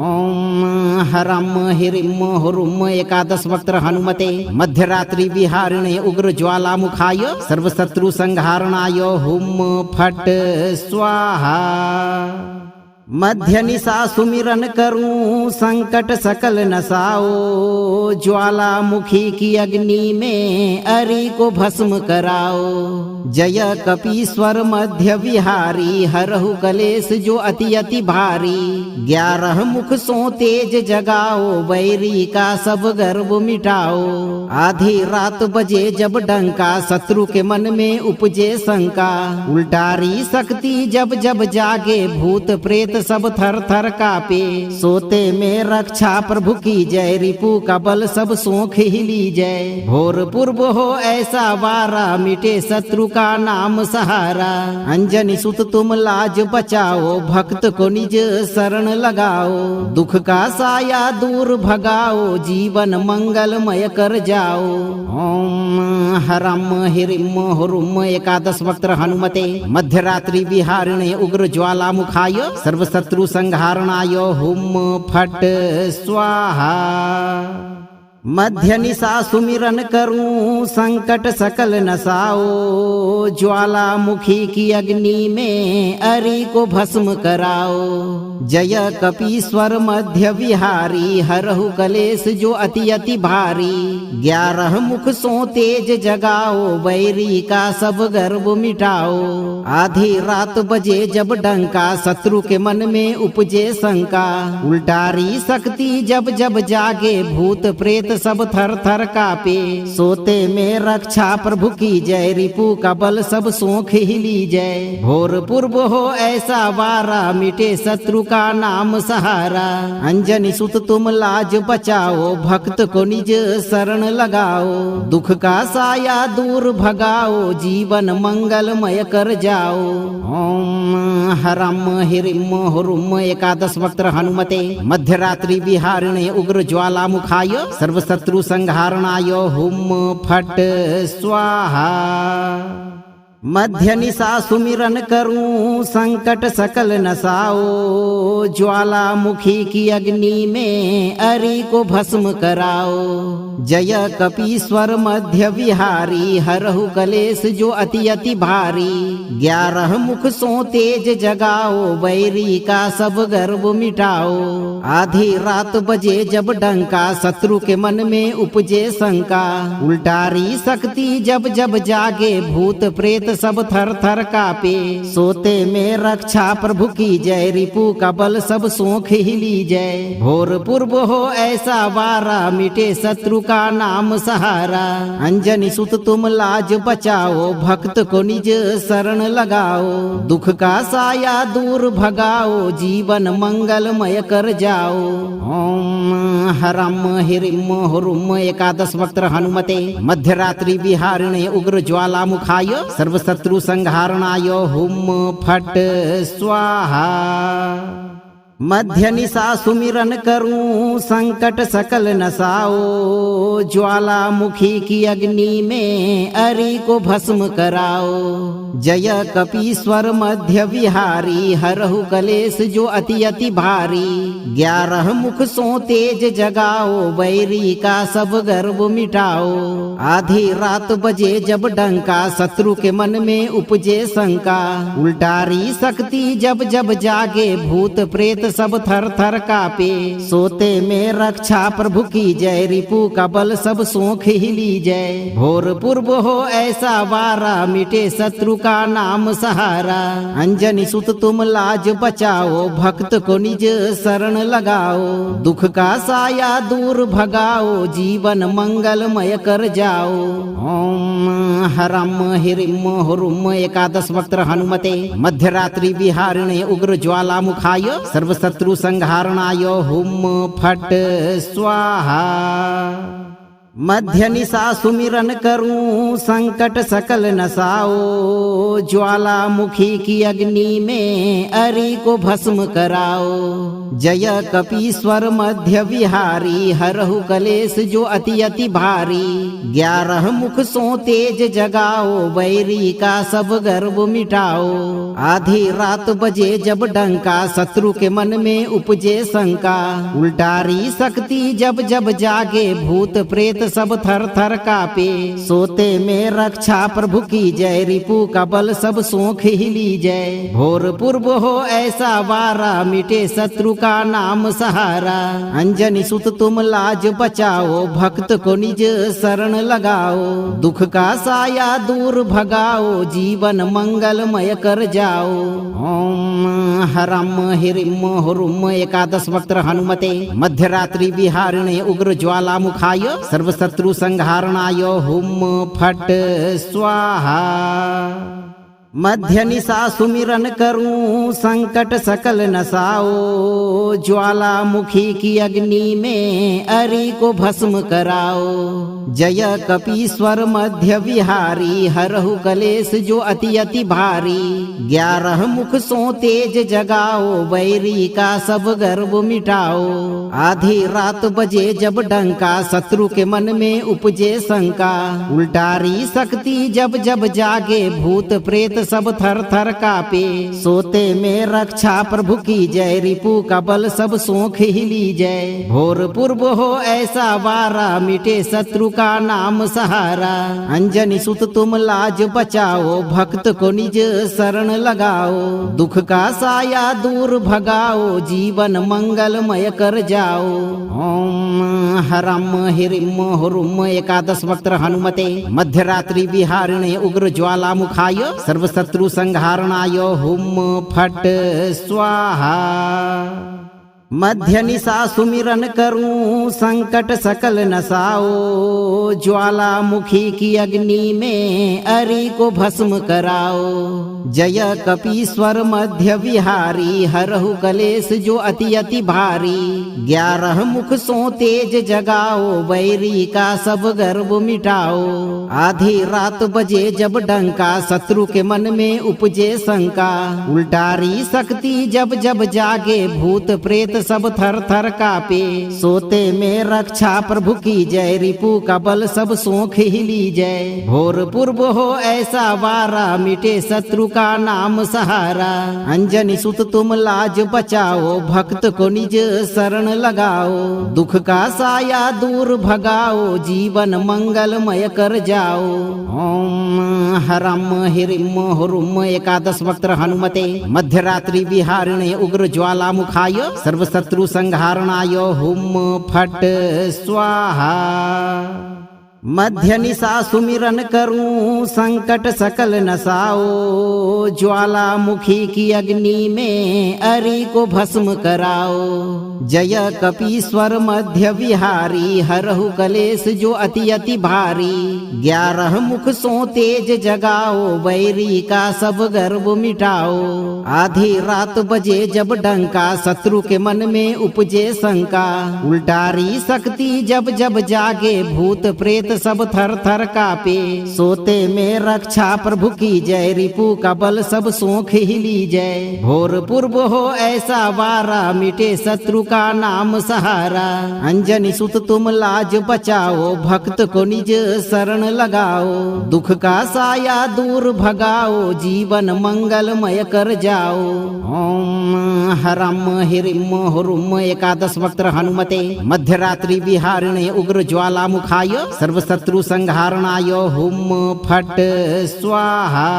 ओम हरम हिरिम हुरुम एकादश वक्त्र हनुमते मध्यरात्रि विहारिणे उग्र ज्वाला मुखाय सर्वशत्रु संहारणाय हुम फट स्वाहा। मध्य निशा सुमिरन करूं संकट सकल नसाओ, ज्वालामुखी की अग्नि में अरि को भस्म कराओ। जय कपीश्वर मध्य विहारी, हरहु कलेश जो अति अति भारी। 11 मुख सो तेज जगाओ, बैरी का सब गर्व मिटाओ। आधी रात बजे जब डंका, शत्रु के मन में उपजे शंका। उल्टारी शक्ति जब जब जागे, भूत प्रेत सब थर थर कापे। सोते में रक्षा प्रभु की जय, रिपु का बल सब सोख हिली जय। भोर पूर्व हो ऐसा वारा, मिटे शत्रु का नाम सहारा। अंजनी सुत तुम लाज बचाओ, भक्त को निज शरण लगाओ। दुख का साया दूर भगाओ, जीवन मंगलमय कर जाओ। ओम हरम हिरिम हुरुम एकादश वक्त हनुमते, मध्यरात्रि विहारिणे उग्र ज्वालामुखाय, सर्वशत्रु संहारणाय हुम फट स्वाहा। मध्य निशा सुमिरन करूं संकट सकल नसाओ, ज्वालामुखी की अग्नि में अरि को भस्म कराओ। जय कपीश्वर मध्य विहारी, हरहु कलेश जो अति अति भारी। 11 मुख सो तेज जगाओ, बैरी का सब गर्व मिटाओ। आधी रात बजे जब डंका, शत्रु के मन में उपजे शंका। उल्टारी शक्ति जब जब जागे, भूत प्रेत सब थर थर कापे। सोते में रक्षा प्रभु की जय, रिपु का बल सब सोख हिली जय। भोर पूर्व हो ऐसा वारा, मिटे शत्रु का नाम सहारा। अंजनी सुत तुम लाज बचाओ, भक्त को निज शरण लगाओ। दुख का साया दूर भगाओ, जीवन मंगलमय कर जाओ। ओम हरम हिरिम हुरुम एकादश वक्त हनुमते, मध्यरात्रि विहारिणे उग्र ज्वालामुखाय, सर्वशत्रु संहारणाय हुम फट स्वाहा। मध्य निशा सुमिरन करूं संकट सकल नसाओ, ज्वालामुखी की अग्नि में अरि को भस्म कराओ। जय कपीश्वर मध्य विहारी, हरहु कलेश जो अति अति भारी। 11 मुख सो तेज जगाओ, बैरी का सब गर्व मिटाओ। आधी रात बजे जब डंका, शत्रु के मन में उपजे शंका। उल्टारी शक्ति जब जब जागे, भूत प्रेत सब थर थर कापे। सोते में रक्षा प्रभु की जय, रिपु का बल सब सोख हिली जय। भोर पूर्व हो ऐसा वारा, मिटे शत्रु का नाम सहारा। अंजनी सुत तुम लाज बचाओ, भक्त को निज शरण लगाओ। दुख का साया दूर भगाओ, जीवन मंगलमय कर जाओ। ओम हरम हिरिम हुरुम एकादश वक्त हनुमते, मध्यरात्रि विहारिणे उग्र ज्वालामुखाय, सर्वशत्रु संहारणाय हुम फट स्वाहा। मध्य निशा सुमिरन करूं संकट सकल नसाओ, ज्वालामुखी की अग्नि में अरि को भस्म कराओ। जय कपीश्वर मध्य विहारी, हरहु कलेश जो अति अति भारी। 11 मुख सो तेज जगाओ, बैरी का सब गर्व मिटाओ। आधी रात बजे जब डंका, शत्रु के मन में उपजे शंका। उल्टारी शक्ति जब जब जागे, भूत प्रेत सब थर थर कापे। सोते में रक्षा प्रभु की जय, रिपु का बल सब सोख हिली जय। भोर पूर्व हो ऐसा वारा, मिटे शत्रु का नाम सहारा। अंजनी सुत तुम लाज बचाओ, भक्त को निज शरण लगाओ। दुख का साया दूर भगाओ, जीवन मंगलमय कर जाओ। ओम हरम हिरिम हुरुम एकादश वक्त हनुमते, मध्यरात्रि विहारिणे उग्र ज्वालामुखाय, सर्वशत्रु संहारणाय हुम फट स्वाहा। मध्य निशा सुमिरन करूं संकट सकल नसाओ, ज्वालामुखी की अग्नि में अरि को भस्म कराओ। जय कपीश्वर मध्य विहारी, हरहु कलेश जो अति अति भारी। 11 मुख सो तेज जगाओ, बैरी का सब गर्व मिटाओ। आधी रात बजे जब डंका, शत्रु के मन में उपजे शंका। उल्टारी शक्ति जब जब जागे, भूत प्रेत प्रेत सब थर थर कापे। सोते में रक्षा प्रभु की जय, रिपु का बल सब सोख ही ली जय। भोर पूर्व हो ऐसा वारा, मिटे शत्रु का नाम सहारा। अंजनी सुत तुम लाज बचाओ, भक्त को निज शरण लगाओ। दुख का साया दूर भगाओ, जीवन मंगलमय कर जाओ। ओम हरम हिरिम हुरुम एकादश वक्त्र हनुमते, मध्यरात्रि विहारिणे उग्र ज्वाला मुखाय, सर्वशत्रु संहारणाय हुम फट स्वाहा। मध्य निशा सुमिरन करूं, संकट सकल नसाओ। ज्वाला मुखी की अग्नि में अरि को भस्म कराओ। जय कपीश्वर मध्य विहारी, हरहु कलेश जो अति अति भारी। 11 मुख सो तेज जगाओ, वैरी का सब गर्व मिटाओ। आधी रात बजे जब डंका, शत्रु के मन में उपजे शंका। उल्टारी शक्ति जब जब जागे, भूत प्रेत सब थर थर कापे। सोते में रक्षा प्रभु की जय, रिपु का बल सब सोख ही ली जय। भोर पूर्व हो ऐसा वारा, मिटे शत्रु का नाम सहारा। अंजनी सुत तुम लाज बचाओ, भक्त को निज शरण लगाओ। दुख का साया दूर भगाओ, जीवन मंगलमय कर जाओ। ओम हरम हिरिम हुरुम एकादश वक्त्र हनुमते, मध्यरात्रि विहारिणे उग्र ज्वाला मुखाय, सर्वशत्रु संहारणाय हुम फट स्वाहा। मध्य निशा सुमिरन करूं, संकट सकल नसाओ। ज्वाला मुखी की अग्नि में अरि को भस्म कराओ। जय कपीश्वर मध्य विहारी, हरहु कलेश जो अति अति भारी। 11 मुख सो तेज जगाओ, वैरी का सब गर्व मिटाओ। आधी रात बजे जब डंका, शत्रु के मन में उपजे शंका। उल्टारी शक्ति जब जब जागे, भूत प्रेत सब थर थर कापे। सोते में रक्षा प्रभु की जय, रिपु का बल सब सोख ही ली जय। भोर पूर्व हो ऐसा वारा, मिटे शत्रु का नाम सहारा। अंजनी सुत तुम लाज बचाओ, भक्त को निज शरण लगाओ। दुख का साया दूर भगाओ, जीवन मंगलमय कर जाओ। ओम हरम हिरिम हुरुम एकादश वक्त्र हनुमते, मध्यरात्रि विहारिणे उग्र ज्वाला मुखाय, सर्वशत्रु संहारणाय हुम फट स्वाहा। मध्य निशा सुमिरन करूं, संकट सकल नसाओ। ज्वाला मुखी की अग्नि में अरि को भस्म कराओ। जय कपीश्वर मध्य विहारी, हरहु कलेश जो अति अति भारी। 11 मुख सो तेज जगाओ, वैरी का सब गर्व मिटाओ। आधी रात बजे जब डंका, शत्रु के मन में उपजे शंका। उल्टारी शक्ति जब जब जागे, भूत प्रेत सब थर थर कापे। सोते में रक्षा प्रभु की जय, रिपु का बल सब सोख ही ली जय। भोर पूर्व हो ऐसा वारा, मिटे शत्रु का नाम सहारा। अंजनी सुत तुम लाज बचाओ, भक्त को निज शरण लगाओ। दुख का साया दूर भगाओ, जीवन मंगलमय कर जाओ। ओम हरम हिरिम हुरुम एकादश वक्त्र हनुमते, मध्यरात्रि विहारिणे उग्र ज्वाला मुखाय, सर्वशत्रु संहारणाय हुम फट स्वाहा।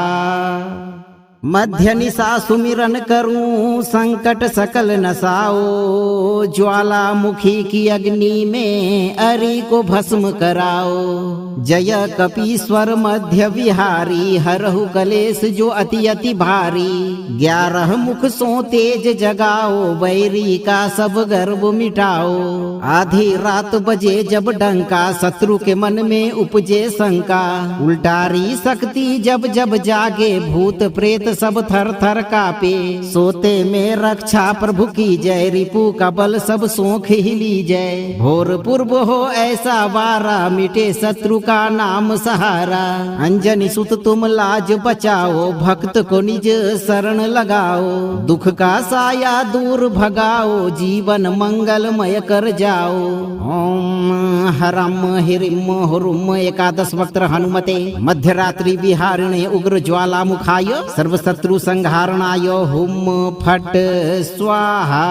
मध्य निशा सुमिरन करूं, संकट सकल नसाओ। ज्वाला मुखी की अग्नि में अरि को भस्म कराओ। जय कपीश्वर मध्य विहारी, हरहु कलेश जो अति अति भारी। 11 मुख सो तेज जगाओ, वैरी का सब गर्व मिटाओ। आधी रात बजे जब डंका, शत्रु के मन में उपजे शंका। उल्टारी शक्ति जब जब जागे, भूत प्रेत सब थर थर कापे। सोते में रक्षा प्रभु की जय, रिपु का बल सब सोख ही ली जय। भोर पूर्व हो ऐसा वारा, मिटे शत्रु का नाम सहारा। अंजनी सुत तुम लाज बचाओ, भक्त को निज शरण लगाओ। दुख का साया दूर भगाओ, जीवन मंगलमय कर जाओ। ओम हरम हिरिम हुरुम एकादश वक्त्र हनुमते, मध्यरात्रि विहारिणे उग्र ज्वाला मुखाय, सर्वशत्रु संहारणाय हुम फट स्वाहा।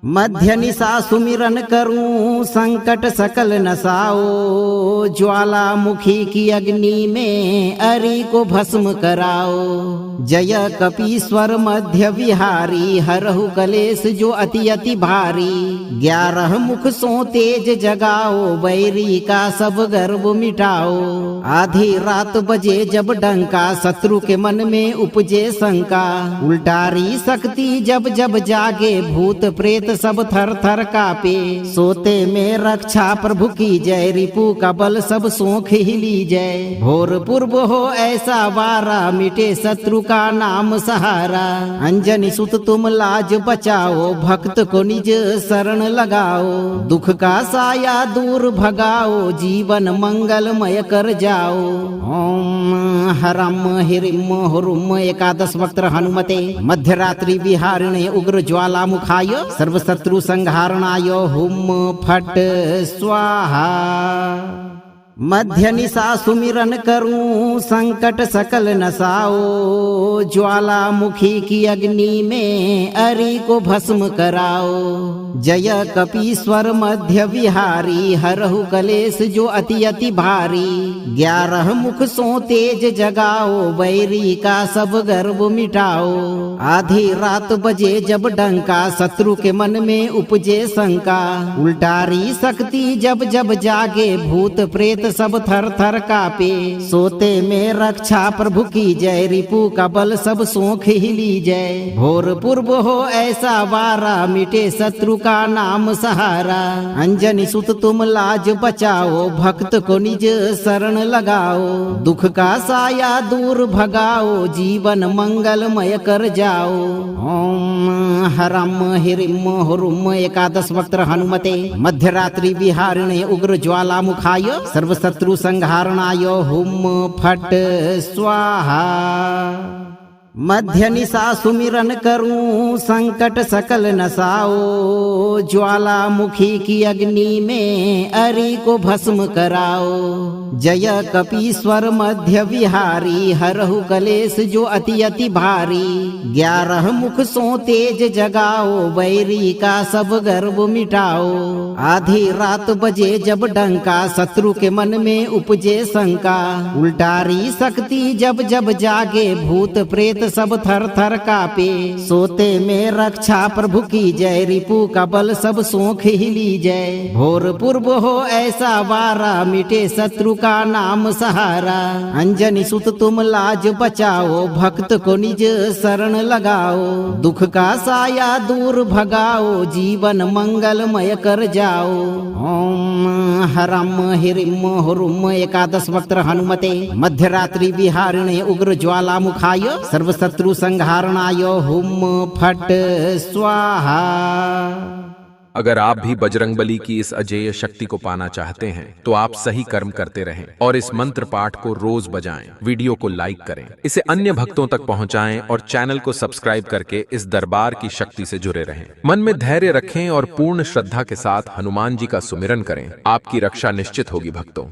मध्य निशा सुमिरन करूं संकट सकल नसाओ, ज्वालामुखी की अग्नि में अरि को भस्म कराओ। जय कपीश्वर मध्य विहारी, हरहु कलेश जो अति अति भारी। 11 मुख सो तेज जगाओ, बैरी का सब गर्व मिटाओ। आधी रात बजे जब डंका, शत्रु के मन में उपजे शंका। उल्टारी शक्ति जब जब जागे, भूत प्रेत सब थर थर कापे। सोते में रक्षा प्रभु की जय, रिपु का बल सब सोख हिली जय। भोर पूर्व हो ऐसा वारा, मिटे शत्रु का नाम सहारा। अंजनी सुत तुम लाज बचाओ, भक्त को निज शरण लगाओ। दुख का साया दूर भगाओ, जीवन मंगलमय कर जाओ। ओम हरम हिरिम हुरुम एकादश वक्त हनुमते, मध्यरात्रि विहारिणे उग्र ज्वालामुखाय, सर्वशत्रु संहारणाय हुम फट स्वाहा। मध्य निशा सुमिरन करूं संकट सकल नसाओ, ज्वालामुखी की अग्नि में अरि को भस्म कराओ। जय कपीश्वर मध्य विहारी, हरहु कलेश जो अति अति भारी। 11 मुख सो तेज जगाओ, बैरी का सब गर्व मिटाओ। आधी रात बजे जब डंका, शत्रु के मन में उपजे शंका। उल्टारी शक्ति जब जब जागे, भूत प्रेत सब थर थर कापे। सोते में रक्षा प्रभु की जय, रिपु का बल सब सोख हिली जय। भोर पूर्व हो ऐसा वारा, मिटे शत्रु का नाम सहारा। अंजनी सुत तुम लाज बचाओ, भक्त को निज शरण लगाओ। दुख का साया दूर भगाओ, जीवन मंगलमय कर जाओ। ओम हरम हिरिम हुरुम एकादश वक्त हनुमते, मध्यरात्रि विहारिणे उग्र ज्वालामुखाय, सर्वशत्रु संहारणाय हुम फट स्वाहा। मध्य निशा सुमिरन करूं संकट सकल नसाओ, ज्वालामुखी की अग्नि में अरि को भस्म कराओ। जय कपीश्वर मध्य विहारी, हरहु कलेश जो अति अति भारी। 11 मुख सो तेज जगाओ, बैरी का सब गर्व मिटाओ। आधी रात बजे जब डंका, शत्रु के मन में उपजे शंका। उल्टारी शक्ति जब जब जागे, भूत प्रेत सब थर थर कापे। सोते में रक्षा प्रभु की जय, रिपु का बल सब सोख हिली जय। भोर पूर्व हो ऐसा वारा, मिटे शत्रु का नाम सहारा। अंजनी सुत तुम लाज बचाओ, भक्त को निज शरण लगाओ। दुख का साया दूर भगाओ, जीवन मंगलमय कर जाओ। ओम हरम हिरिम हुरुम एकादश वक्त हनुमते, मध्यरात्रि विहारिणे उग्र ज्वालामुखाय, सर्वशत्रु संहारणाय हुम फट स्वाहा। अगर आप भी बजरंगबली की इस अजेय शक्ति को पाना चाहते हैं तो आप सही कर्म करते रहें और इस मंत्र पाठ को रोज बजाएं। वीडियो को लाइक करें, इसे अन्य भक्तों तक पहुंचाएं और चैनल को सब्सक्राइब करके इस दरबार की शक्ति से जुड़े रहें। मन में धैर्य रखें और पूर्ण श्रद्धा के साथ हनुमान जी का सुमिरन करें। आपकी रक्षा निश्चित होगी भक्तों।